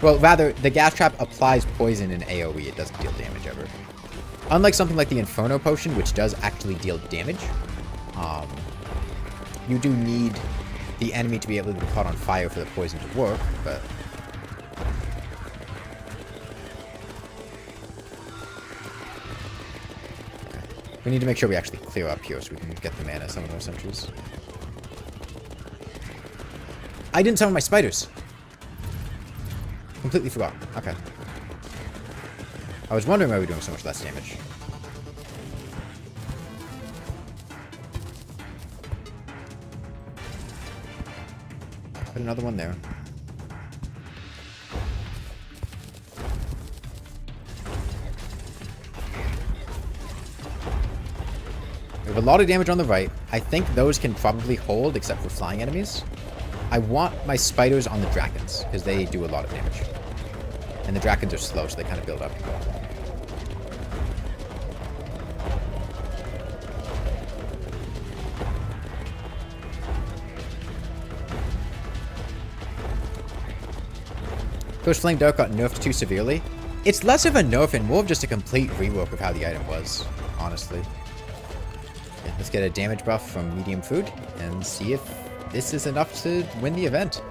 Well, rather, the gas trap applies poison in AoE. It doesn't deal damage ever. Unlike something like the Inferno Potion, which does actually deal damage, you do need the enemy to be able to be caught on fire for the poison to work, but... Okay. We need to make sure we actually clear up here so we can get the mana some of those sentries. I didn't summon my spiders! Completely forgot. Okay. I was wondering why we were doing so much less damage. Put another one there. We have a lot of damage on the right. I think those can probably hold, except for flying enemies. I want my spiders on the dragons, because they do a lot of damage. And the dragons are slow, so they kind of build up. Push Flame Dart got nerfed too severely. It's less of a nerf and more of just a complete rework of how the item was, honestly. Yeah, let's get a damage buff from medium food and see if this is enough to win the event.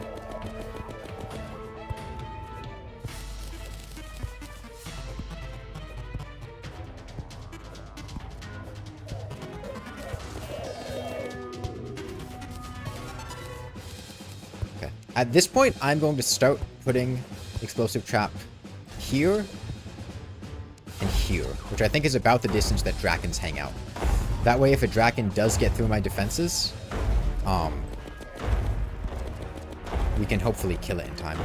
Okay. At this point, I'm going to start putting explosive trap here and here, which I think is about the distance that Drakens hang out. That way, if a Draken does get through my defenses, we can hopefully kill it in time.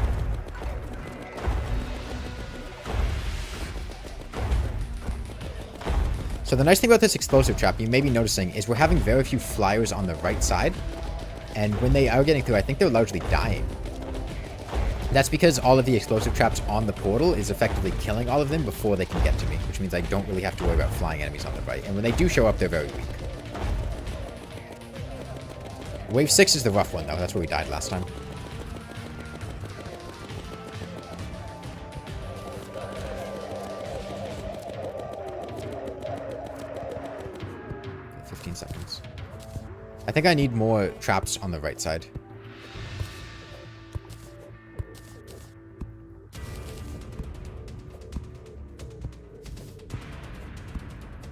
So the nice thing about this explosive trap, you may be noticing, is we're having very few flyers on the right side, and when they are getting through, I think they're largely dying. That's because all of the explosive traps on the portal is effectively killing all of them before they can get to me, which means I don't really have to worry about flying enemies on the right. And when they do show up, they're very weak. Wave 6 is the rough one, though. That's where we died last time. Okay, 15 seconds. I think I need more traps on the right side.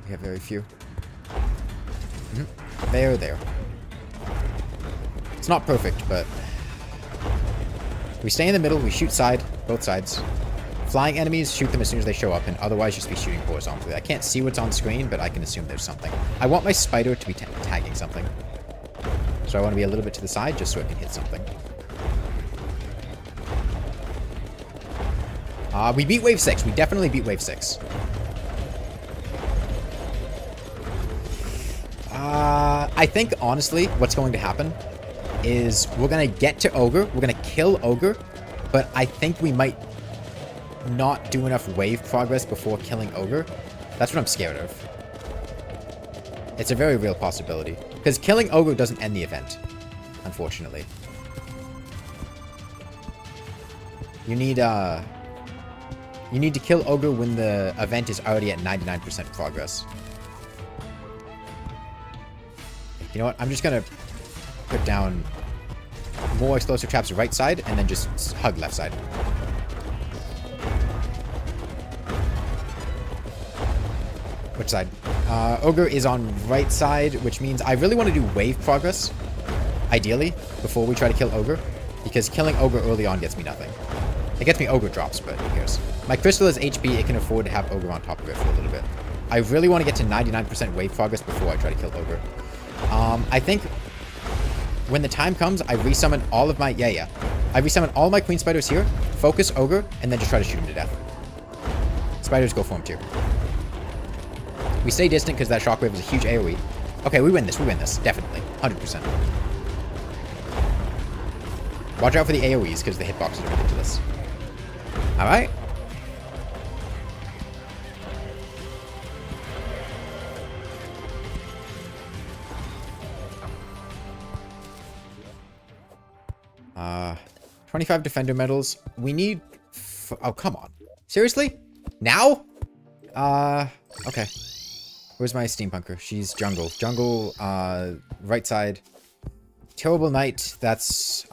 We have very few. There. It's not perfect, but we stay in the middle, we shoot both sides. flying enemies, shoot them as soon as they show up, and otherwise just be shooting horizontally. I can't see what's on screen, but I can assume there's something. I want my spider to be tagging something. So I want to be a little bit to the side just so it can hit something. We beat wave 6. We definitely beat wave 6. I think, honestly, what's going to happen is we're going to get to Ogre. We're going to kill Ogre. But I think we might not do enough wave progress before killing Ogre. That's what I'm scared of. It's a very real possibility. Because killing Ogre doesn't end the event, unfortunately. You need to kill Ogre when the event is already at 99% progress. You know what? I'm just going to put down more explosive traps right side and then just hug left side. Which side? Ogre is on right side, which means I really want to do wave progress, ideally, before we try to kill Ogre. Because killing Ogre early on gets me nothing. It gets me Ogre drops, but who cares? My crystal is HP, it can afford to have Ogre on top of it for a little bit. I really want to get to 99% wave progress before I try to kill Ogre. I think when the time comes, I resummon all of my... Yeah. I resummon all my Queen Spiders here, focus Ogre, and then just try to shoot him to death. Spiders go for him too. We stay distant because that shockwave is a huge AoE. Okay, we win this. Definitely. 100%. Watch out for the AoEs because the hitboxes are ridiculous. Alright. Uh, 25 defender medals. We need... Oh, come on. Seriously? Now? Okay. Where's my steampunker? She's jungle. Jungle, right side. Terrible Knight, that's,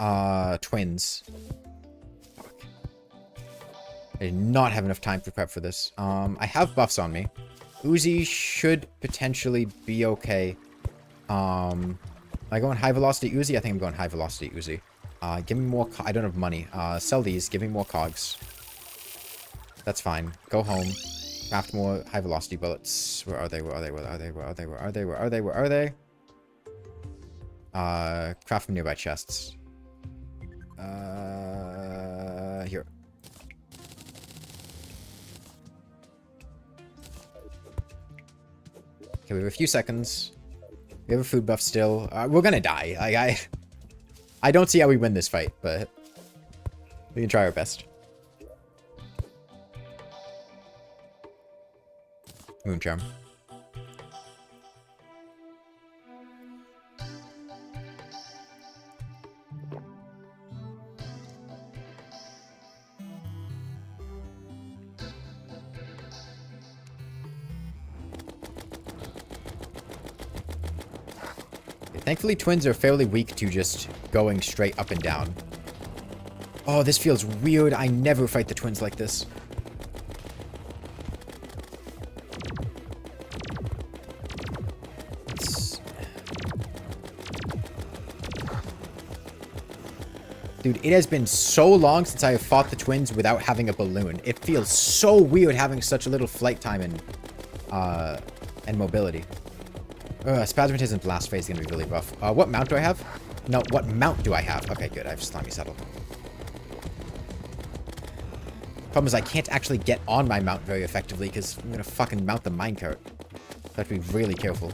twins. Fuck. I did not have enough time to prep for this. I have buffs on me. Uzi should potentially be okay. Am I going high velocity Uzi? I think I'm going high velocity Uzi. Give me more, I don't have money. Sell these, give me more cogs. That's fine. Go home. Craft more high velocity bullets. Where are they? Craft from nearby chests. Here. Okay, we have a few seconds. We have a food buff still. We're gonna die. I don't see how we win this fight, but we can try our best. Moon Charm. Thankfully, twins are fairly weak to just going straight up and down. Oh, this feels weird. I never fight the twins like this. Dude, it has been so long since I have fought the twins without having a balloon. It feels so weird having such a little flight time and mobility. Spasmatism Blast Phase is going to be really rough. What mount do I have? No, what mount do I have? Okay, good. I have Slimy Saddle. Problem is I can't actually get on my mount very effectively because I'm going to fucking mount the minecart. I have to be really careful.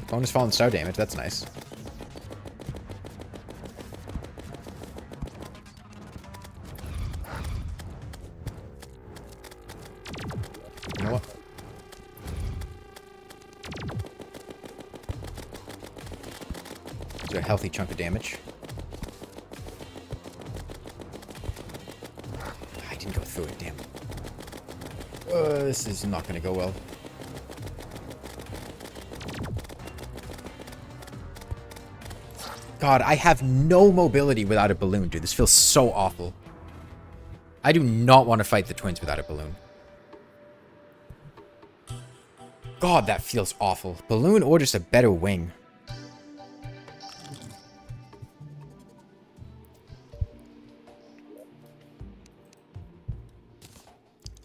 Bonus fallen star damage, that's nice. You know what? It's a healthy chunk of damage. I didn't go through it, damn. This is not gonna go well. God, I have no mobility without a balloon, dude. This feels so awful. I do not want to fight the twins without a balloon. God, that feels awful. Balloon or just a better wing.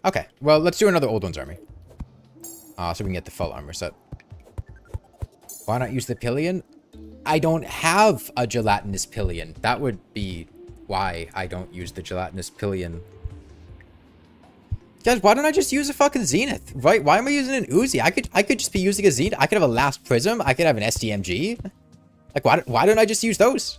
Okay, well, let's do another Old Ones army. So we can get the full armor set. Why not use the pillion? I don't have a gelatinous pillion. That would be why I don't use the gelatinous pillion. Guys, why don't I just use a fucking Zenith? Right? Why am I using an Uzi? I could just be using a Zenith. I could have a Last Prism. I could have an SDMG. Like, why don't I just use those?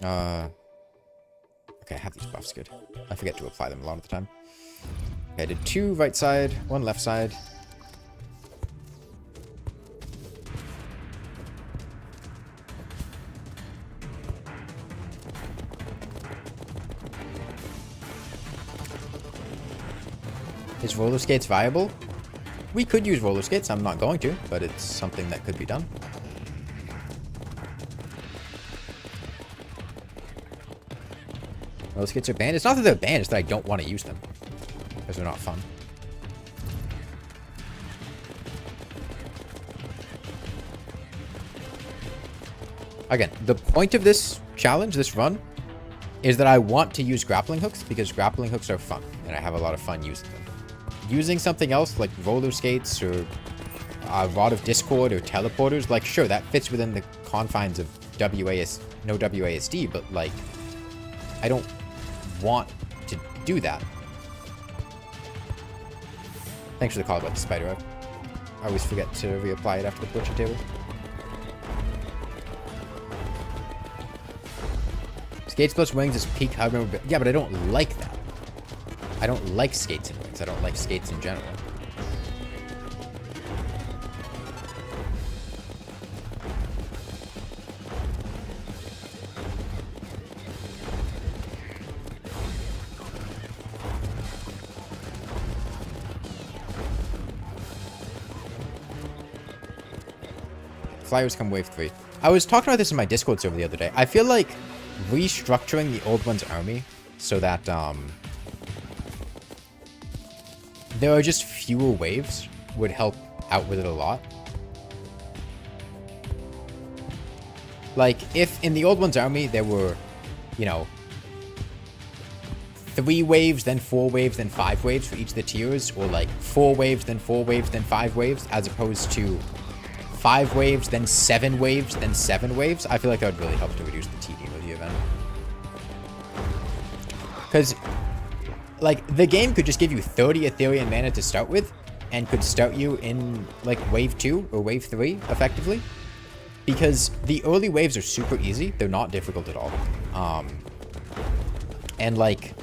Okay, I have these buffs good. I forget to apply them a lot of the time. Okay, I did 2 right side, 1 left side. Is roller skates viable? We could use roller skates. I'm not going to, but it's something that could be done. Roller skates are banned. It's not that they're banned, it's that I don't want to use them. Because they're not fun. Again, the point of this challenge, this run, is that I want to use grappling hooks because grappling hooks are fun, and I have a lot of fun using them. Using something else like roller skates or a Rod of Discord or teleporters, like, sure, that fits within the confines of no WASD, but, like, I don't want to do that. Thanks for the call about the spider web. I always forget to reapply it after the butcher table. Skates plus wings is peak hover. Yeah, but I don't like that. I don't like skates and wings. I don't like skates in general. Flyers come wave 3. I was talking about this in my Discord server the other day. I feel like restructuring the Old One's army so that there are just fewer waves would help out with it a lot. Like, if in the Old One's army there were, you know, 3 waves, then 4 waves, then 5 waves for each of the tiers, or like 4 waves, then 4 waves, then 5 waves, as opposed to 5 waves, then 7 waves, then 7 waves, I feel like that would really help to reduce the tedium of the event. Because, like, the game could just give you 30 Ethereum mana to start with, and could start you in, like, wave 2 or wave 3, effectively. Because the early waves are super easy. They're not difficult at all. And, like,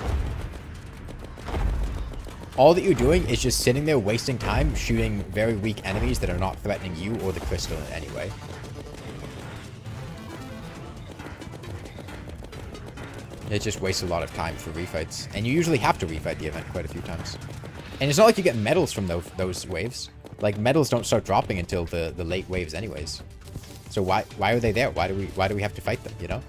all that you're doing is just sitting there wasting time shooting very weak enemies that are not threatening you or the crystal in any way. It just wastes a lot of time for refights. And you usually have to refight the event quite a few times. And it's not like you get medals from those waves. Like, medals don't start dropping until the late waves anyways. So why are they there? Why do we have to fight them, you know?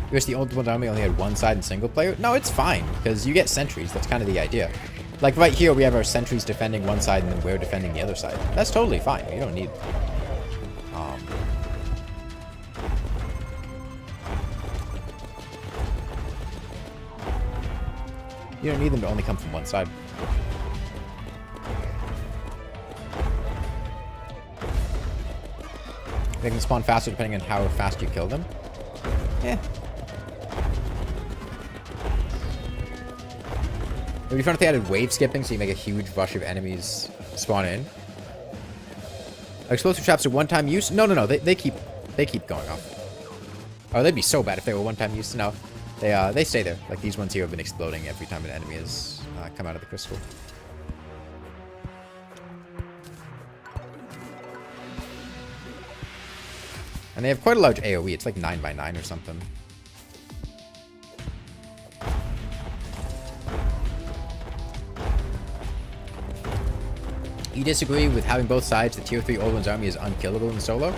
I guess the Old One's army only had 1 side in single player. No, it's fine, because you get sentries. That's kind of the idea. Like, right here, we have our sentries defending 1 side, and then we're defending the other side. That's totally fine. You don't need... You don't need them to only come from 1 side. They can spawn faster depending on how fast you kill them. Yeah. It would be fun if they added wave skipping, so you make a huge rush of enemies spawn in. Explosive traps are one-time use? No, they keep going off. Oh, they'd be so bad if they were one-time use. No, they stay there. Like, these ones here have been exploding every time an enemy has come out of the crystal. And they have quite a large AoE. It's like 9 by 9 or something. You disagree with having both sides? The tier 3 Old One's army is unkillable in solo?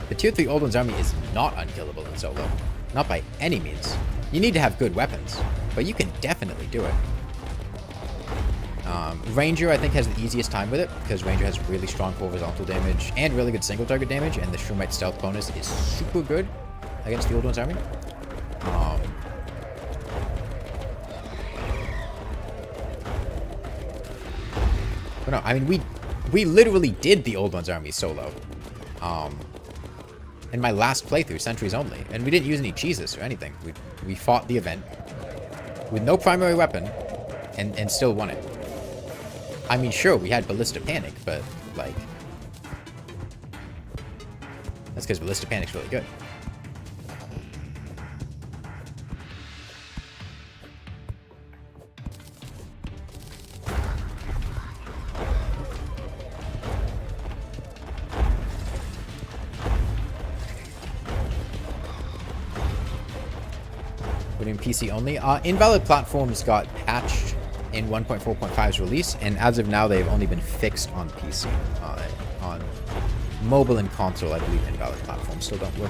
The tier 3 Old One's army is not unkillable in solo. Not by any means. You need to have good weapons, but you can definitely do it. Ranger, I think, has the easiest time with it, because Ranger has really strong horizontal damage and really good single target damage, and the Shroomite stealth bonus is super good against the Old One's army. But no, I mean, we literally did the Old One's army solo. In my last playthrough, Sentries only. And we didn't use any cheeses or anything. We fought the event with no primary weapon and still won it. I mean, sure, we had Ballista Panic, but, like... That's because Ballista Panic's really good. But in PC only. Invalid platforms got patched in 1.4.5's release, and as of now, they've only been fixed on PC. On mobile and console, I believe invalid platforms still don't work.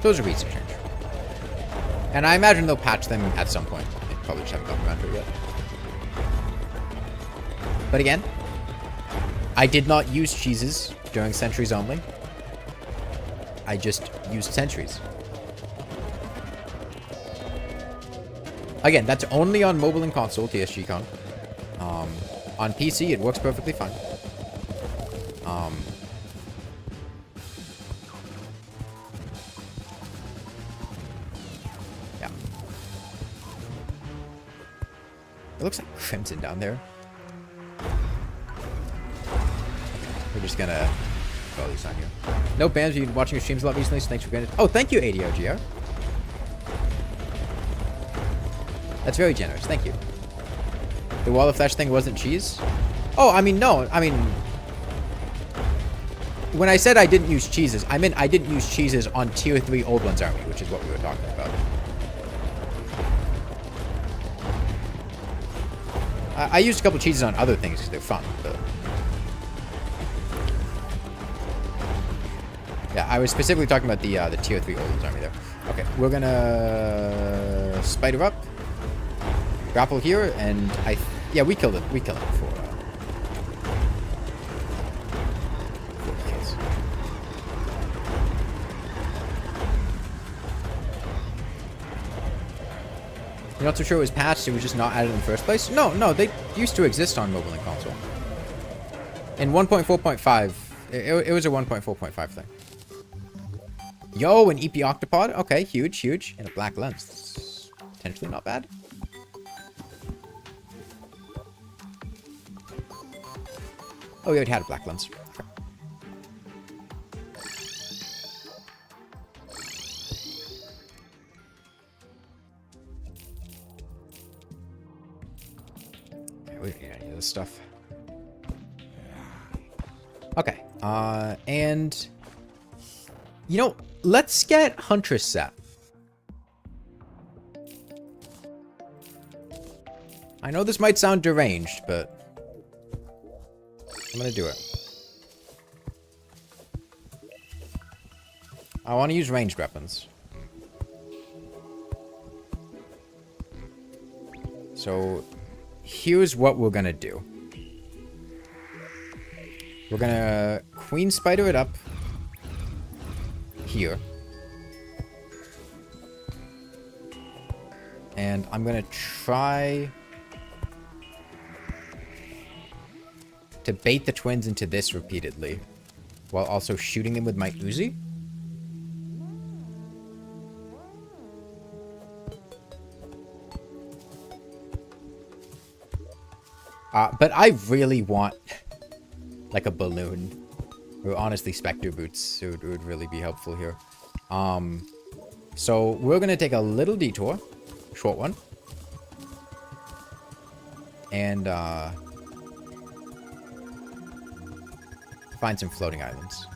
Those are easy to change. And I imagine they'll patch them at some point. They probably just haven't gotten around to it yet. But again, I did not use cheeses during Sentries only. I just used Sentries. Again, that's only on mobile and console, TSG Con. On PC, it works perfectly fine. Yeah. It looks like Crimson down there. We're just gonna throw these on here. No bans, you've been watching your streams a lot recently, so thanks for getting it. Oh, thank you, ADOGR. That's very generous, thank you. The Wall of Flesh thing wasn't cheese? Oh, I mean, no, I mean... When I said I didn't use cheeses, I meant I didn't use cheeses on tier 3 Old One's army, which is what we were talking about. I used a couple cheeses on other things because they're fun, but... Yeah, I was specifically talking about the tier 3 Old One's army there. Okay, we're gonna spider up, grapple here, and yeah, we killed it. We killed it before. The kills. You're not so sure it was patched? It was just not added in the first place? No, they used to exist on mobile and console. In 1.4.5, it was a 1.4.5 thing. Yo, an EP Octopod? Okay, huge. And a black lens. That's potentially not bad. Oh, we already had a black lens. Okay, we don't need any of this stuff. Okay, and... You know, let's get Huntress set. I know this might sound deranged, but I'm gonna do it. I want to use ranged weapons. So, here's what we're gonna do. We're gonna Queen Spider it up. Here. And I'm gonna try to bait the twins into this repeatedly, while also shooting them with my Uzi. But I really want like a balloon. Or honestly, Spectre Boots would really be helpful here. So we're going to take a little detour. Short one. and find some floating islands.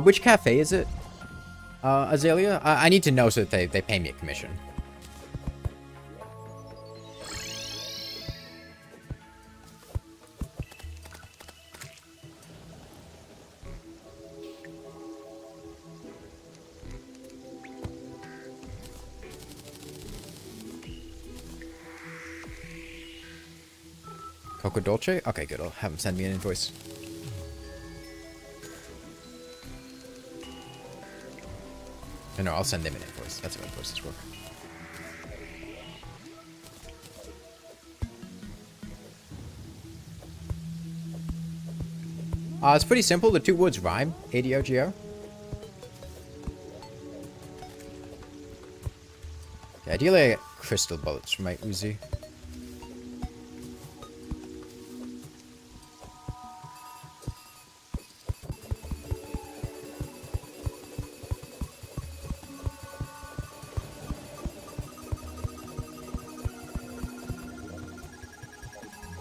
Which cafe is it, Azalea? I need to know so that they pay me a commission. Coco Dolce? Okay, good. I'll have him send me an invoice. No, I'll send them an invoice. That's how invoices work. It's pretty simple. The two words rhyme. ADOGO. Yeah, ideally I get crystal bullets from my Uzi.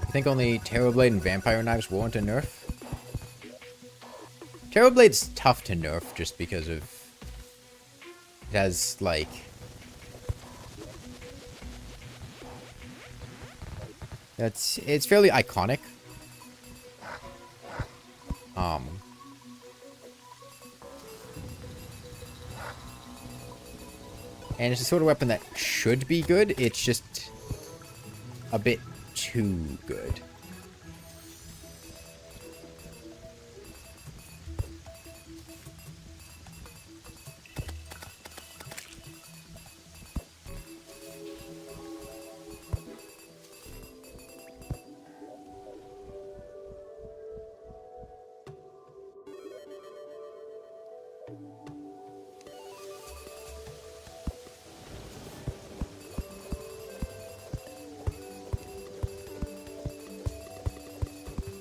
I think only Terrorblade and Vampire Knives warrant a nerf. Terrorblade's tough to nerf just because of... It has, like... It's fairly iconic. And it's the sort of weapon that should be good. It's just a bit too good.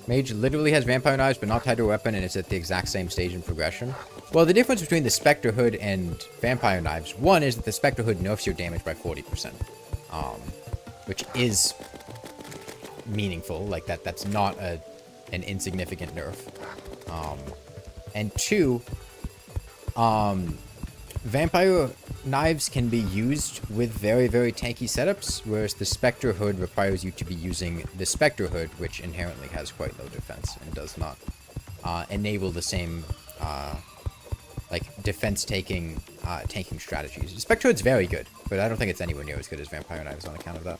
Mage literally has Vampire Knives, but not tied to a weapon, and it's at the exact same stage in progression. Well, the difference between the Spectre Hood and Vampire Knives, one is that the Spectre Hood nerfs your damage by 40%, which is meaningful. Like, that's not an insignificant nerf. And two, Vampire Knives can be used with very, very tanky setups, whereas the Spectre Hood requires you to be using the Spectre Hood, which inherently has quite low defense and does not enable the same like defense tanking strategies. The Spectre Hood's very good, but I don't think it's anywhere near as good as Vampire Knives on account of that.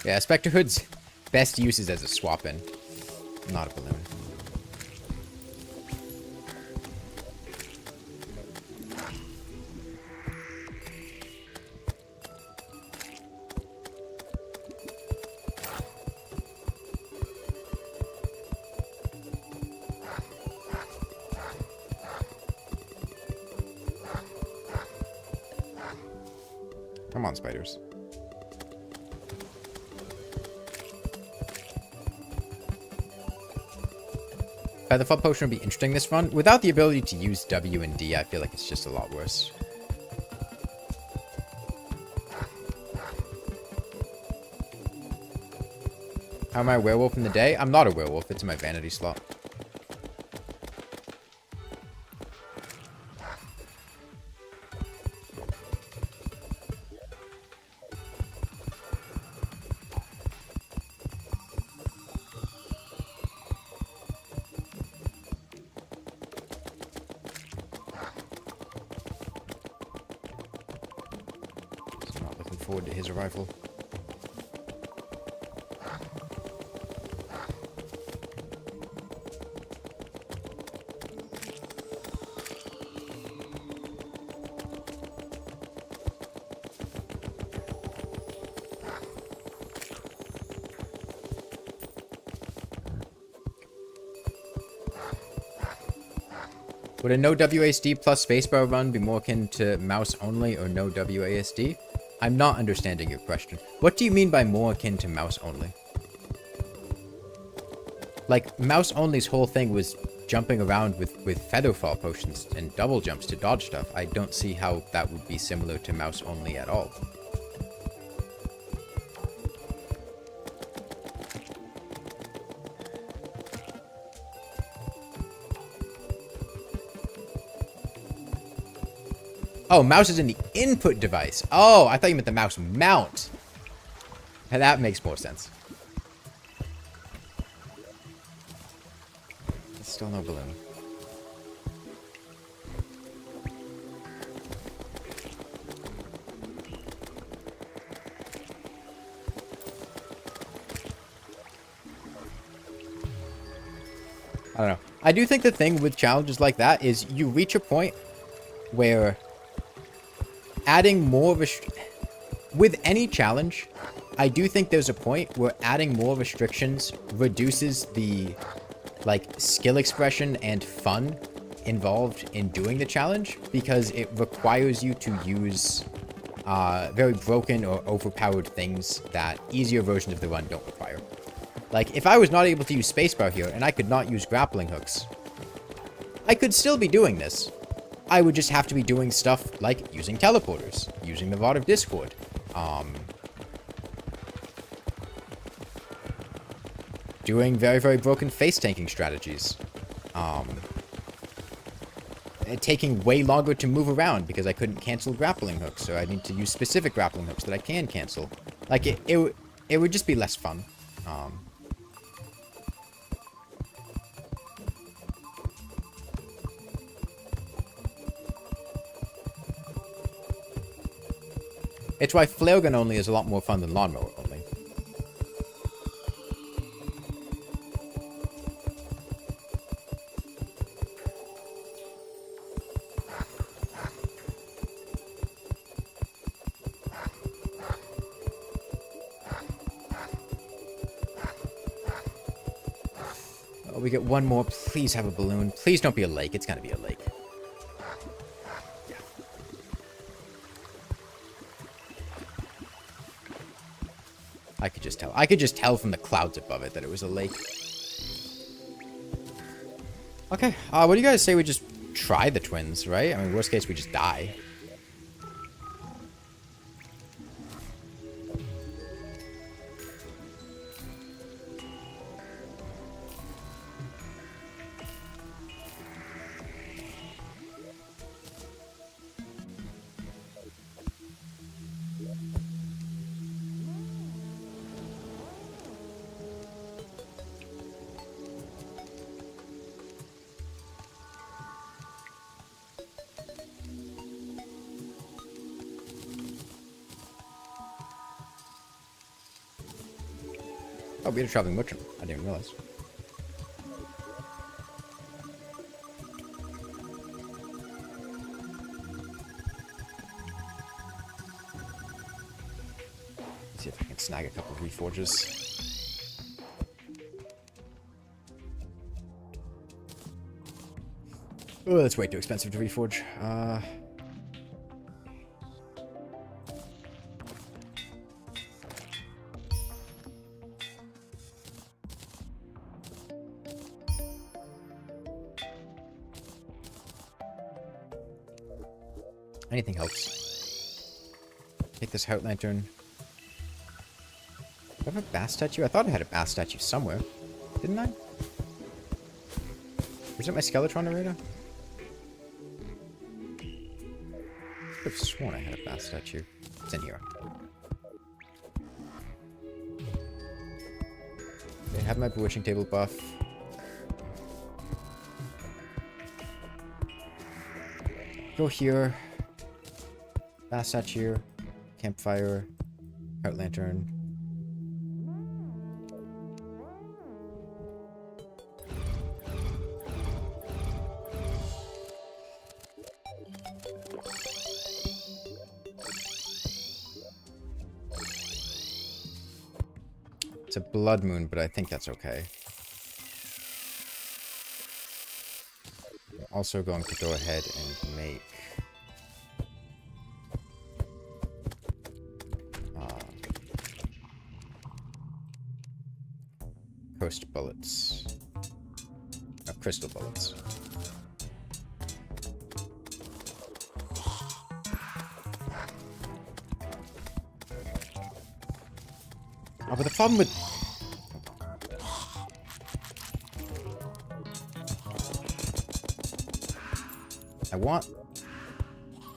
Yeah, Spectre Hood's best use is as a swap-in, not a balloon. Come on, spiders. Featherfall Potion would be interesting this run. Without the ability to use W and D, I feel like it's just a lot worse. How am I a werewolf in the day? I'm not a werewolf. It's in my vanity slot. forward to his arrival. Would a no WASD plus spacebar run be more akin to mouse only or no WASD? I'm not understanding your question. What do you mean by more akin to mouse only? Like, mouse only's whole thing was jumping around with feather fall potions and double jumps to dodge stuff. I don't see how that would be similar to mouse only at all. Oh, mouse is in the input device. Oh, I thought you meant the mouse mount. That makes more sense. Still no balloon. I don't know. I do think the thing with challenges like that is you reach a point where adding more with any challenge, I do think there's a point where adding more restrictions reduces the skill expression and fun involved in doing the challenge, because it requires you to use very broken or overpowered things that easier versions of the run don't require. Like, if I was not able to use spacebar here and I could not use grappling hooks, I could still be doing this. I would just have to be doing stuff like using teleporters, using the Rod of Discord, doing very, very broken face tanking strategies, taking way longer to move around because I couldn't cancel grappling hooks, so I need to use specific grappling hooks that I can cancel. Like, it would just be less fun. It's why flare gun only is a lot more fun than lawnmower only. Oh, we get one more. Please have a balloon. Please don't be a lake. It's gotta be a lake. I could just tell from the clouds above it that it was a lake. Okay, what do you guys say we just try the twins, right? I mean, worst case, we just die. Oh, we had a traveling merchant. I didn't realize. Let's see if I can snag a couple of reforges. Oh, that's way too expensive to reforge. Anything helps. Take this heart lantern. Do I have a bass statue? I thought I had a bass statue somewhere. Didn't I? Was it my Skeletron arena? I could have sworn I had a bass statue. It's in here. I have my bewitching table buff. Go here. Bass statue, campfire, Heart lantern. It's a blood moon, but I think that's okay. I'm also going to go ahead and make coast bullets. No, crystal bullets. Oh, but the problem with... I want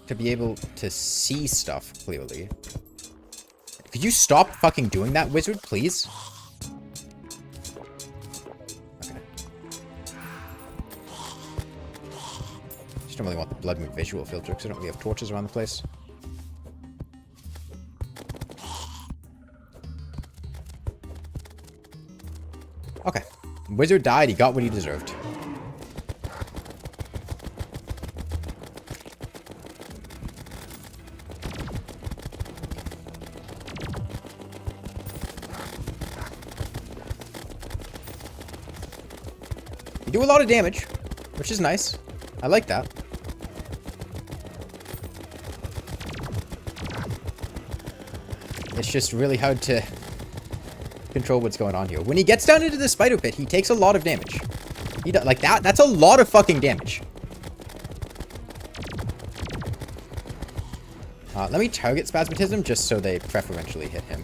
to be able to see stuff clearly. Could you stop fucking doing that, wizard, please? Okay. Just don't really want the blood moon visual filter because I don't really have torches around the place. Okay. Wizard died, he got what he deserved. You do a lot of damage, which is nice. I like that. It's just really hard to control what's going on here. When he gets down into the spider pit, he takes a lot of damage. He does, like that. That's a lot of fucking damage. Let me target Spasmatism just so they preferentially hit him.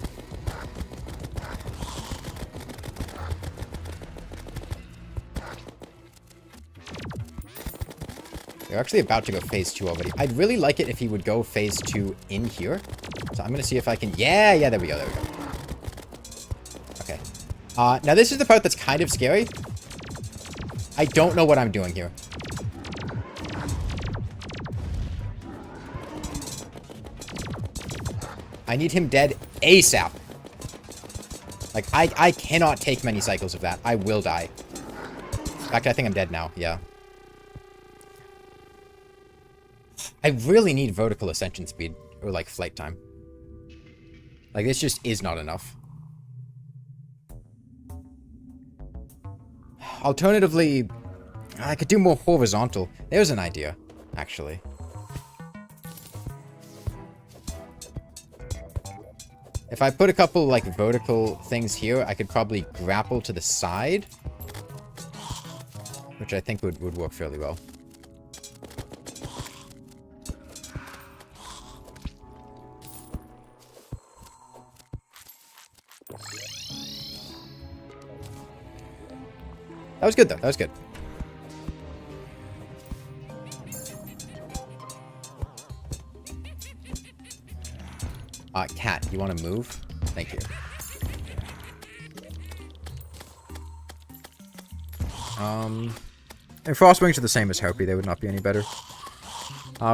They're actually about to go phase 2 already. I'd really like it if he would go phase 2 in here. So I'm going to see if I can... Yeah, there we go, there we go. Okay. Now this is the part that's kind of scary. I don't know what I'm doing here. I need him dead ASAP. Like, I cannot take many cycles of that. I will die. In fact, I think I'm dead now. Yeah. I really need vertical ascension speed. Or, like, flight time. Like, this just is not enough. Alternatively, I could do more horizontal. There's an idea, actually. If I put a couple, like, vertical things here, I could probably grapple to the side. Which I think would work fairly well. That was good, though. That was good. Cat, you want to move? Thank you. If Frostwings are the same as Harpy, they would not be any better.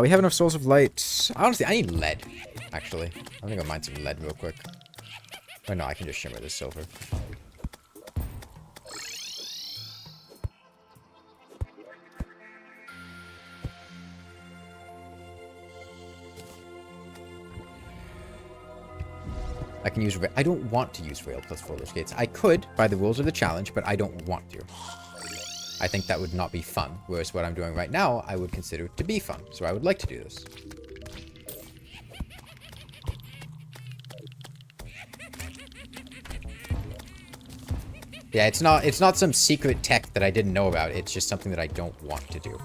We have enough Souls of Light. Honestly, I need lead, actually. I think I'll mine some lead real quick. Oh, no, I can just shimmer this silver. I can use... I don't want to use rail plus roller skates. I could, by the rules of the challenge, but I don't want to. I think that would not be fun. Whereas what I'm doing right now, I would consider to be fun. So I would like to do this. Yeah, it's not some secret tech that I didn't know about. It's just something that I don't want to do.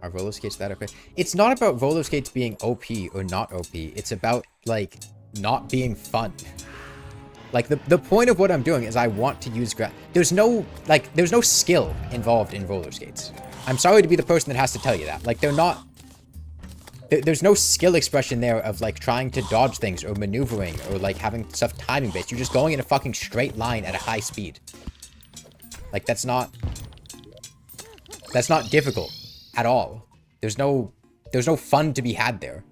Are roller skates that OP? It's not about roller skates being OP or not OP. It's about, like, not being fun. Like, the point of what I'm doing is I want to use there's no skill involved in roller skates. I'm sorry to be the person that has to tell you that. Like, they're not... there's no skill expression there of, like, trying to dodge things or maneuvering or, like, having stuff timing based. You're just going in a fucking straight line at a high speed. Like, that's not difficult at all. There's no fun to be had there.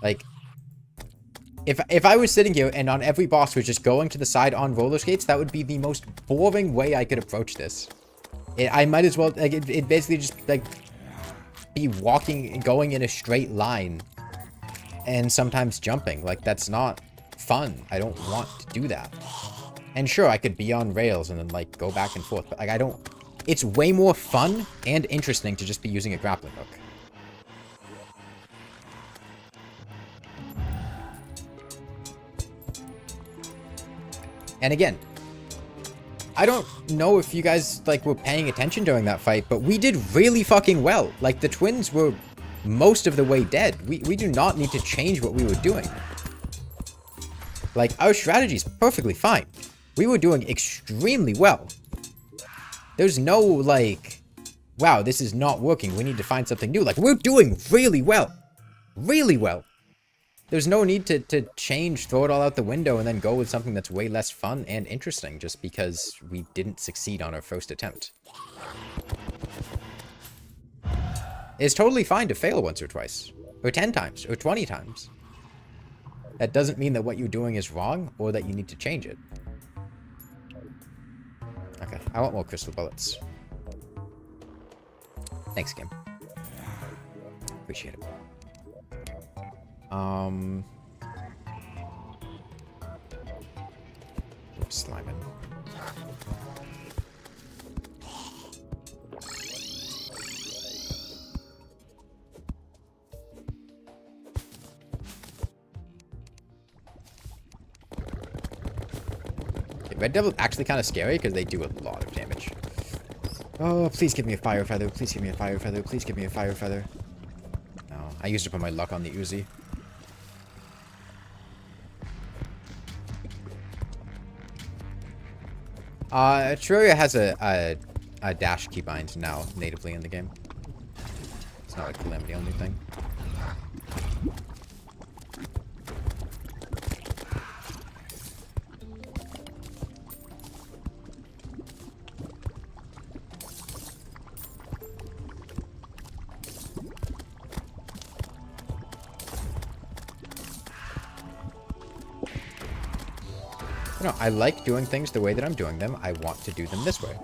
Like, if I was sitting here and on every boss was just going to the side on roller skates, that would be the most boring way I could approach this. I might as well, like, it basically just, like, be walking, going in a straight line and sometimes jumping. Like, that's not fun. I don't want to do that. And sure, I could be on rails and then, like, go back and forth, but, like, I don't... It's way more fun and interesting to just be using a grappling hook. And again, I don't know if you guys, like, were paying attention during that fight, but we did really fucking well. Like, the twins were most of the way dead. We do not need to change what we were doing. Like, our strategy's perfectly fine. We were doing extremely well. There's no, like, wow, this is not working. We need to find something new. Like, we're doing really well. Really well. There's no need to change, throw it all out the window, and then go with something that's way less fun and interesting just because we didn't succeed on our first attempt. It's totally fine to fail once or twice, or 10 times, or 20 times. That doesn't mean that what you're doing is wrong, or that you need to change it. Okay, I want more crystal bullets. Thanks, game. Appreciate it. Oops, sliming. Okay, Red Devil's actually kind of scary because they do a lot of damage. Oh, please give me a fire feather. Please give me a fire feather. Please give me a fire feather. No, I used to put my luck on the Uzi. Terraria has a dash keybind now natively in the game. It's not a Calamity only thing. No, I like doing things the way that I'm doing them. I want to do them this way.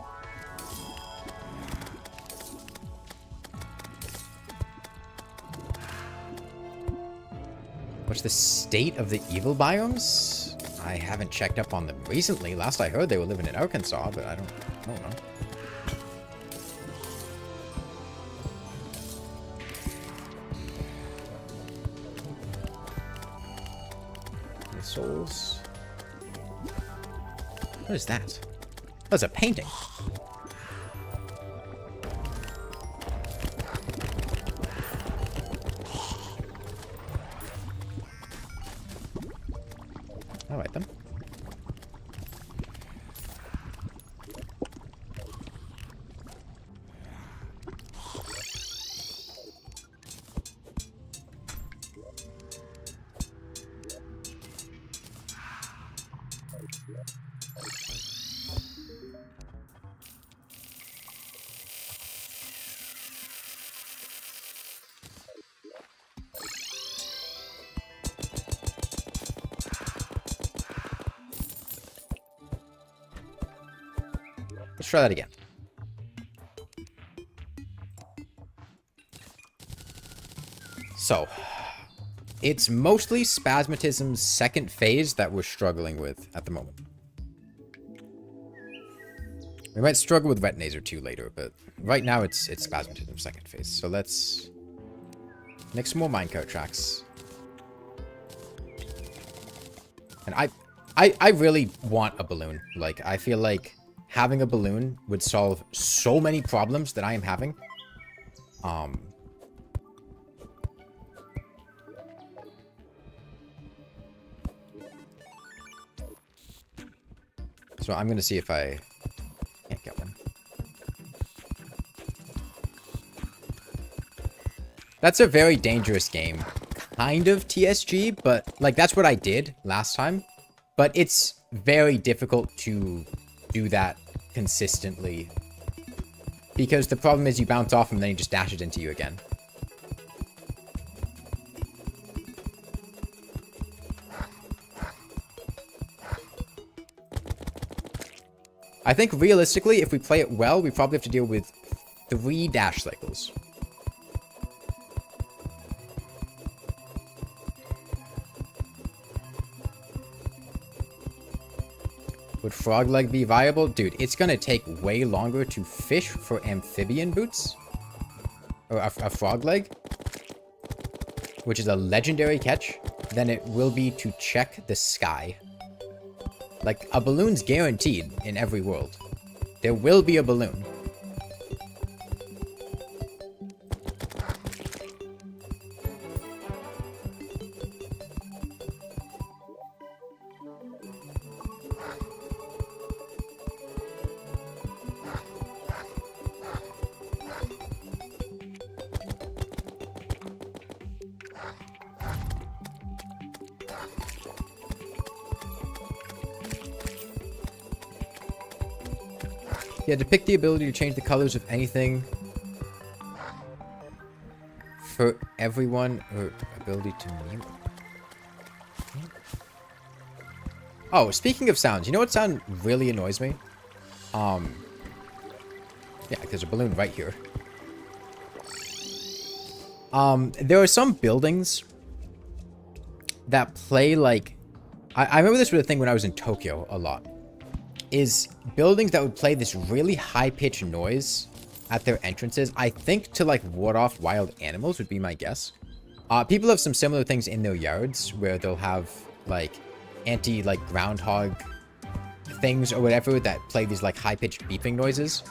What's the state of the evil biomes? I haven't checked up on them recently. Last I heard they were living in Arkansas, but I don't know. Souls. What is that? That's a painting. All right then. Let's try that again. So, it's mostly Spasmatism's second phase that we're struggling with at the moment. We might struggle with Retinaser 2 later, but right now it's Spasmatism's second phase. So let's make some more minecart tracks. And I really want a balloon. Like, I feel like having a balloon would solve so many problems that I am having. So I'm going to see if I can't get one. That's a very dangerous game. Kind of TSG, but like that's what I did last time. But it's very difficult to do that consistently. Because the problem is you bounce off him and then he just dashes into you again. I think realistically, if we play it well, we probably have to deal with 3 dash cycles. Would frog leg be viable? Dude, it's gonna take way longer to fish for amphibian boots. Or a frog leg. Which is a legendary catch. Than it will be to check the sky. Like, a balloon's guaranteed in every world. There will be a balloon. Yeah, depict the ability to change the colors of anything for everyone, or ability to meme. Oh, speaking of sounds, you know what sound really annoys me? Yeah, there's a balloon right here. There are some buildings that play like... I remember this was a thing when I was in Tokyo a lot. Is buildings that would play this really high-pitched noise at their entrances. I think to, like, ward off wild animals would be my guess. People have some similar things in their yards where they'll have, like, groundhog things or whatever that play these, like, high-pitched beeping noises.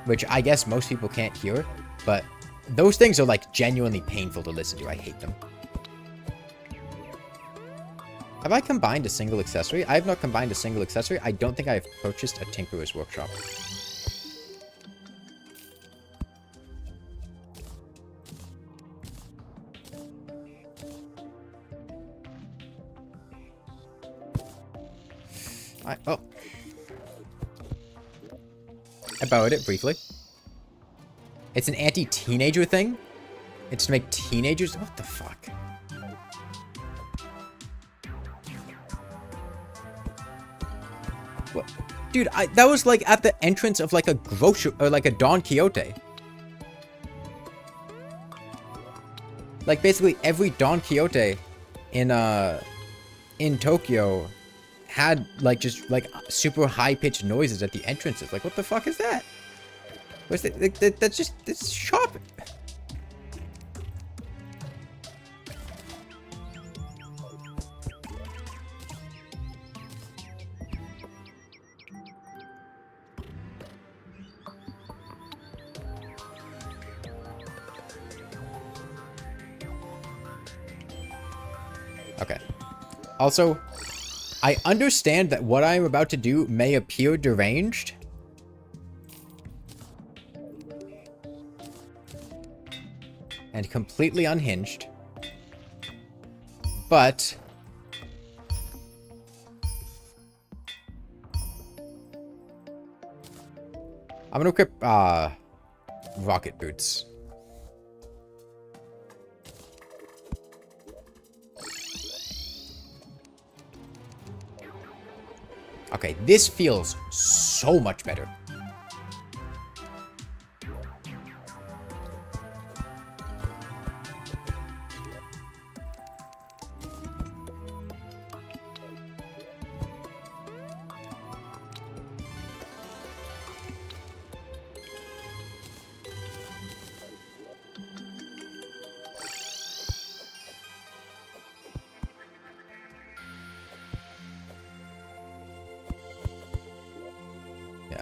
Which I guess most people can't hear. But those things are, like, genuinely painful to listen to. I hate them. Have I combined a single accessory? I have not combined a single accessory. I don't think I have purchased a Tinkerer's Workshop. Oh. I borrowed it briefly. It's an anti-teenager thing? It's to make teenagers... What the fuck? What? Dude, that was like at the entrance of like a grocery or like a Don Quixote. Like basically every Don Quixote in Tokyo had like just like super high pitched noises at the entrances. Like what the fuck is that? What's that? That's just it's shopping. Okay. Also, I understand that what I am about to do may appear deranged. And completely unhinged. But... I'm gonna equip, rocket boots. Okay, this feels so much better.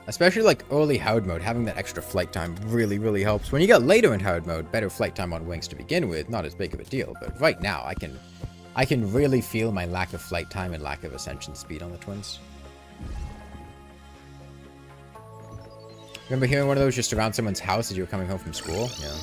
Especially like early hard mode, having that extra flight time really, really helps. When you get later in hard mode, better flight time on wings to begin with, not as big of a deal. But right now, I can really feel my lack of flight time and lack of ascension speed on the twins. Remember hearing one of those just around someone's house as you were coming home from school? Yeah.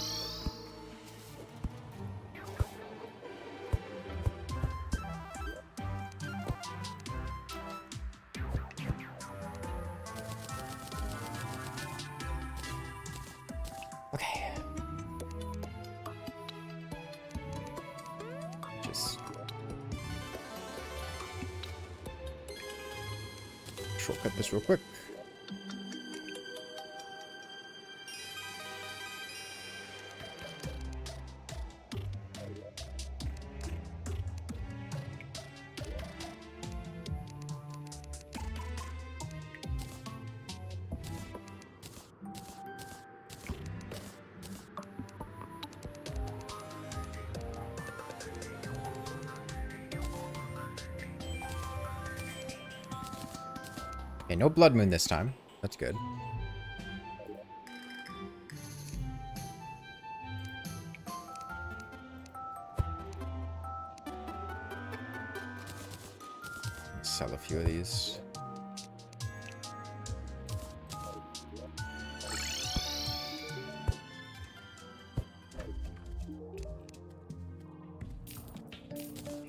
Okay. Just shortcut this real quick. Okay, no blood moon this time. That's good. Sell a few of these.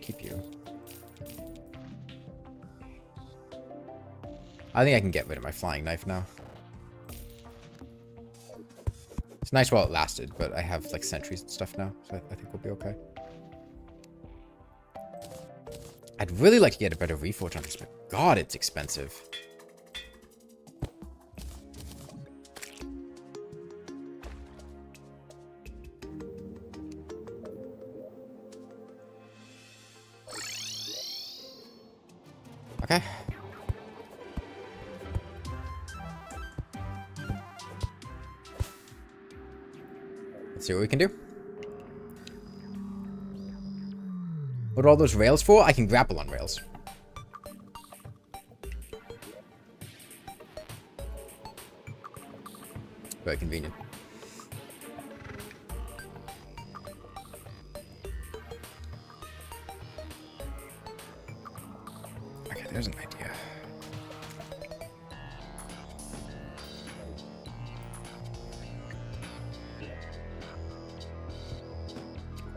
Keep you. I think I can get rid of my flying knife now. It's nice while it lasted, but I have like sentries and stuff now, so I think we'll be okay. I'd really like to get a better reforge on this, but God, it's expensive. Okay. Let's see what we can do. What are all those rails for? I can grapple on rails. Very convenient. Okay, there's an idea.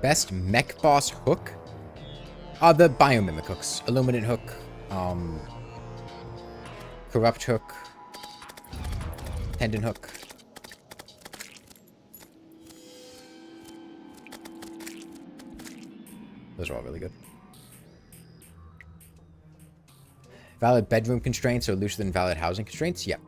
Best mech boss hook? The biomimic hooks. Illuminant hook. Corrupt hook. Tendon hook. Those are all really good. Valid bedroom constraints or looser than valid housing constraints? Yep.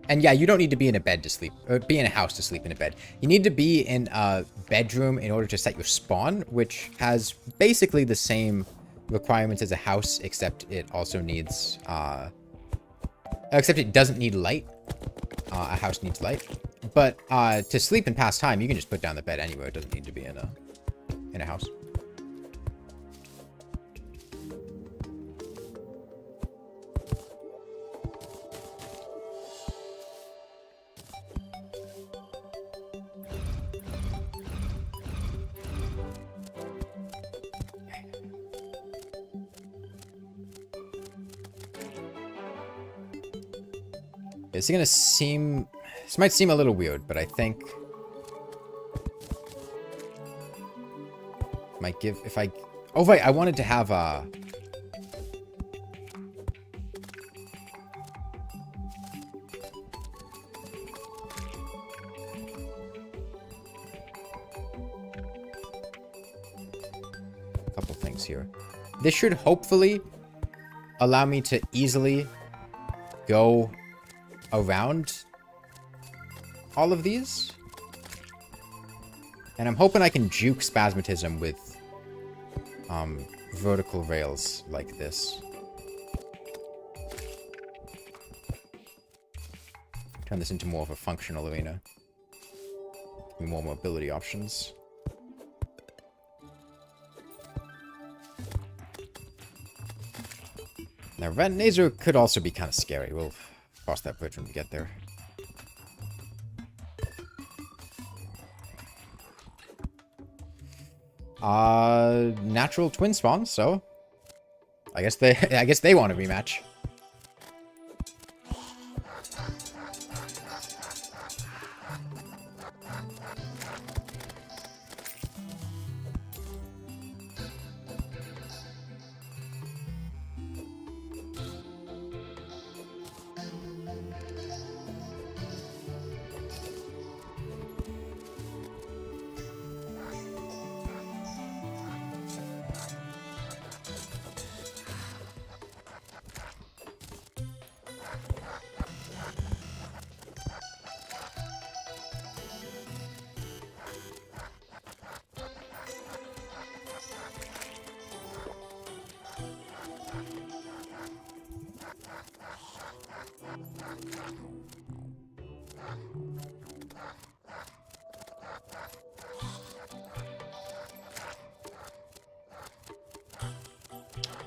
And yeah, you don't need to be in a bed to sleep, or be in a house to sleep in a bed. You need to be in a bedroom in order to set your spawn, which has basically the same requirements as a house, except it also needs, except it doesn't need light. A house needs light. But to sleep and pass time, you can just put down the bed anywhere. It doesn't need to be in a house. This is gonna seem... This might seem a little weird, but I think... Might give... If I... Oh, right, I wanted to have a... Couple things here. This should hopefully allow me to easily go around all of these. And I'm hoping I can juke Spasmatism with vertical rails like this. Turn this into more of a functional arena. Give me more mobility options. Now, Red Nazer could also be kind of scary. We'll cross that bridge when we get there. Natural twin spawn, so I guess they want a rematch.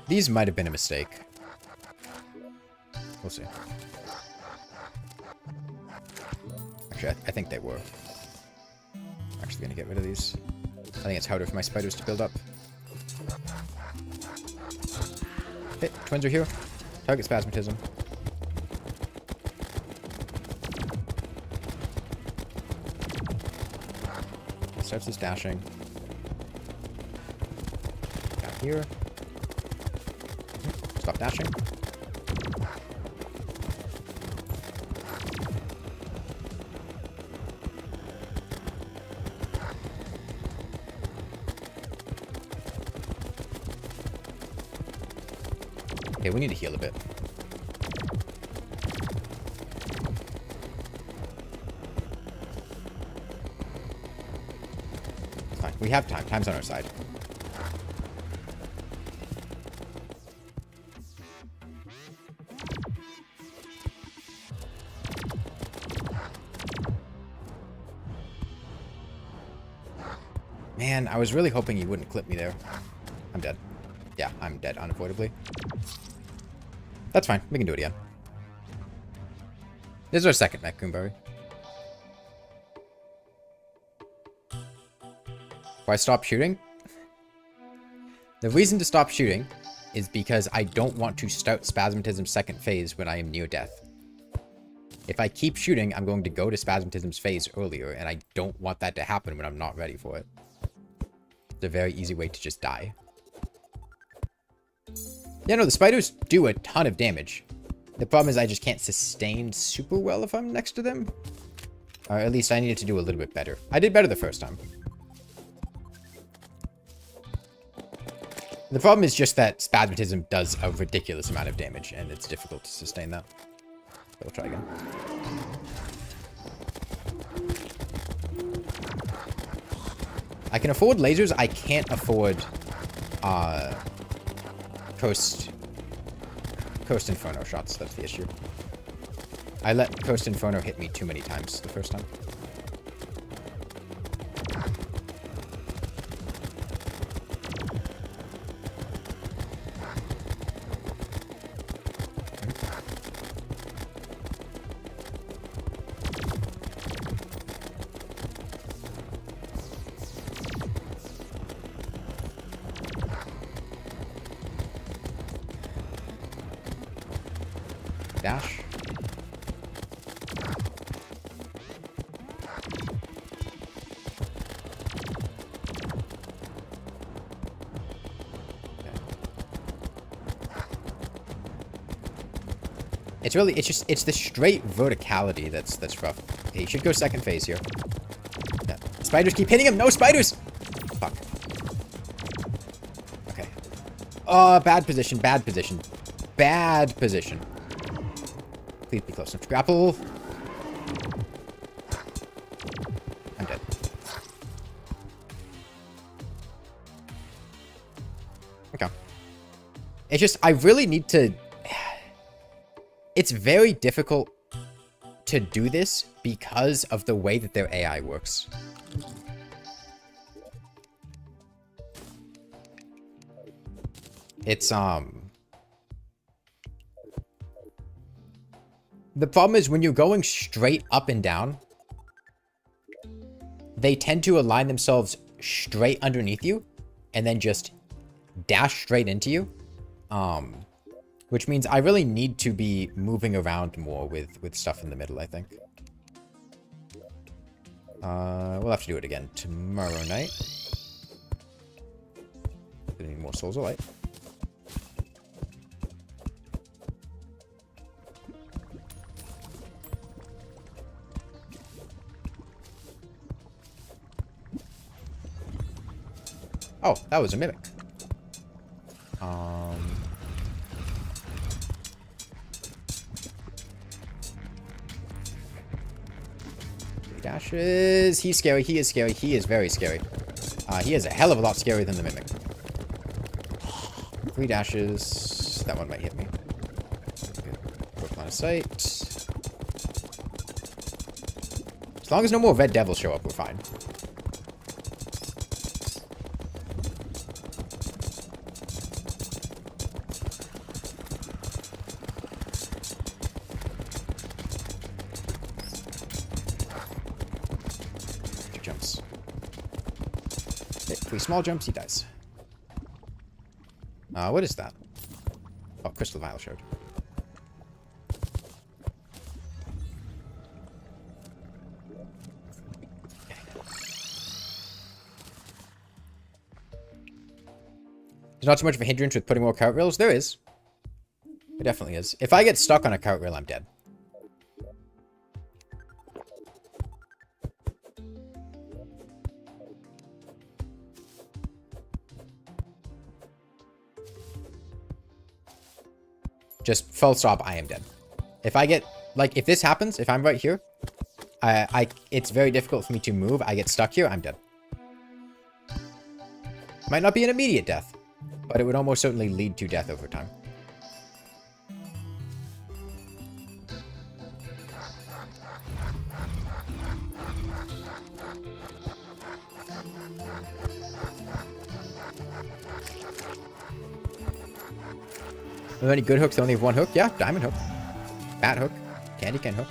These might have been a mistake. We'll see. Actually, I think they were. I'm actually gonna get rid of these. I think it's harder for my spiders to build up. Okay, twins are here. Target spasmatism. Starts this dashing. Down here. Stop dashing. Okay, we need to heal a bit. Fine, we have time. Time's on our side. Man, I was really hoping you wouldn't clip me there. I'm dead. Yeah, I'm dead unavoidably. That's fine. We can do it again. This is our second mech, Kumbari. Why stop shooting? The reason to stop shooting is because I don't want to start Spasmatism's second phase when I am near death. If I keep shooting, I'm going to go to Spasmatism's phase earlier, and I don't want that to happen when I'm not ready for it. It's a very easy way to just die. Yeah, no, the spiders do a ton of damage. The problem is I just can't sustain super well if I'm next to them. Or at least I needed to do a little bit better. I did better the first time. The problem is just that Spasmatism does a ridiculous amount of damage, and it's difficult to sustain that. We'll try again. I can afford lasers. I can't afford Coast Inferno shots. That's the issue. I let Coast Inferno hit me too many times the first time. Dash. It's the straight verticality that's rough. Okay, you should go second phase here. Yeah. Spiders keep hitting him. No spiders. Fuck. Okay. Oh, bad position. Bad position. Bad position. Please be close enough to grapple. I'm dead. Okay. It's just, I really need to... It's very difficult to do this because of the way that their AI works. It's, the problem is when you're going straight up and down, they tend to align themselves straight underneath you and then just dash straight into you. Which means I really need to be moving around more with stuff in the middle, I think. We'll have to do it again tomorrow night. Gonna need more souls of light. Oh, that was a mimic. Dashes. He's scary. He is scary. He is very scary. He is a hell of a lot scarier than the mimic. 3 dashes. That one might hit me. Broke line of sight. As long as no more red devils show up, we're fine. Jumps. Hit 3 small jumps, he dies. What is that? Oh, crystal vial showed. There's not too much of a hindrance with putting more cart rails. There is. There definitely is. If I get stuck on a cart rail, I'm dead. Just full stop, I am dead. If I get, like, if this happens, if I'm right here, it's very difficult for me to move. I get stuck here, I'm dead. Might not be an immediate death, but it would almost certainly lead to death over time. Are there any good hooks that only have 1 hook? Yeah, diamond hook. Bat hook. Candy cane hook.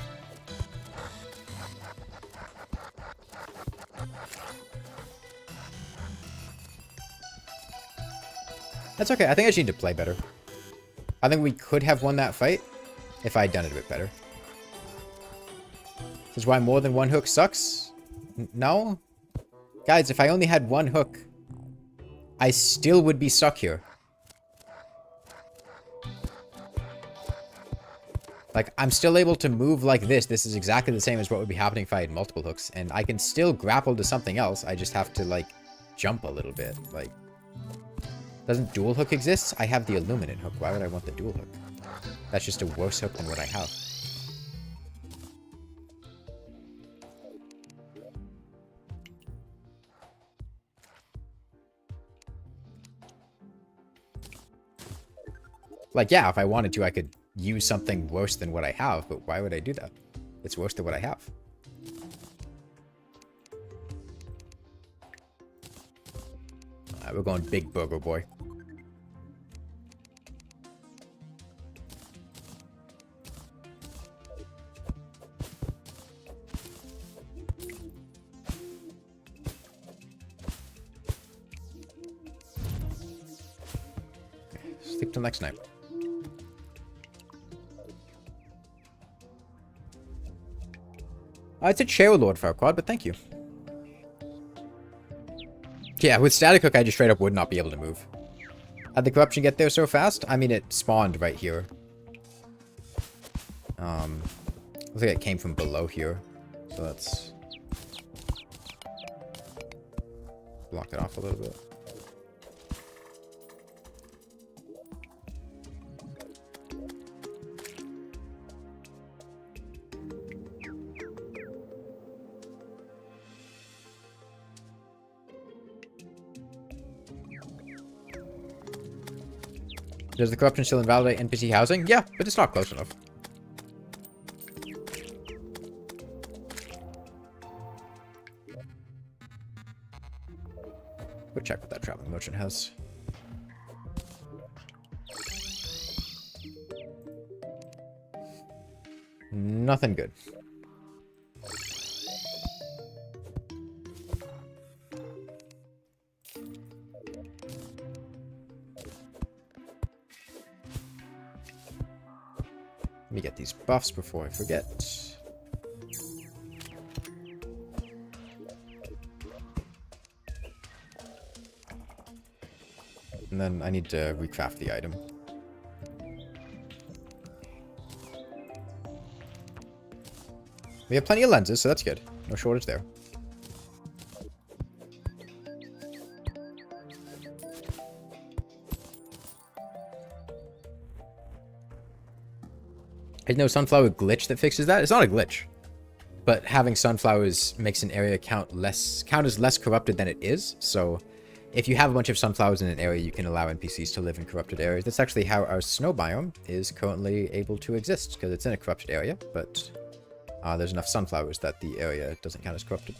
That's okay. I think I just need to play better. I think we could have won that fight if I had done it a bit better. This is why more than 1 hook sucks? No? Guys, if I only had 1 hook, I still would be stuck here. Like, I'm still able to move like this. This is exactly the same as what would be happening if I had multiple hooks. And I can still grapple to something else. I just have to, like, jump a little bit. Like, doesn't dual hook exist? I have the illuminant hook. Why would I want the dual hook? That's just a worse hook than what I have. Like, yeah, if I wanted to, I could use something worse than what I have, but why would I do that? It's worse than what I have. Alright, we're going big burger boy. Okay, stick till next night. It's a Chair Lord Farquaad, but thank you. Yeah, with Static Hook, I just straight up would not be able to move. How'd the corruption get there so fast? I mean, it spawned right here. Looks like it came from below here. So let's block it off a little bit. Does the corruption still invalidate NPC housing? Yeah, but it's not close enough. Go check what that traveling merchant has. Nothing good. me get these buffs before I forget. And then I need to recraft the item. We have plenty of lenses, so that's good. No shortage there. There's no sunflower glitch that fixes that. It's not a glitch. But having sunflowers makes an area count as less corrupted than it is. So if you have a bunch of sunflowers in an area, you can allow NPCs to live in corrupted areas. That's actually how our snow biome is currently able to exist, because it's in a corrupted area, but there's enough sunflowers that the area doesn't count as corrupted.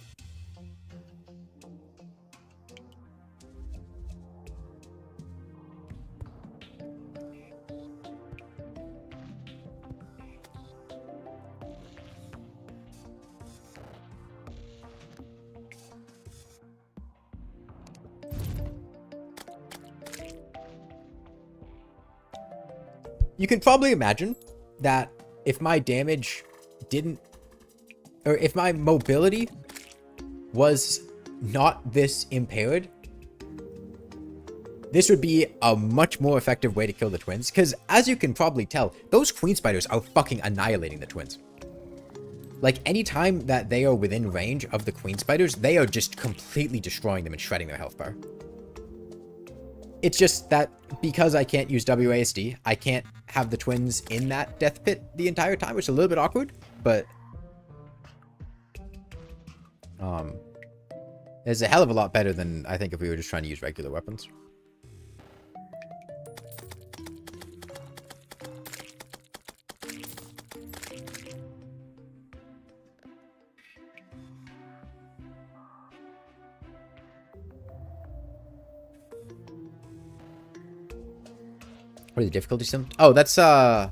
You can probably imagine that if my damage didn't, or if my mobility was not this impaired, this would be a much more effective way to kill the twins. Because as you can probably tell, those queen spiders are fucking annihilating the twins. Like, anytime that they are within range of the queen spiders, they are just completely destroying them and shredding their health bar. It's just that because I can't use WASD, I can't have the twins in that death pit the entire time, which is a little bit awkward, but it's a hell of a lot better than I think if we were just trying to use regular weapons. What are the difficulties? Oh, that's yeah,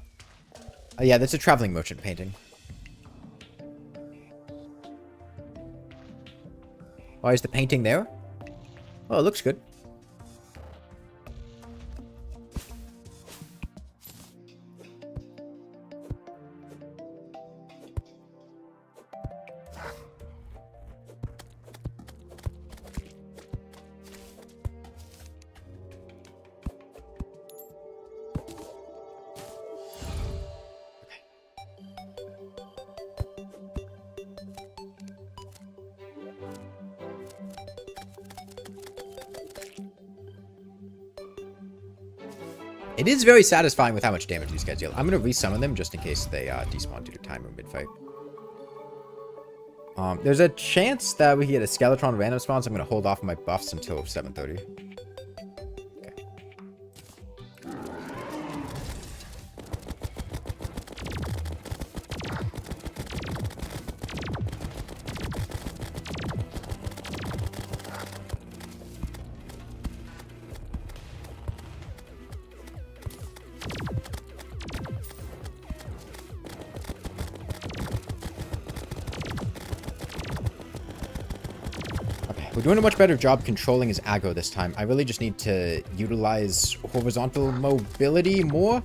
that's a traveling merchant painting. Why is the painting there? Oh, it looks good. It is very satisfying with how much damage these guys deal. I'm going to resummon them just in case they despawn due to timer mid-fight. There's a chance that we can get a Skeletron random spawn, so I'm going to hold off my buffs until 7:30. Okay. We're doing a much better job controlling his aggro this time. I really just need to utilize horizontal mobility more.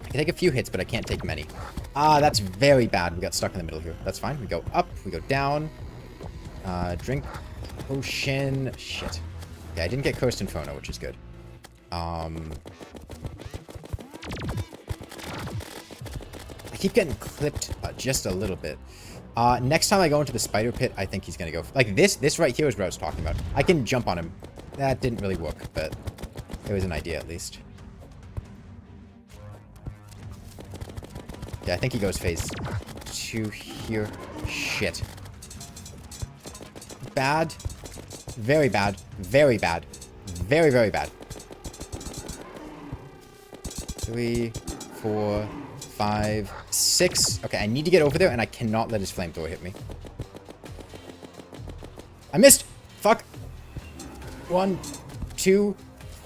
I can take a few hits, but I can't take many. Ah, that's very bad. We got stuck in the middle here. That's fine. We go up. We go down. Drink potion. Shit. Yeah, I didn't get Cursed Inferno, which is good. I keep getting clipped just a little bit. Next time I go into the spider pit, I think he's gonna go... Like, this right here is what I was talking about. I can jump on him. That didn't really work, but it was an idea at least. Yeah, I think he goes phase 2 here. Shit. Bad. Very bad. Very bad. Very, very bad. 3, 4... 5, 6. Okay, I need to get over there, and I cannot let his flamethrower hit me. I missed! Fuck! 1, 2,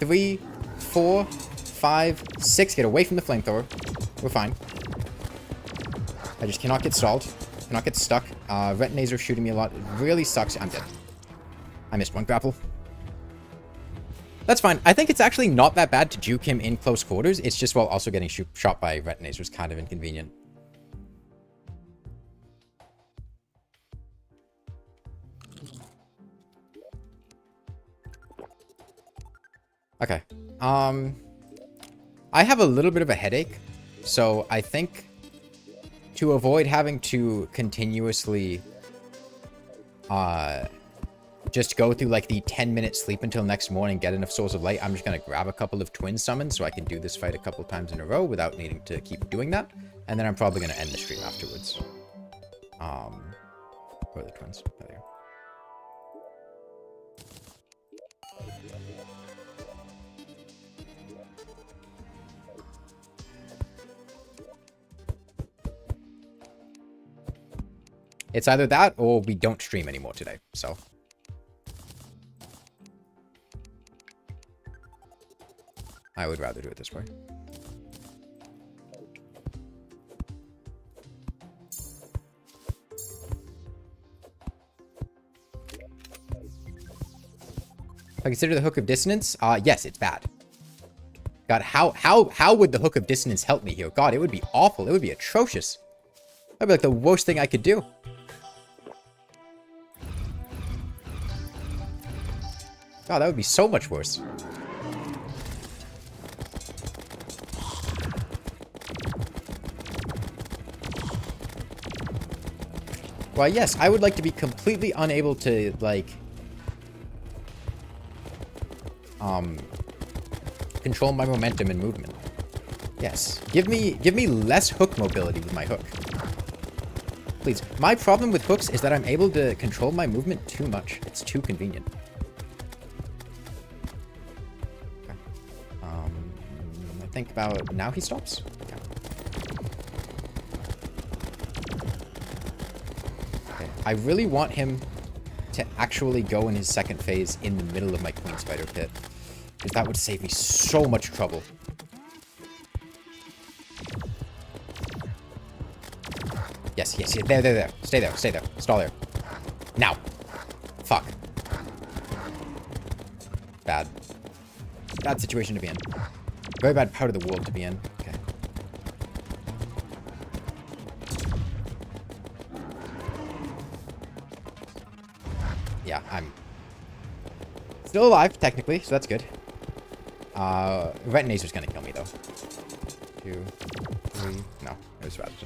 3, 4, 5, 6. Get away from the flamethrower. We're fine. I just cannot get stalled. Cannot get stuck. Retinase are shooting me a lot. It really sucks. I'm dead. I missed one grapple. That's fine. I think it's actually not that bad to juke him in close quarters. It's just while also getting shot by Retinazers was kind of inconvenient. Okay. I have a little bit of a headache, so I think to avoid having to continuously just go through like the 10-minute sleep until next morning, get enough Souls of Light, I'm just going to grab a couple of twin summons so I can do this fight a couple times in a row without needing to keep doing that. And then I'm probably going to end the stream afterwards. Where are the twins? There they are. It's either that or we don't stream anymore today, so. I would rather do it this way. If I consider the Hook of Dissonance, yes, it's bad. God, how would the Hook of Dissonance help me here? God, it would be awful. It would be atrocious. That'd be like the worst thing I could do. God, that would be so much worse. Well, yes, I would like to be completely unable to, like, control my momentum and movement. Yes. Give me less hook mobility with my hook. Please. My problem with hooks is that I'm able to control my movement too much. It's too convenient. I think about now he stops. Okay. Okay. I really want him to actually go in his second phase in the middle of my Queen Spider pit, because that would save me so much trouble. Yes, yes, yes. There. Stay there. Stall there. Now. Fuck. Bad. Bad situation to be in. Very bad part of the world to be in. Okay. Yeah, I'm still alive, technically, so that's good. Retinazer's gonna kill me, though. 2, 3... No, it was Ravage.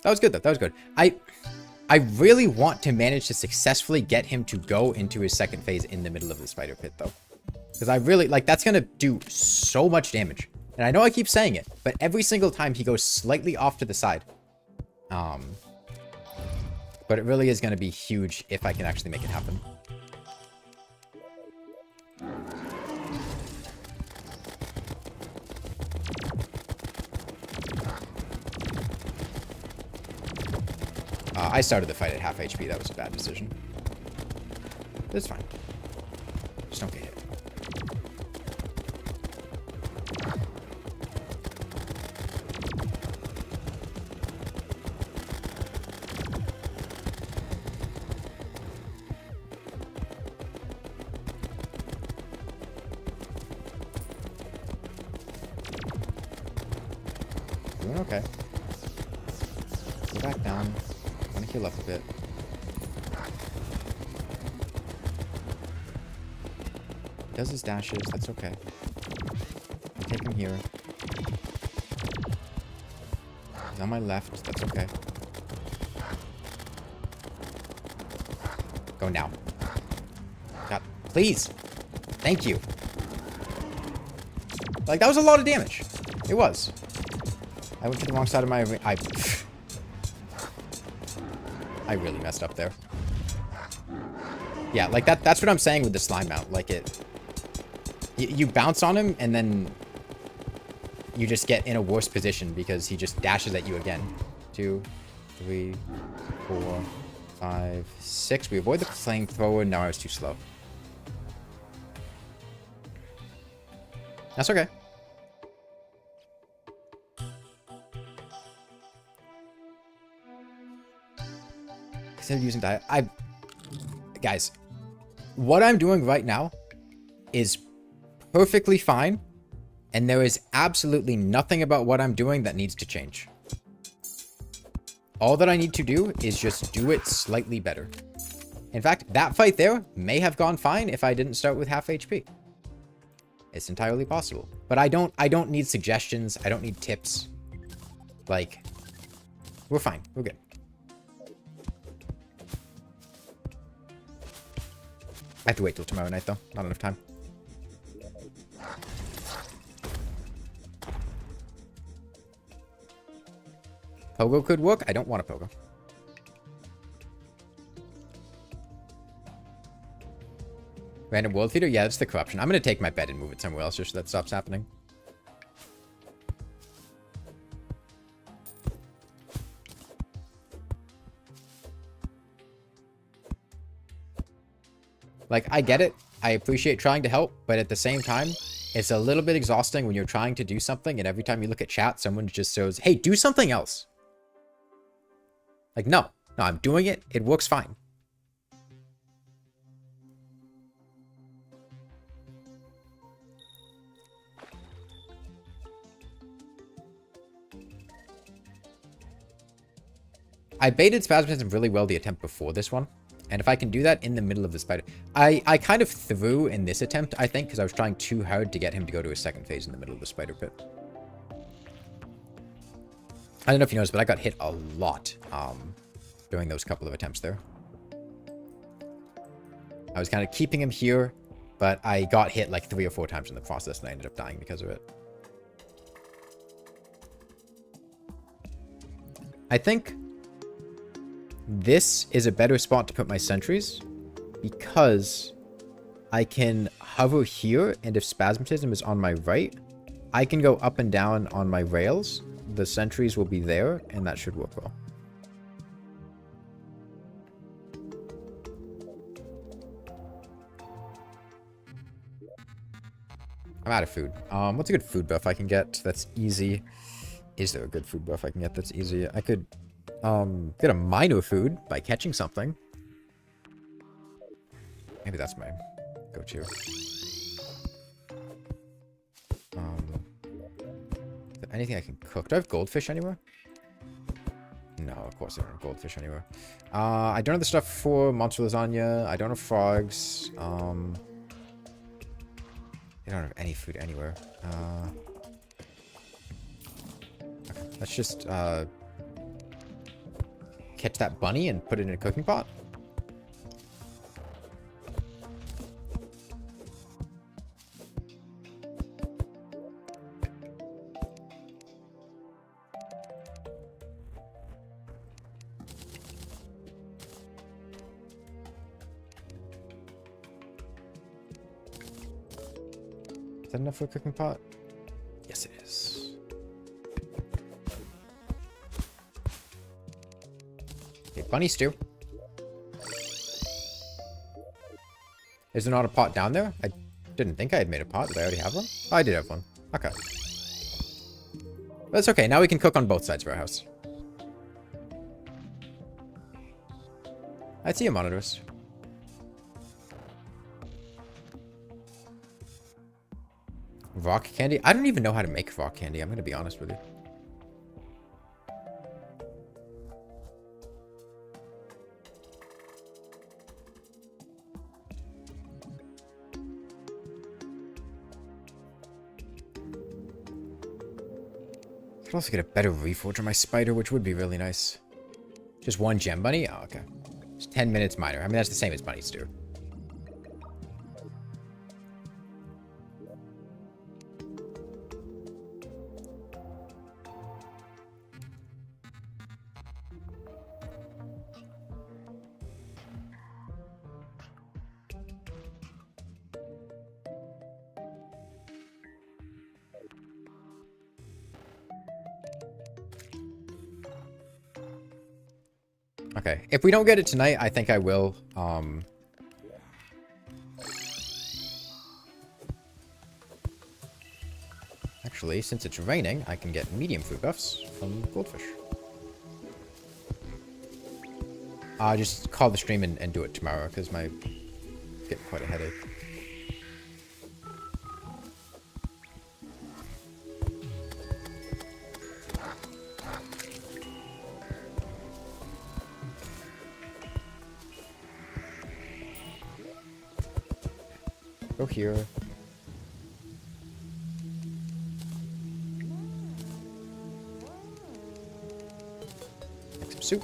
That was good, though. That was good. I really want to manage to successfully get him to go into his second phase in the middle of the spider pit, though. Because I really, like, that's going to do so much damage. And I know I keep saying it, but every single time he goes slightly off to the side. But it really is going to be huge if I can actually make it happen. I started the fight at half HP. That was a bad decision. But it's fine. Just don't get hit. Doing okay. Go back down. Heal up a bit. He does his dashes, that's okay. I'll take him here. He's on my left, that's okay. Go now. God, please! Thank you. Like, that was a lot of damage. It was. I went to the wrong side of my... I really messed up there. Yeah, like that's what I'm saying with the slime mount. Like you bounce on him and then you just get in a worse position because he just dashes at you again. 2, 3, 4, 5, 6. We avoid the flamethrower. Now I was too slow. That's okay. Instead of using diet, guys, what I'm doing right now is perfectly fine, and there is absolutely nothing about what I'm doing that needs to change. All that I need to do is just do it slightly better. In fact, that fight there may have gone fine if I didn't start with half HP. It's entirely possible. But I don't need suggestions. I don't need tips. Like, we're fine. We're good. I have to wait till tomorrow night, though. Not enough time. Pogo could work. I don't want a pogo. Random world feeder? Yeah, that's the corruption. I'm going to take my bed and move it somewhere else just so that stops happening. Like, I get it. I appreciate trying to help, but at the same time, it's a little bit exhausting when you're trying to do something and every time you look at chat, someone just says, hey, do something else. Like, no, I'm doing it. It works fine. I baited Spasmism really well the attempt before this one. And if I can do that in the middle of the spider... I kind of threw in this attempt, I think, because I was trying too hard to get him to go to a second phase in the middle of the spider pit. I don't know if you noticed, but I got hit a lot during those couple of attempts there. I was kind of keeping him here, but I got hit like 3 or 4 times in the process, and I ended up dying because of it. I think this is a better spot to put my sentries because I can hover here, and if Spasmatism is on my right, I can go up and down on my rails. The sentries will be there, and that should work well. I'm out of food. What's a good food buff I can get that's easy? Is there a good food buff I can get that's easy? I could get a minor food by catching something. Maybe that's my go-to. Is there anything I can cook? Do I have goldfish anywhere? No, of course there aren't goldfish anywhere. I don't have the stuff for monster lasagna. I don't have frogs. I don't have any food anywhere. Okay, let's just catch that bunny and put it in a cooking pot. Is that enough for a cooking pot? Yes, it is. Okay, bunny stew. Is there not a pot down there? I didn't think I had made a pot. Did I already have one? Oh, I did have one. Okay. That's okay. Now we can cook on both sides of our house. I see a monitors. Rock candy? I don't even know how to make rock candy. I'm going to be honest with you. I could also get a better reforge on my spider, which would be really nice. Just one gem bunny? Oh, okay. It's 10 minutes minor. I mean, that's the same as bunnies do. Okay, if we don't get it tonight, I think I will, actually, since it's raining, I can get medium food buffs from goldfish. I'll just call the stream and do it tomorrow, because my... getting quite a headache. Go here. Make some soup.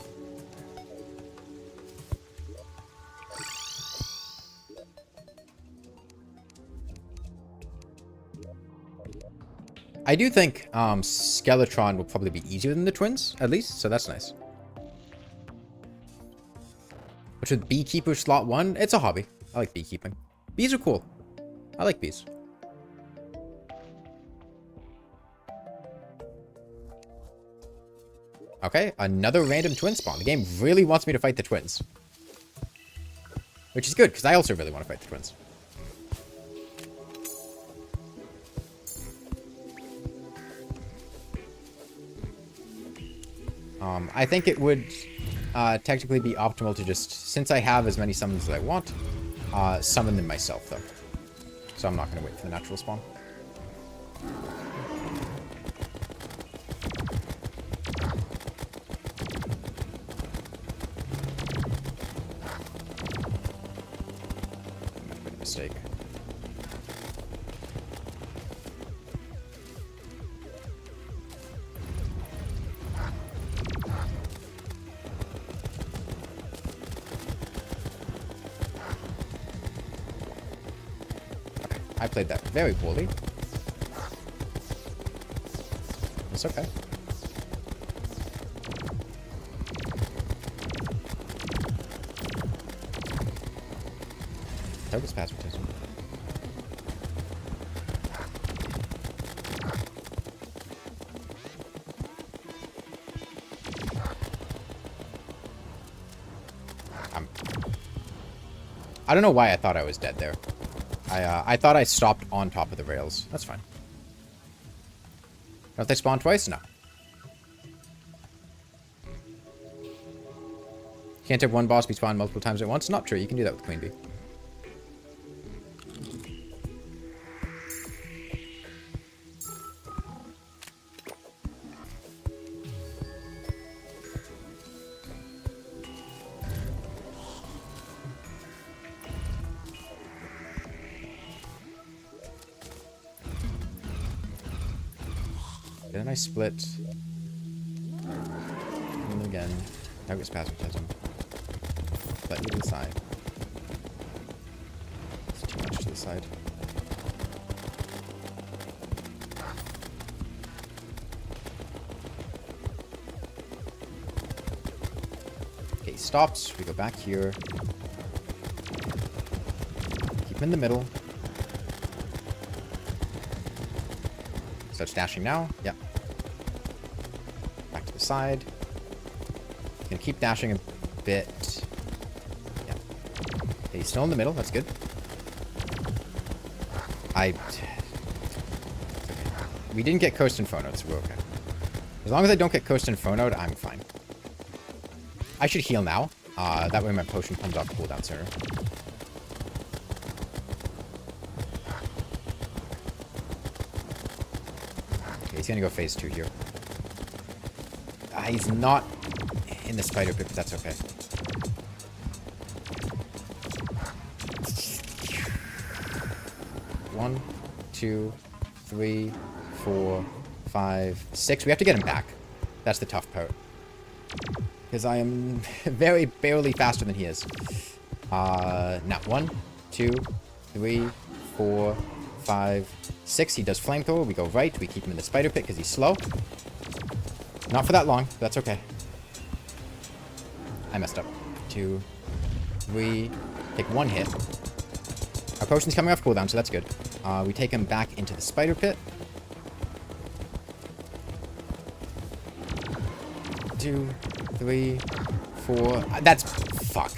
I do think Skeletron will probably be easier than the twins, at least, so that's nice. Which with Beekeeper slot 1, it's a hobby. I like beekeeping. Bees are cool. I like bees. Okay, another random twin spawn. The game really wants me to fight the twins. Which is good, because I also really want to fight the twins. I think it would technically be optimal to just, since I have as many summons as I want, summon them myself, though. So I'm not going to wait for the natural spawn. Might have been a mistake. I played that very poorly. It's okay. That was passivism. I don't know why I thought I was dead there. I thought I stopped on top of the rails. That's fine. Don't they spawn twice? No. Can't have one boss be spawned multiple times at once? Not true. You can do that with Queen Bee. Then I split. And again. Now gets passivism. Slightly to the side. It's too much to the side. Okay, stops. We go back here. Keep him in the middle. Starts dashing now. Yep. Back to the side. Gonna keep dashing a bit. Yeah. Okay, he's still in the middle. That's good. We didn't get Coast and Phonoed, so we're okay. As long as I don't get Coast and Phonoed, I'm fine. I should heal now. That way my potion comes off cooldown sooner. Okay, he's gonna go phase 2 here. He's not in the spider pit, but that's okay. One, 2, 3, 4, 5, 6. We have to get him back. That's the tough part. Because I am very barely faster than he is. Now, 1, 2, 3, 4, 5, 6. He does flamethrower. We go right. We keep him in the spider pit because he's slow. Not for that long. That's okay. I messed up. 2, 3. Take 1 hit. Our potion's coming off cooldown, so that's good. We take him back into the spider pit. 2, 3, 4. That's... Fuck.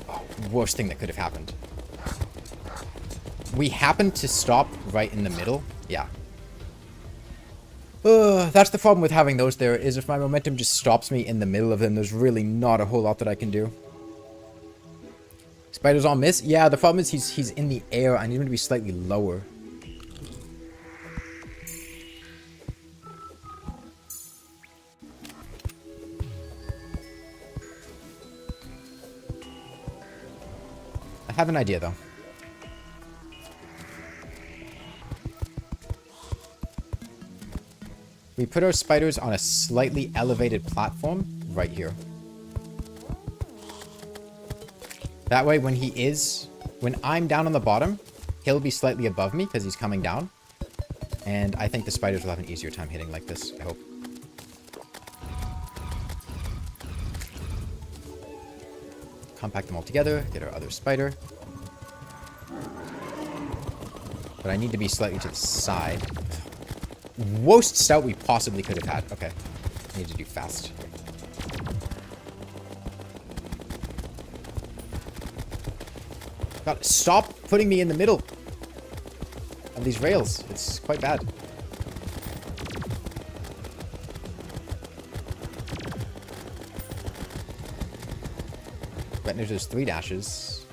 Oh, worst thing that could have happened. We happened to stop right in the middle. Yeah. That's the problem with having those there, is if my momentum just stops me in the middle of them, there's really not a whole lot that I can do. Spiders all miss? Yeah, the problem is he's in the air. I need him to be slightly lower. I have an idea, though. We put our spiders on a slightly elevated platform right here. That way, when I'm down on the bottom, he'll be slightly above me because he's coming down. And I think the spiders will have an easier time hitting like this, I hope. Compact them all together, get our other spider. But I need to be slightly to the side. Worst stout we possibly could have had. Okay. I need to do fast. God, stop putting me in the middle of these rails. It's quite bad. Retino's does 3 dashes.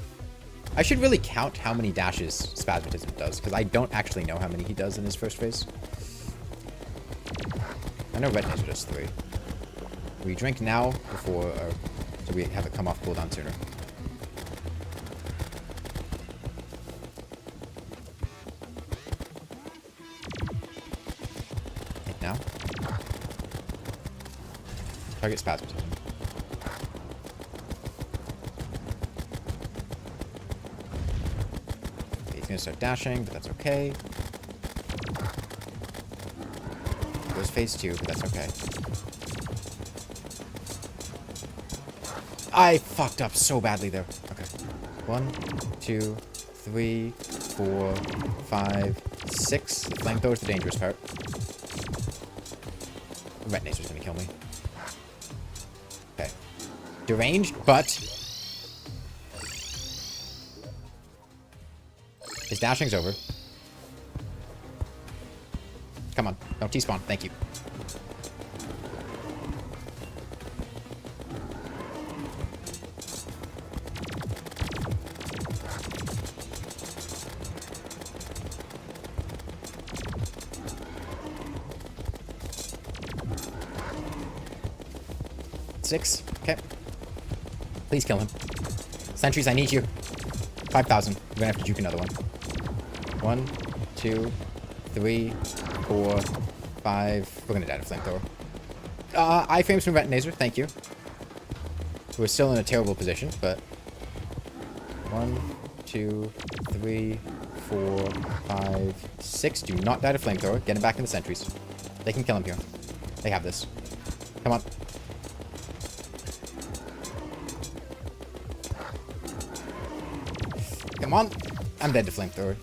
I should really count how many dashes Spasmatism does, because I don't actually know how many he does in his first phase. I know Retino's does 3. We drink now before, so we have it come off cooldown sooner. Hit now. Target Spasmatism. Gonna start dashing, but that's okay. Goes phase 2, but that's okay. I fucked up so badly there. Okay. 1, 2, 3, 4, 5, 6. The flamethrower is the dangerous part. Retinator's gonna kill me. Okay. Deranged, but his dashing's over. Come on. Don't T-spawn. Thank you. Six. Okay. Please kill him. Sentries, I need you. 5,000. We're gonna have to juke another one. 1, 2, 3, 4, 5. We're gonna die to flamethrower. Iframes from Retinator, thank you. We're still in a terrible position, but 1, 2, 3, 4, 5, 6. Do not die to flamethrower. Get him back in the sentries. They can kill him here. They have this. Come on. Come on. I'm dead to flamethrower.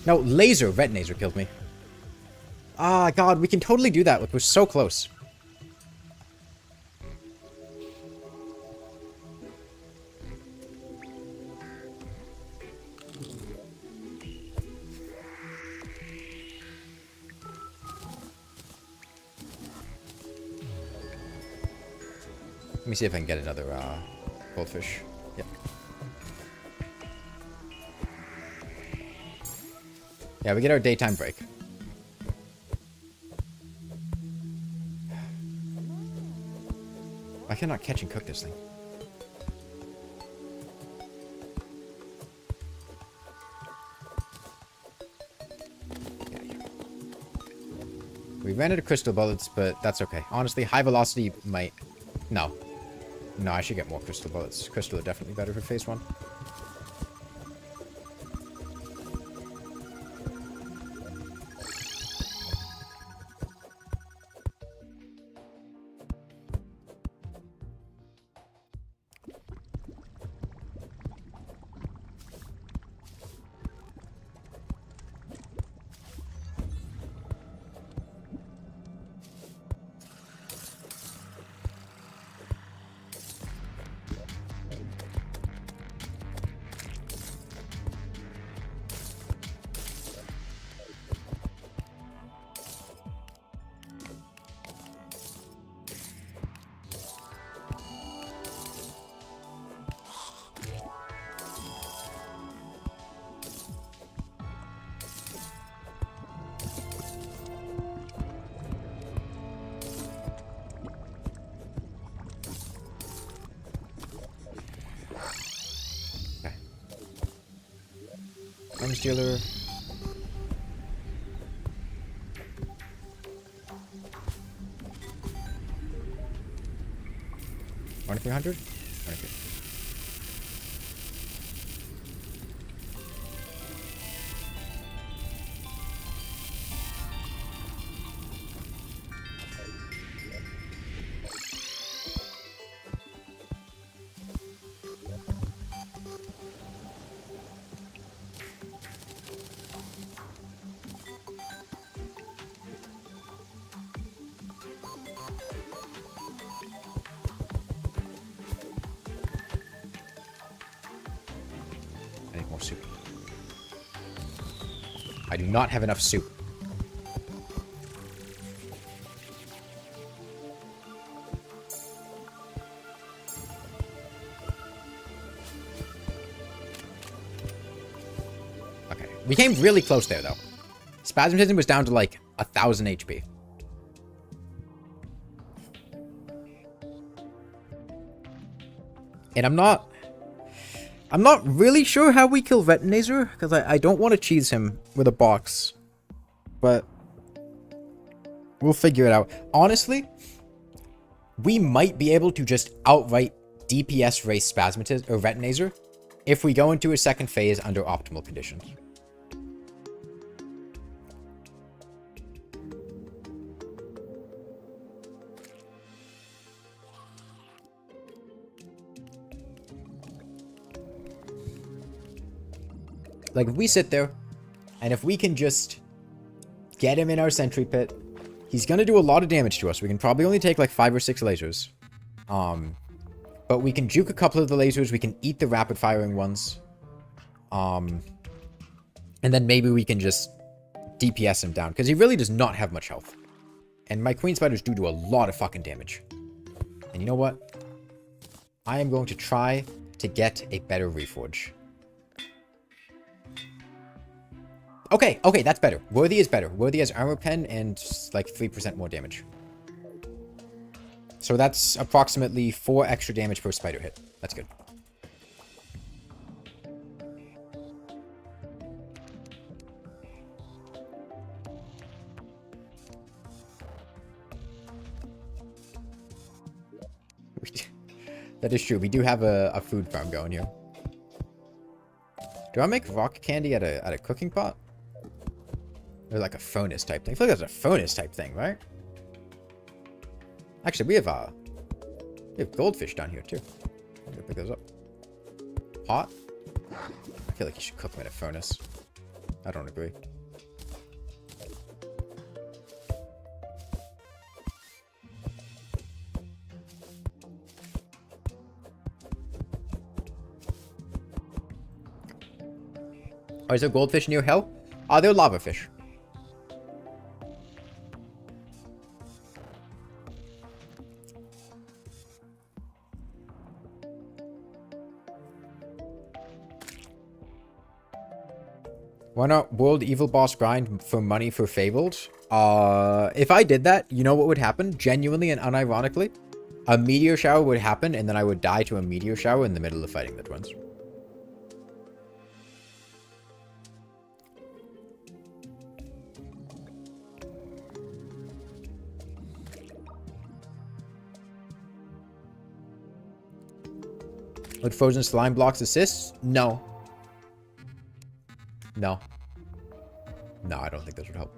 No, laser. Retinator killed me. Ah, God, we can totally do that. We're so close. Let me see if I can get another goldfish. Yep. Yeah, we get our daytime break. Why can I not catch and cook this thing? We ran out of crystal bullets, but that's okay. Honestly, high velocity might... No. No, I should get more crystal bullets. Crystal are definitely better for phase 1. Okay. Arm stealer. $2,300? 23. I need more soup. I do not have enough soup. Okay. We came really close there, though. Spasmatism was down to, like, 1,000 HP. And I'm not really sure how we kill Retinazer, because I don't want to cheese him with a box. But we'll figure it out. Honestly, we might be able to just outright DPS race Spasmatism or Retinazer if we go into a second phase under optimal conditions. Like, if we sit there, and if we can just get him in our sentry pit, he's gonna do a lot of damage to us. We can probably only take, like, 5 or 6 lasers. But we can juke a couple of the lasers. We can eat the rapid-firing ones. And then maybe we can just DPS him down, because he really does not have much health. And my Queen Spiders do a lot of fucking damage. And you know what? I am going to try to get a better Reforge. Okay, okay, that's better. Worthy is better. Worthy has armor pen and, like, 3% more damage. So that's approximately 4 extra damage per spider hit. That's good. That is true. We do have a food farm going here. Do I make rock candy at a cooking pot? Or like a furnace type thing? I feel like that's a furnace type thing, right? Actually, we have goldfish down here too. I'm gonna pick those up. Pot? I feel like you should cook them in a furnace. I don't agree. Oh, is there goldfish near hell? They're lava fish. Why not World Evil Boss grind for money for Fabled? If I did that, you know what would happen? Genuinely and unironically, a meteor shower would happen, and then I would die to a meteor shower in the middle of fighting the twins. Would frozen slime blocks assist? No. No. No, I don't think those would help.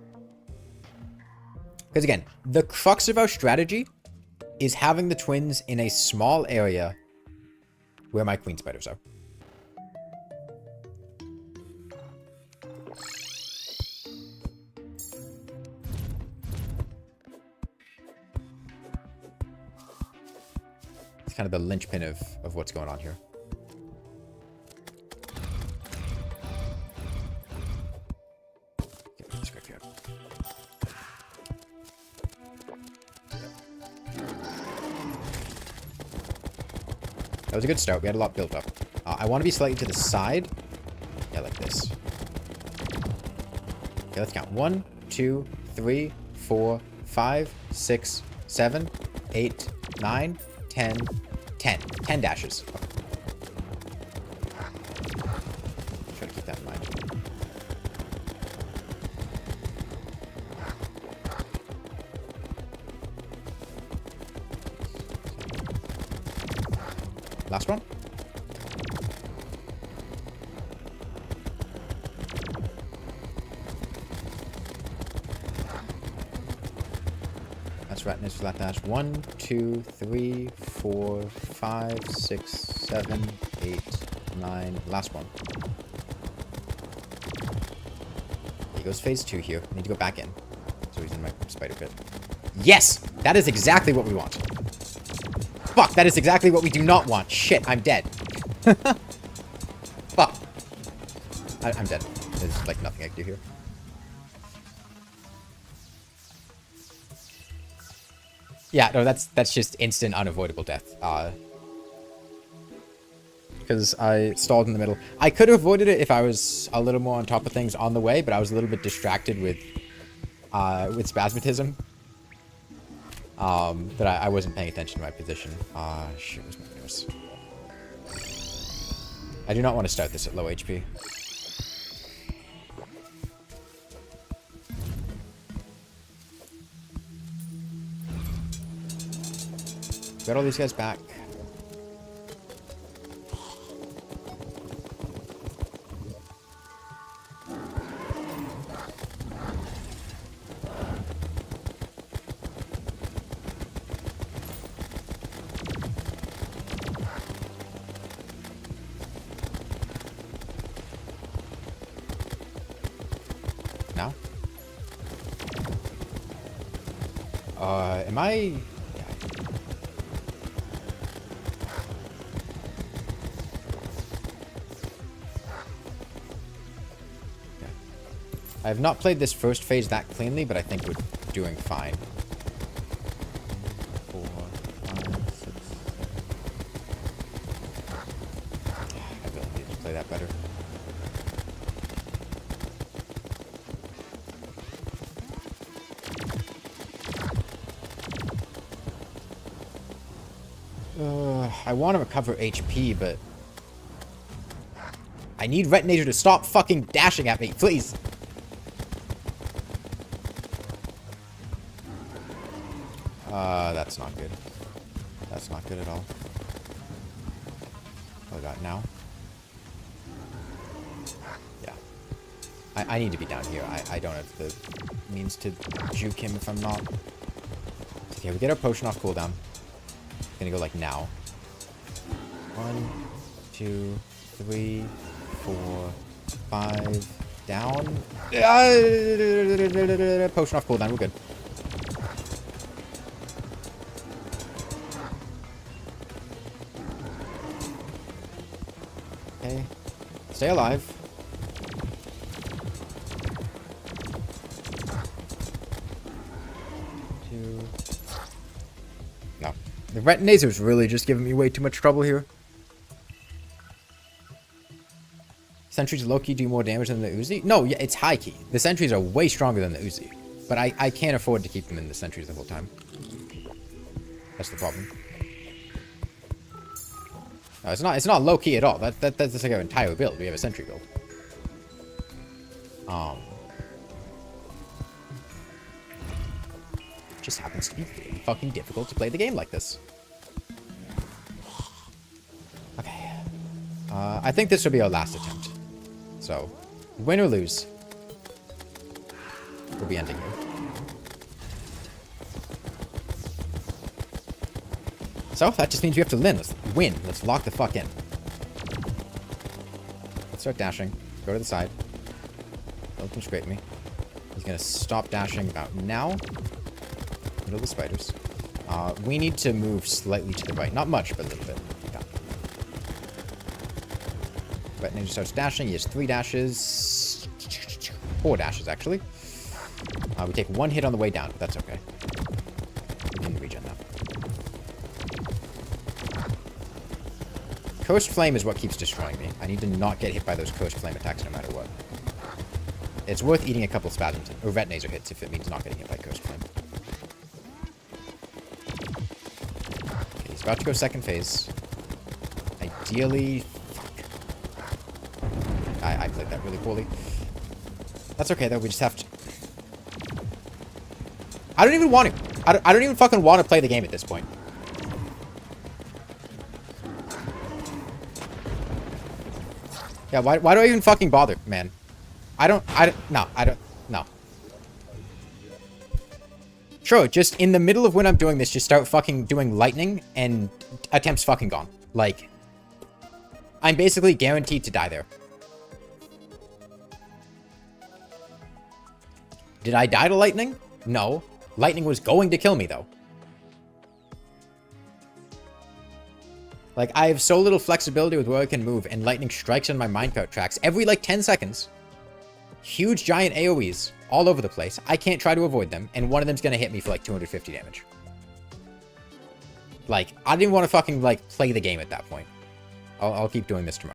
Because again, the crux of our strategy is having the twins in a small area where my queen spiders are. It's kind of the linchpin of what's going on here. That was a good start. We had a lot built up. I want to be slightly to the side. Yeah, like this. Okay, let's count. 1, 2, 3, 4, 5, 6, 7, 8, 9, 10, 10. 10 dashes. Okay. that in mind. Last one. That's right, next flat dash. 1, 2, 3, 4, 5, 6, 7, 8, 9. Last one. He goes phase 2 here. I need to go back in. So he's in my spider pit. Yes! That is exactly what we want. Fuck, that is exactly what we do not want. Shit, I'm dead. Fuck. I'm dead. There's like nothing I can do here. Yeah, no, that's just instant unavoidable death. Because I stalled in the middle. I could have avoided it if I was a little more on top of things on the way, but I was a little bit distracted with spasmatism. That I wasn't paying attention to my position. Shit, where's my nose? I do not want to start this at low HP. Got all these guys back. Now? Am I... I have not played this first phase that cleanly, but I think we're doing fine. 4, 5, 6, 7. I really need to play that better. I want to recover HP, but I need Retinator to stop fucking dashing at me, please. That's not good. That's not good at all. What do I got now? Yeah. I need to be down here. I don't have the means to juke him if I'm not. Okay, we get our potion off cooldown. Gonna go like now. 1, 2, 3, 4, 5. Down. Potion off cooldown. We're good. Okay. Stay alive. No. The Retinazer's really just giving me way too much trouble here. Sentries low-key do more damage than the Uzi? No, yeah, it's high-key. The sentries are way stronger than the Uzi. But I can't afford to keep them in the sentries the whole time. That's the problem. No, it's not low-key at all. That's like our entire build. We have a sentry build. Just happens to be really fucking difficult to play the game like this. Okay. I think this will be our last attempt. So, win or lose, we'll be ending here. So, that just means we have to win. Let's win. Let's lock the fuck in. Let's start dashing. Go to the side. Don't come scrape me. He's gonna stop dashing about now. Middle of the spiders. We need to move slightly to the right. Not much, but a little bit. Yeah. Red Ninja starts dashing. He has 3 dashes. 4 dashes, actually. We take 1 hit on the way down, but that's okay. We can regen now. Coast Flame is what keeps destroying me. I need to not get hit by those Coast Flame attacks no matter what. It's worth eating a couple spasms or Retinator hits if it means not getting hit by Coast Flame. Okay, he's about to go second phase. Ideally... Fuck. I played that really poorly. That's okay, though. We just have to... I don't even want to. I don't even fucking want to play the game at this point. Yeah, why do I even fucking bother, man? No. Sure, just in the middle of when I'm doing this, just start fucking doing lightning and attempts fucking gone. Like, I'm basically guaranteed to die there. Did I die to lightning? No. Lightning was going to kill me, though. Like, I have so little flexibility with where I can move, and lightning strikes on my minecart tracks every, like, 10 seconds. Huge, giant AoEs all over the place. I can't try to avoid them, and one of them's gonna hit me for, like, 250 damage. Like, I didn't want to fucking, like, play the game at that point. I'll keep doing this tomorrow.